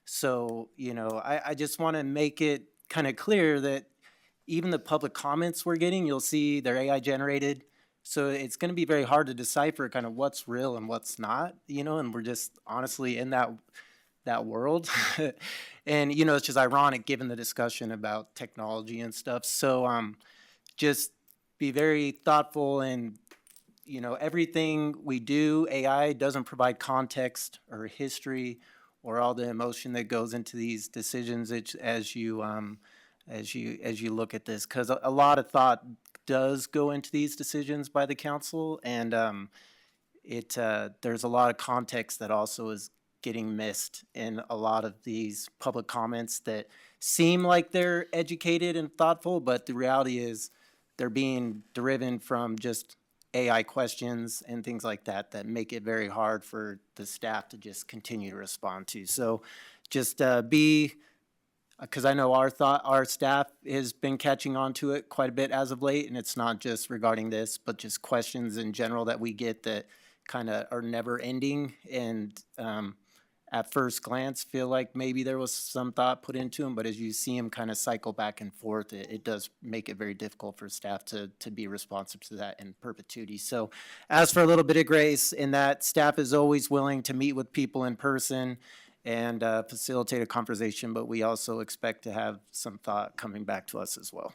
So, I just want to make it kind of clear that even the public comments we're getting, you'll see they're AI generated. So it's going to be very hard to decipher kind of what's real and what's not, and we're just honestly in that world. And, it's just ironic given the discussion about technology and stuff. So just be very thoughtful and, everything we do, AI doesn't provide context or history or all the emotion that goes into these decisions as you look at this, because a lot of thought does go into these decisions by the council, and there's a lot of context that also is getting missed in a lot of these public comments that seem like they're educated and thoughtful, but the reality is they're being driven from just AI questions and things like that make it very hard for the staff to just continue to respond to. So just because I know our staff has been catching on to it quite a bit as of late, and it's not just regarding this, but just questions in general that we get that kind of are never ending, and at first glance feel like maybe there was some thought put into them, but as you see them kind of cycle back and forth, it does make it very difficult for staff to be responsive to that in perpetuity. So ask for a little bit of grace in that. Staff is always willing to meet with people in person and facilitate a conversation, but we also expect to have some thought coming back to us as well.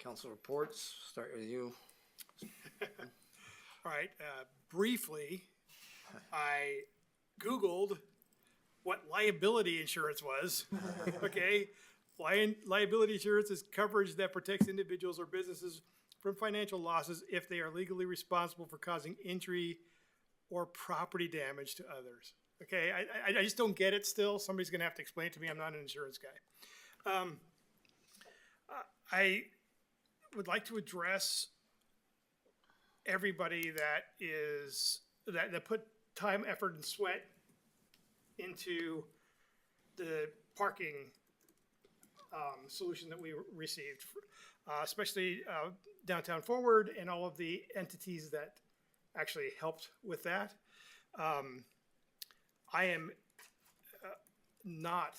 Council reports, start with you. All right, briefly, I Googled what liability insurance was, okay? Liability insurance is coverage that protects individuals or businesses from financial losses if they are legally responsible for causing injury or property damage to others. Okay, I just don't get it still. Somebody's gonna have to explain it to me. I'm not an insurance guy. I would like to address everybody that put time, effort, and sweat into the parking solution that we received, especially Downtown Forward and all of the entities that actually helped with that. I am not,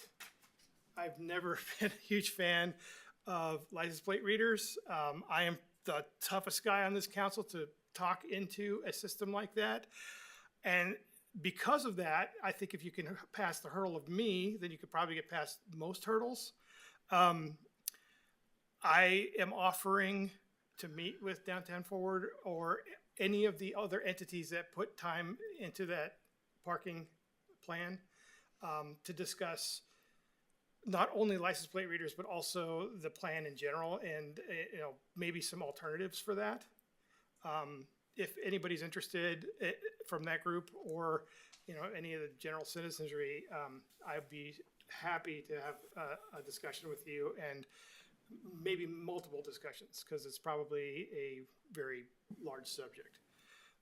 I've never been a huge fan of license plate readers. I am the toughest guy on this council to talk into a system like that. And because of that, I think if you can pass the hurdle of me, then you could probably get past most hurdles. I am offering to meet with Downtown Forward or any of the other entities that put time into that parking plan to discuss not only license plate readers, but also the plan in general and, maybe some alternatives for that. If anybody's interested from that group or, any of the general citizenry, I'd be happy to have a discussion with you and maybe multiple discussions because it's probably a very large subject.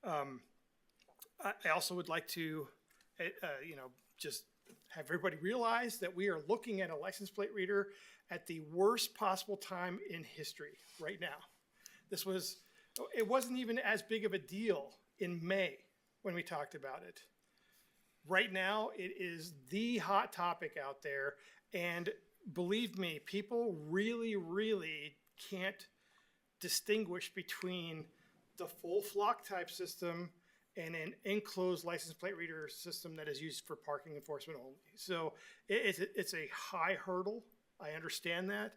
I also would like to, just have everybody realize that we are looking at a license plate reader at the worst possible time in history right now. It wasn't even as big of a deal in May when we talked about it. Right now, it is the hot topic out there. And believe me, people really, really can't distinguish between the full flock type system and an enclosed license plate reader system that is used for parking enforcement only. So it's a high hurdle. I understand that.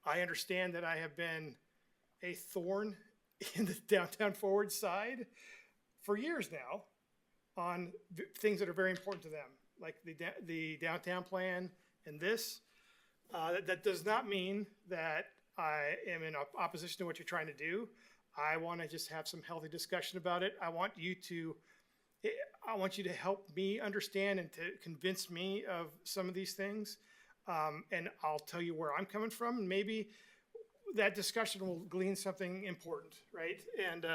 I understand that I have been a thorn in the Downtown Forward side for years now on things that are very important to them, like the downtown plan and this. That does not mean that I am in opposition to what you're trying to do. I want to just have some healthy discussion about it. I want you to help me understand and to convince me of some of these things. And I'll tell you where I'm coming from. And maybe that discussion will glean something important, right? And,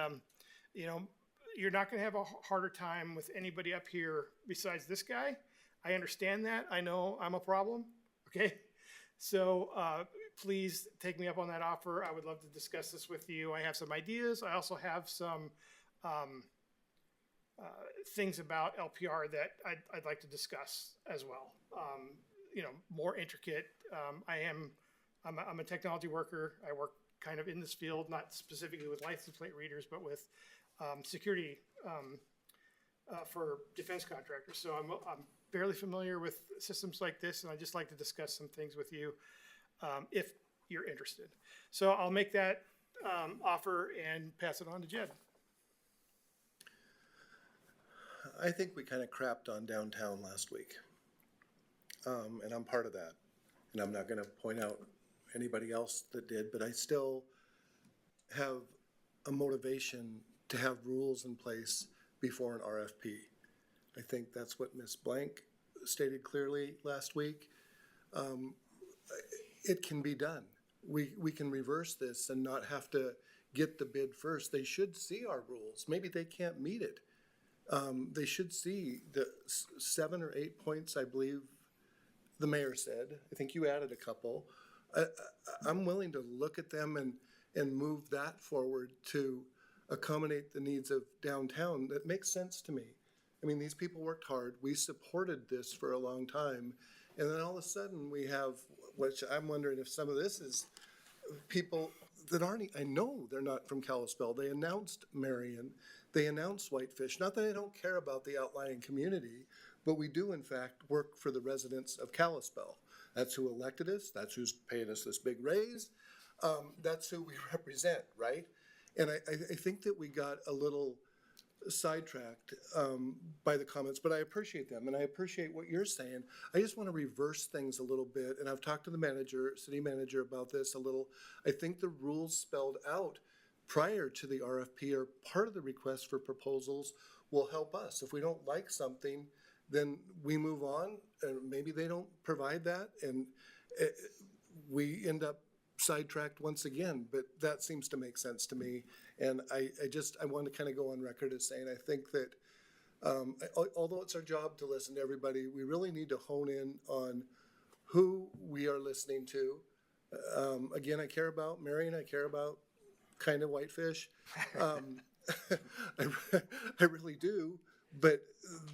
you're not going to have a harder time with anybody up here besides this guy. I understand that. I know I'm a problem. Okay. So, please take me up on that offer. I would love to discuss this with you. I have some ideas. I also have some things about LPR that I'd like to discuss as well. More intricate. I'm a technology worker. I work kind of in this field, not specifically with license plate readers, but with security for defense contractors. So I'm fairly familiar with systems like this, and I'd just like to discuss some things with you if you're interested. So I'll make that offer and pass it on to Jed. I think we kind of crapped on downtown last week. And I'm part of that. And I'm not going to point out anybody else that did, but I still have a motivation to have rules in place before an RFP. I think that's what Ms. Blank stated clearly last week. It can be done. We can reverse this and not have to get the bid first. They should see our rules. Maybe they can't meet it. They should see the 7 or 8 points, I believe the mayor said. I think you added a couple. I'm willing to look at them and move that forward to accommodate the needs of downtown. That makes sense to me. I mean, these people worked hard. We supported this for a long time. And then all of a sudden we have, which I'm wondering if some of this is people that aren't, I know they're not from Kalispell. They announced Marion. They announced Whitefish. Not that I don't care about the outlying community, but we do in fact work for the residents of Kalispell. That's who elected us. That's who's paying us this big raise. That's who we represent, right? And I think that we got a little sidetracked by the comments, but I appreciate them and I appreciate what you're saying. I just want to reverse things a little bit, and I've talked to the manager, city manager, about this a little. I think the rules spelled out prior to the RFP or part of the request for proposals will help us. If we don't like something, then we move on, and maybe they don't provide that, and we end up sidetracked once again. But that seems to make sense to me, and I want to kind of go on record as saying I think that although it's our job to listen to everybody, we really need to hone in on who we are listening to. Again, I care about Marion. I care about kind of Whitefish. I really do. But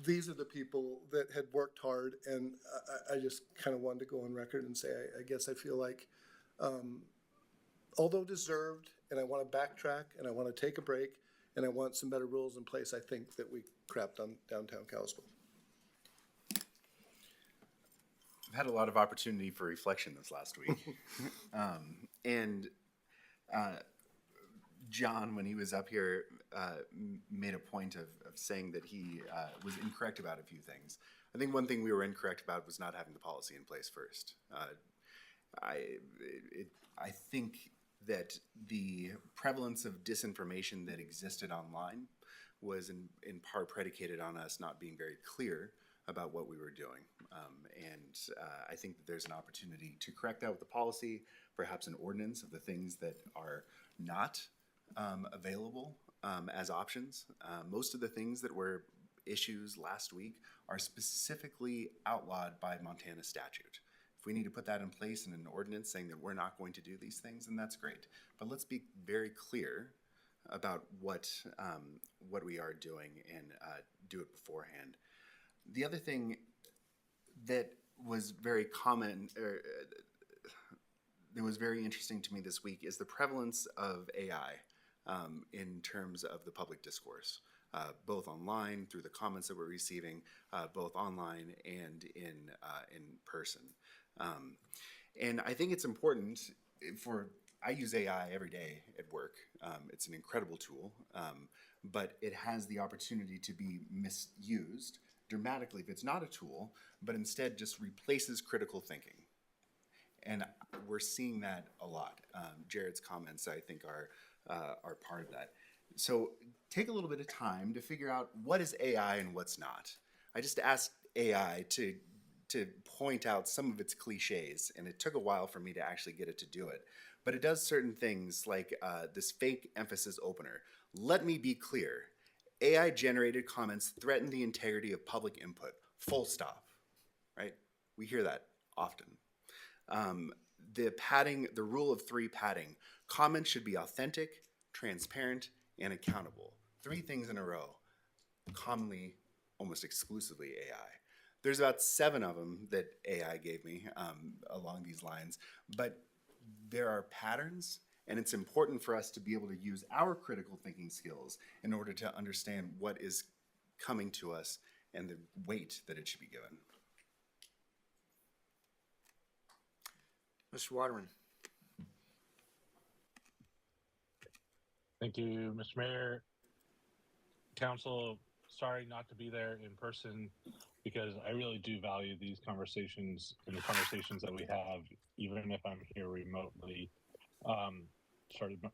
these are the people that had worked hard, and I just kind of wanted to go on record and say, I guess I feel like, although deserved, and I want to backtrack, and I want to take a break, and I want some better rules in place, I think that we crapped on downtown Kalispell. I've had a lot of opportunity for reflection this last week. And John, when he was up here, made a point of saying that he was incorrect about a few things. I think one thing we were incorrect about was not having the policy in place first. I think that the prevalence of disinformation that existed online was in part predicated on us not being very clear about what we were doing. I think that there's an opportunity to correct that with the policy, perhaps an ordinance of the things that are not available as options. Most of the things that were issues last week are specifically outlawed by Montana statute. If we need to put that in place in an ordinance saying that we're not going to do these things, then that's great. But let's be very clear about what we are doing and do it beforehand. The other thing that was very common, that was very interesting to me this week is the prevalence of AI in terms of the public discourse, both online through the comments that we're receiving, both online and in person. And I think it's important I use AI every day at work. It's an incredible tool, but it has the opportunity to be misused dramatically if it's not a tool, but instead just replaces critical thinking. And we're seeing that a lot. Jared's comments, I think, are part of that. So take a little bit of time to figure out what is AI and what's not. I just asked AI to point out some of its cliches, and it took a while for me to actually get it to do it. But it does certain things like this fake emphasis opener. Let me be clear. AI-generated comments threaten the integrity of public input, full stop, right? We hear that often. The padding, the rule of 3 padding. Comments should be authentic, transparent, and accountable. 3 things in a row, commonly, almost exclusively AI. There's about 7 of them that AI gave me along these lines, but there are patterns, and it's important for us to be able to use our critical thinking skills in order to understand what is coming to us and the weight that it should be given. Mr. Waterman. Thank you, Mr. Mayor. Council, sorry not to be there in person because I really do value these conversations and the conversations that we have, even if I'm here remotely.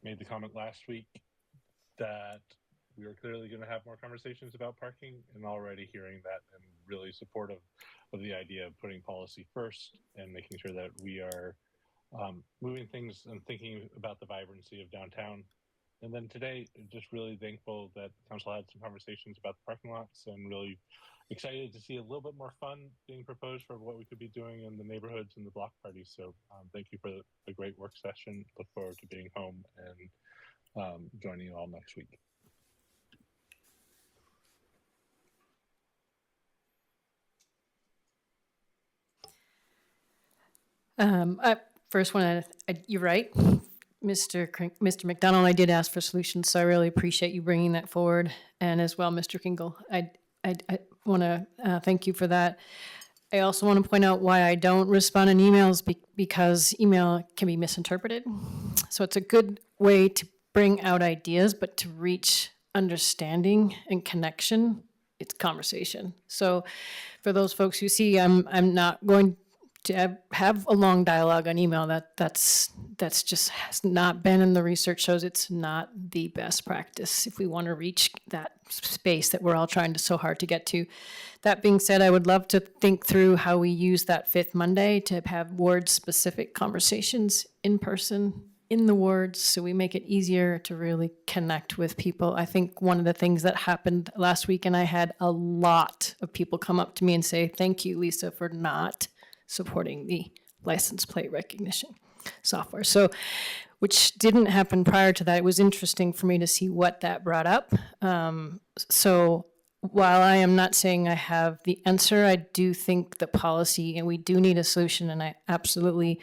Made the comment last week that we are clearly going to have more conversations about parking, and already hearing that I'm really supportive of the idea of putting policy first and making sure that we are moving things and thinking about the vibrancy of downtown. And then today, just really thankful that the council had some conversations about the parking lots, and really excited to see a little bit more fun being proposed for what we could be doing in the neighborhoods and the block parties. So thank you for the great work session. Look forward to being home and joining you all next week. I first want to, you're right, Mr. McDonald, I did ask for solutions, so I really appreciate you bringing that forward. And as well, Mr. Kingle, I want to thank you for that. I also want to point out why I don't respond in emails because email can be misinterpreted. So it's a good way to bring out ideas, but to reach understanding and connection, it's conversation. So for those folks who see, I'm not going to have a long dialogue on email. That's just has not been, and the research shows it's not the best practice if we want to reach that space that we're all trying to so hard to get to. That being said, I would love to think through how we use that 5th Monday to have ward-specific conversations in person in the wards, so we make it easier to really connect with people. I think one of the things that happened last week, and I had a lot of people come up to me and say, thank you, Lisa, for not supporting the license plate recognition software. So, which didn't happen prior to that. It was interesting for me to see what that brought up. So while I am not saying I have the answer, I do think the policy, and we do need a solution, and I absolutely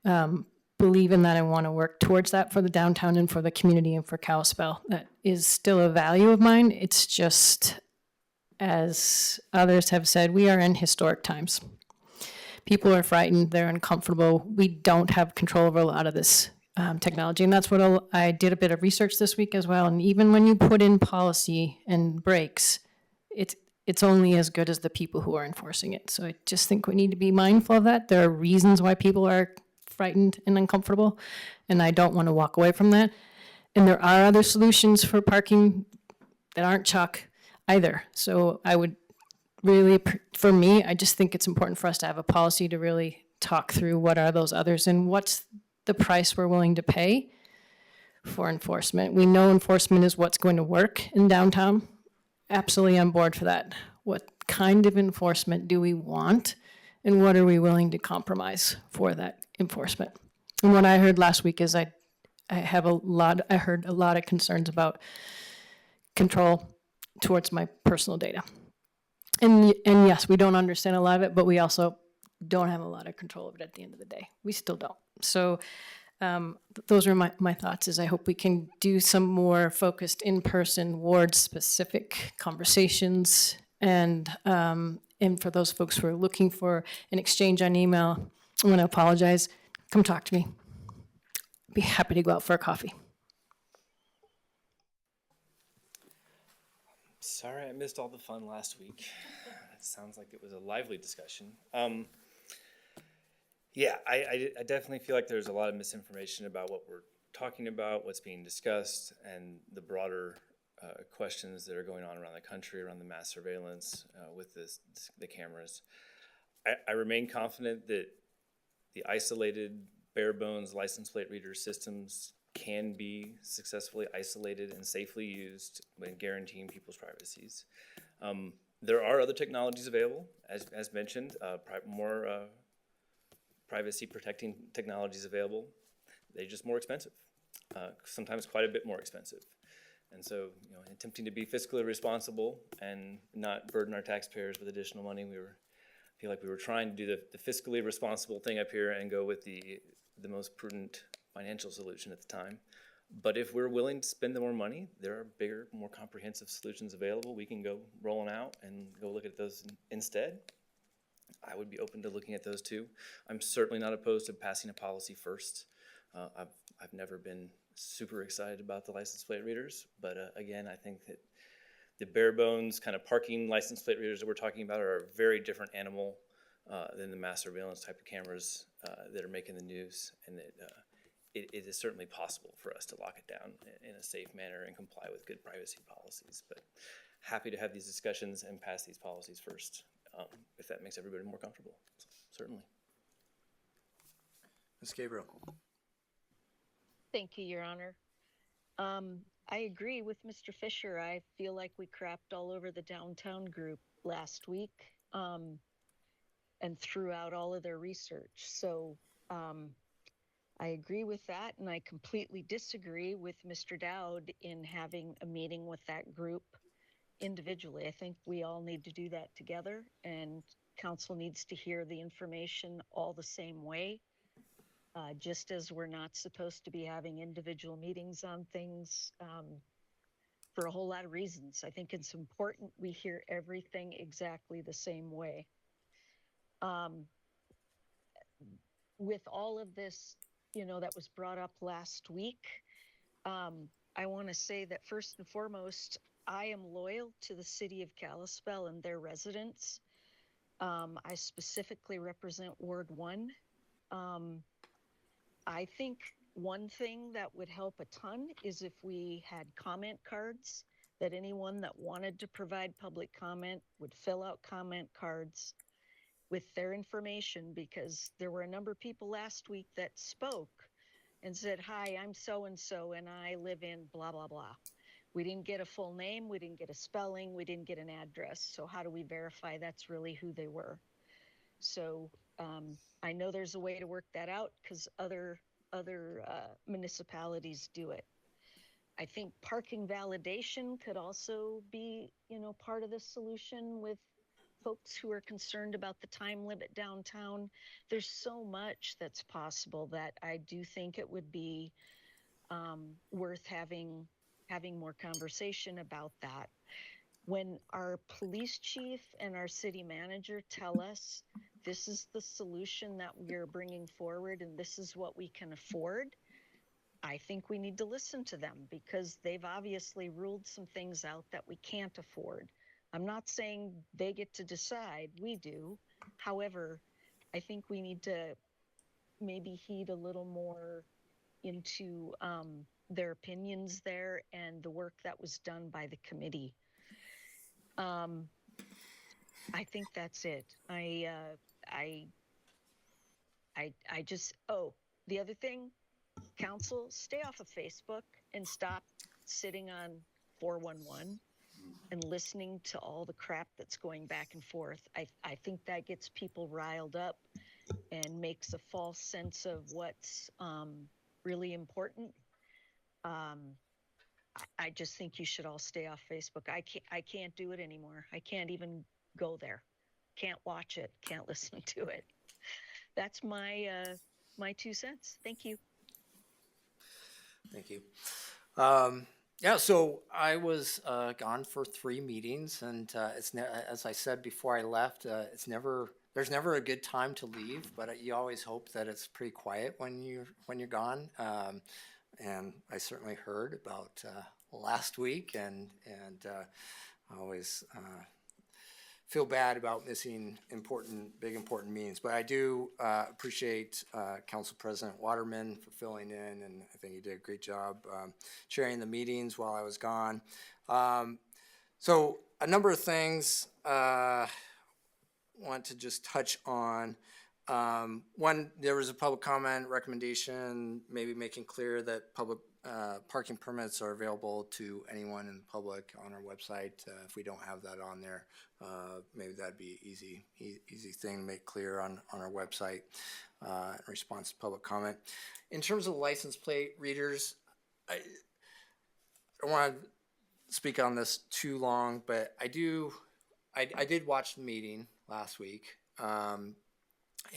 believe in that. I want to work towards that for the downtown and for the community and for Kalispell. That is still a value of mine. It's just, as others have said, we are in historic times. People are frightened, they're uncomfortable. We don't have control over a lot of this technology. And that's what I did a bit of research this week as well. And even when you put in policy and breaks, it's only as good as the people who are enforcing it. So I just think we need to be mindful of that. There are reasons why people are frightened and uncomfortable, and I don't want to walk away from that. And there are other solutions for parking that aren't chalk either. So I would really, for me, I just think it's important for us to have a policy to really talk through what are those others and what's the price we're willing to pay for enforcement. We know enforcement is what's going to work in downtown. Absolutely on board for that. What kind of enforcement do we want, and what are we willing to compromise for that enforcement? And what I heard last week is I heard a lot of concerns about control towards my personal data. And yes, we don't understand a lot of it, but we also don't have a lot of control of it at the end of the day. We still don't. So those are my thoughts. Is I hope we can do some more focused in-person ward-specific conversations, and for those folks who are looking for an exchange on email, I want to apologize. Come talk to me. Be happy to go out for a coffee. Sorry I missed all the fun last week. It sounds like it was a lively discussion. Yeah, I definitely feel like there's a lot of misinformation about what we're talking about, what's being discussed, and the broader questions that are going on around the country, around the mass surveillance with the cameras. I remain confident that the isolated, bare bones license plate reader systems can be successfully isolated and safely used when guaranteeing people's privacies. There are other technologies available, as mentioned, more privacy protecting technologies available. They're just more expensive, sometimes quite a bit more expensive. And so, attempting to be fiscally responsible and not burden our taxpayers with additional money, feel like we were trying to do the fiscally responsible thing up here and go with the most prudent financial solution at the time. But if we're willing to spend the more money, there are bigger, more comprehensive solutions available. We can go rolling out and go look at those instead. I would be open to looking at those too. I'm certainly not opposed to passing a policy first. I've never been super excited about the license plate readers, but again, I think that the bare bones kind of parking license plate readers that we're talking about are a very different animal than the mass surveillance type of cameras that are making the news, and that it is certainly possible for us to lock it down in a safe manner and comply with good privacy policies. But happy to have these discussions and pass these policies first, if that makes everybody more comfortable, certainly. Ms. Gabriel. Thank you, Your Honor. I agree with Mr. Fisher. I feel like we crapped all over the downtown group last week and threw out all of their research. So I agree with that, and I completely disagree with Mr. Dowd in having a meeting with that group individually. I think we all need to do that together, and council needs to hear the information all the same way. Just as we're not supposed to be having individual meetings on things for a whole lot of reasons. I think it's important we hear everything exactly the same way. With all of this, that was brought up last week, I want to say that first and foremost, I am loyal to the city of Kalispell and their residents. I specifically represent Ward 1. I think one thing that would help a ton is if we had comment cards, that anyone that wanted to provide public comment would fill out comment cards with their information, because there were a number of people last week that spoke and said, "Hi, I'm so-and-so and I live in blah, blah, blah." We didn't get a full name, we didn't get a spelling, we didn't get an address. So how do we verify that's really who they were? So I know there's a way to work that out because other municipalities do it. I think parking validation could also be, part of the solution with folks who are concerned about the time limit downtown. There's so much that's possible that I do think it would be worth having more conversation about that. When our police chief and our city manager tell us this is the solution that we are bringing forward and this is what we can afford, I think we need to listen to them because they've obviously ruled some things out that we can't afford. I'm not saying they get to decide, we do. However, I think we need to maybe heed a little more into their opinions there and the work that was done by the committee. I think that's it. I just, the other thing, council, stay off of Facebook and stop sitting on 411 and listening to all the crap that's going back and forth. I think that gets people riled up and makes a false sense of what's really important. I just think you should all stay off Facebook. I can't do it anymore. I can't even go there. Can't watch it. Can't listen to it. That's my my 2 cents. Thank you. Thank you. Yeah, so I was gone for 3 meetings, and as I said before I left, there's never a good time to leave, but you always hope that it's pretty quiet when you're gone. And I certainly heard about last week, and I always feel bad about missing big important meetings. But I do appreciate Council President Waterman for filling in, and I think he did a great job chairing the meetings while I was gone. So a number of things I want to just touch on. One, there was a public comment recommendation, maybe making clear that public parking permits are available to anyone in the public on our website. If we don't have that on there, maybe that'd be easy thing to make clear on our website in response to public comment. In terms of license plate readers, I don't want to speak on this too long, but I did watch the meeting last week.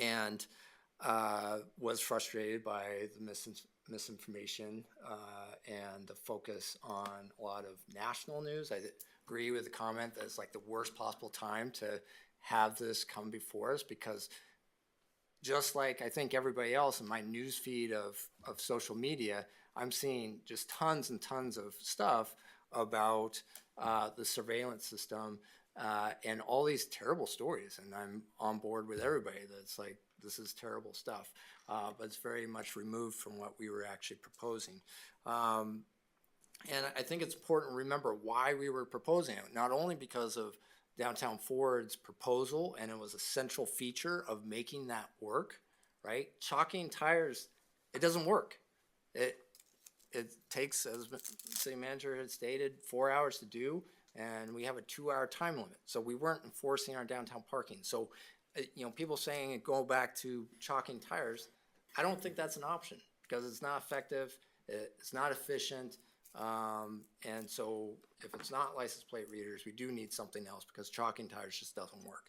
And was frustrated by the misinformation and the focus on a lot of national news. I agree with the comment that it's like the worst possible time to have this come before us, because just like I think everybody else in my news feed of social media, I'm seeing just tons and tons of stuff about the surveillance system and all these terrible stories, and I'm on board with everybody that's like, this is terrible stuff, but it's very much removed from what we were actually proposing. And I think it's important to remember why we were proposing it, not only because of Downtown Forward's proposal, and it was a central feature of making that work, right? Chalking tires, it doesn't work. It takes, as the city manager had stated, 4 hours to do, and we have a 2-hour time limit. So we weren't enforcing our downtown parking. So, people saying go back to chalking tires, I don't think that's an option, because it's not effective, it's not efficient, and so if it's not license plate readers, we do need something else, because chalking tires just doesn't work.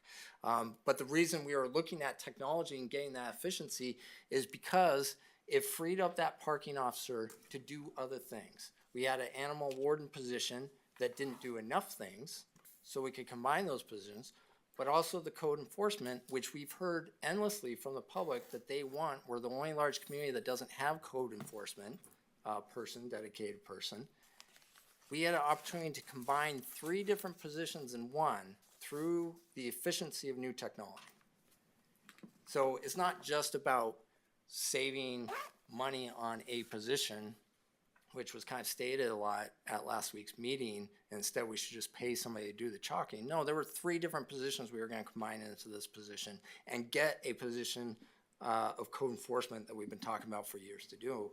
But the reason we are looking at technology and getting that efficiency is because it freed up that parking officer to do other things. We had an animal warden position that didn't do enough things, so we could combine those positions, but also the code enforcement, which we've heard endlessly from the public that they want. We're the only large community that doesn't have code enforcement dedicated person. We had an opportunity to combine 3 different positions in one through the efficiency of new technology. So it's not just about saving money on a position, which was kind of stated a lot at last week's meeting. Instead, we should just pay somebody to do the chalking. No, there were 3 different positions we were going to combine into this position and get a position of code enforcement that we've been talking about for years to do.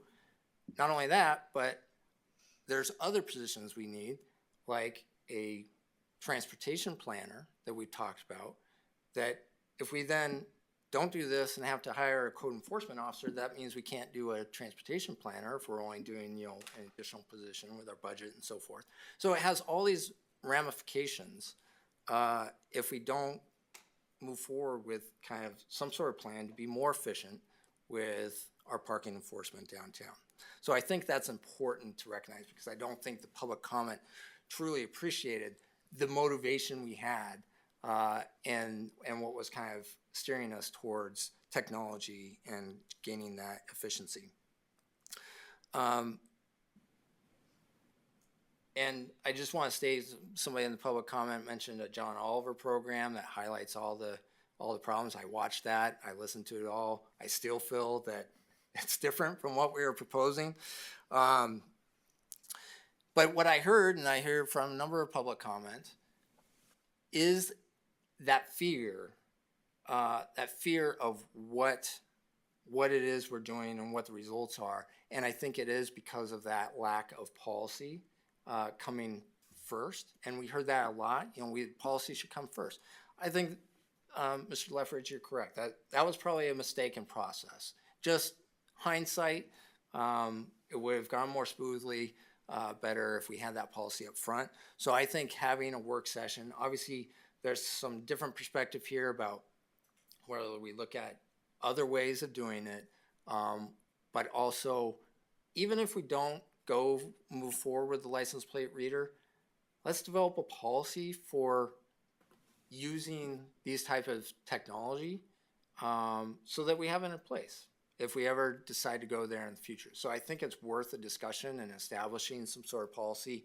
Not only that, but there's other positions we need, like a transportation planner that we've talked about, that if we then don't do this and have to hire a code enforcement officer, that means we can't do a transportation planner if we're only doing, you know, an additional position with our budget and so forth. So it has all these ramifications if we don't move forward with kind of some sort of plan to be more efficient with our parking enforcement downtown. So I think that's important to recognize, because I don't think the public comment truly appreciated the motivation we had and what was kind of steering us towards technology and gaining that efficiency. And I just want to state, somebody in the public comment mentioned a John Oliver program that highlights all the problems. I watched that. I listened to it all. I still feel that it's different from what we were proposing. But what I heard, and I heard from a number of public comments, is that fear of what it is we're doing and what the results are. And I think it is because of that lack of policy coming first. And we heard that a lot. You know, policy should come first. I think, Mr. Leffridge, you're correct. That was probably a mistaken process. Just hindsight, it would have gone more smoothly, better if we had that policy up front. So I think having a work session, obviously there's some different perspective here about whether we look at other ways of doing it, but also, even if we don't move forward with the license plate reader, let's develop a policy for using these type of technology so that we have it in place if we ever decide to go there in the future. So I think it's worth a discussion and establishing some sort of policy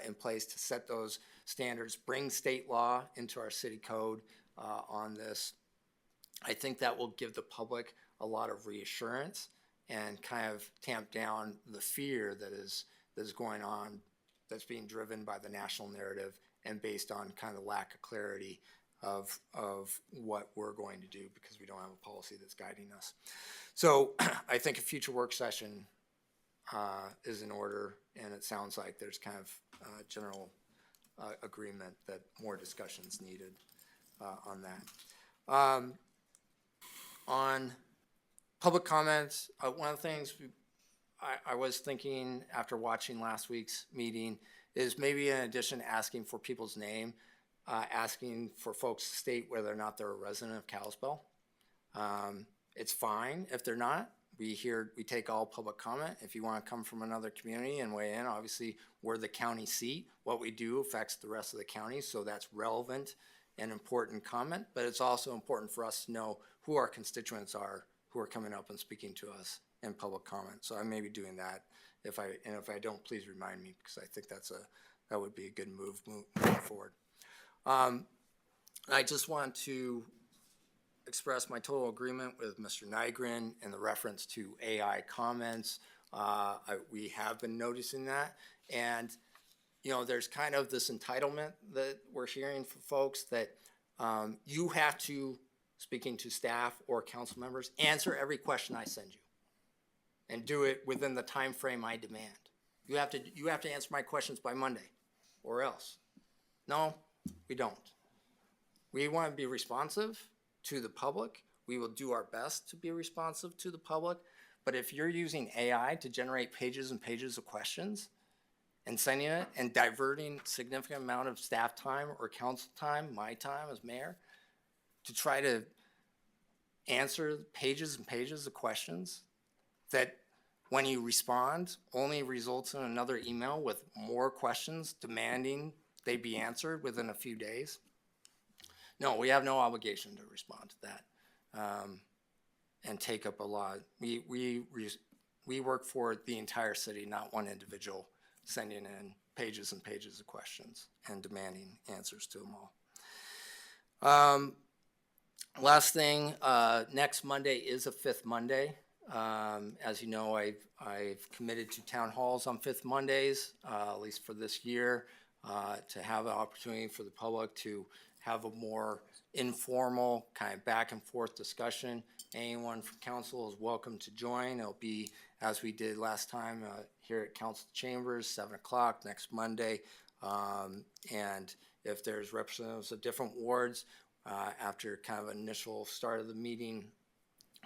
in place to set those standards, bring state law into our city code on this. I think that will give the public a lot of reassurance and kind of tamp down the fear that is going on, that's being driven by the national narrative and based on kind of lack of clarity of what we're going to do because we don't have a policy that's guiding us. So I think a future work session is in order, and it sounds like there's kind of general agreement that more discussion's needed on that. On public comments, one of the things I was thinking after watching last week's meeting is maybe in addition to asking for people's name, asking for folks to state whether or not they're a resident of Kalispell. It's fine if they're not. We take all public comment. If you want to come from another community and weigh in, obviously we're the county seat. What we do affects the rest of the county, so that's relevant and important comment, but it's also important for us to know who our constituents are who are coming up and speaking to us in public comment. So I may be doing that. If I don't, please remind me, because I think that would be a good move moving forward. I just want to express my total agreement with Mr. Nygren in the reference to AI comments. We have been noticing that, and you know, there's kind of this entitlement that we're hearing from folks that you have to, speaking to staff or council members, answer every question I send you and do it within the time frame I demand. You have to answer my questions by Monday or else. No, we don't. We want to be responsive to the public. We will do our best to be responsive to the public. But if you're using AI to generate pages and pages of questions and sending it and diverting significant amount of staff time or council time, my time as mayor, to try to answer pages and pages of questions that when you respond only results in another email with more questions demanding they be answered within a few days. No, we have no obligation to respond to that and take up a lot. We work for the entire city, not one individual sending in pages and pages of questions and demanding answers to them all. Last thing, next Monday is a fifth Monday. As you know, I've committed to town halls on fifth Mondays, at least for this year, to have an opportunity for the public to have a more informal kind of back and forth discussion. Anyone from council is welcome to join. It'll be, as we did last time, here at council chambers, 7 o'clock next Monday. And if there's representatives of different wards, after kind of initial start of the meeting,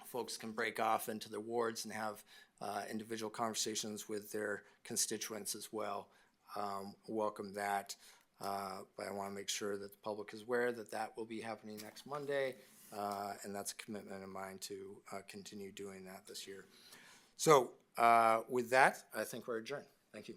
folks can break off into the wards and have individual conversations with their constituents as well. Welcome that. But I want to make sure that the public is aware that that will be happening next Monday, and that's a commitment of mine to continue doing that this year. So with that, I think we're adjourned. Thank you.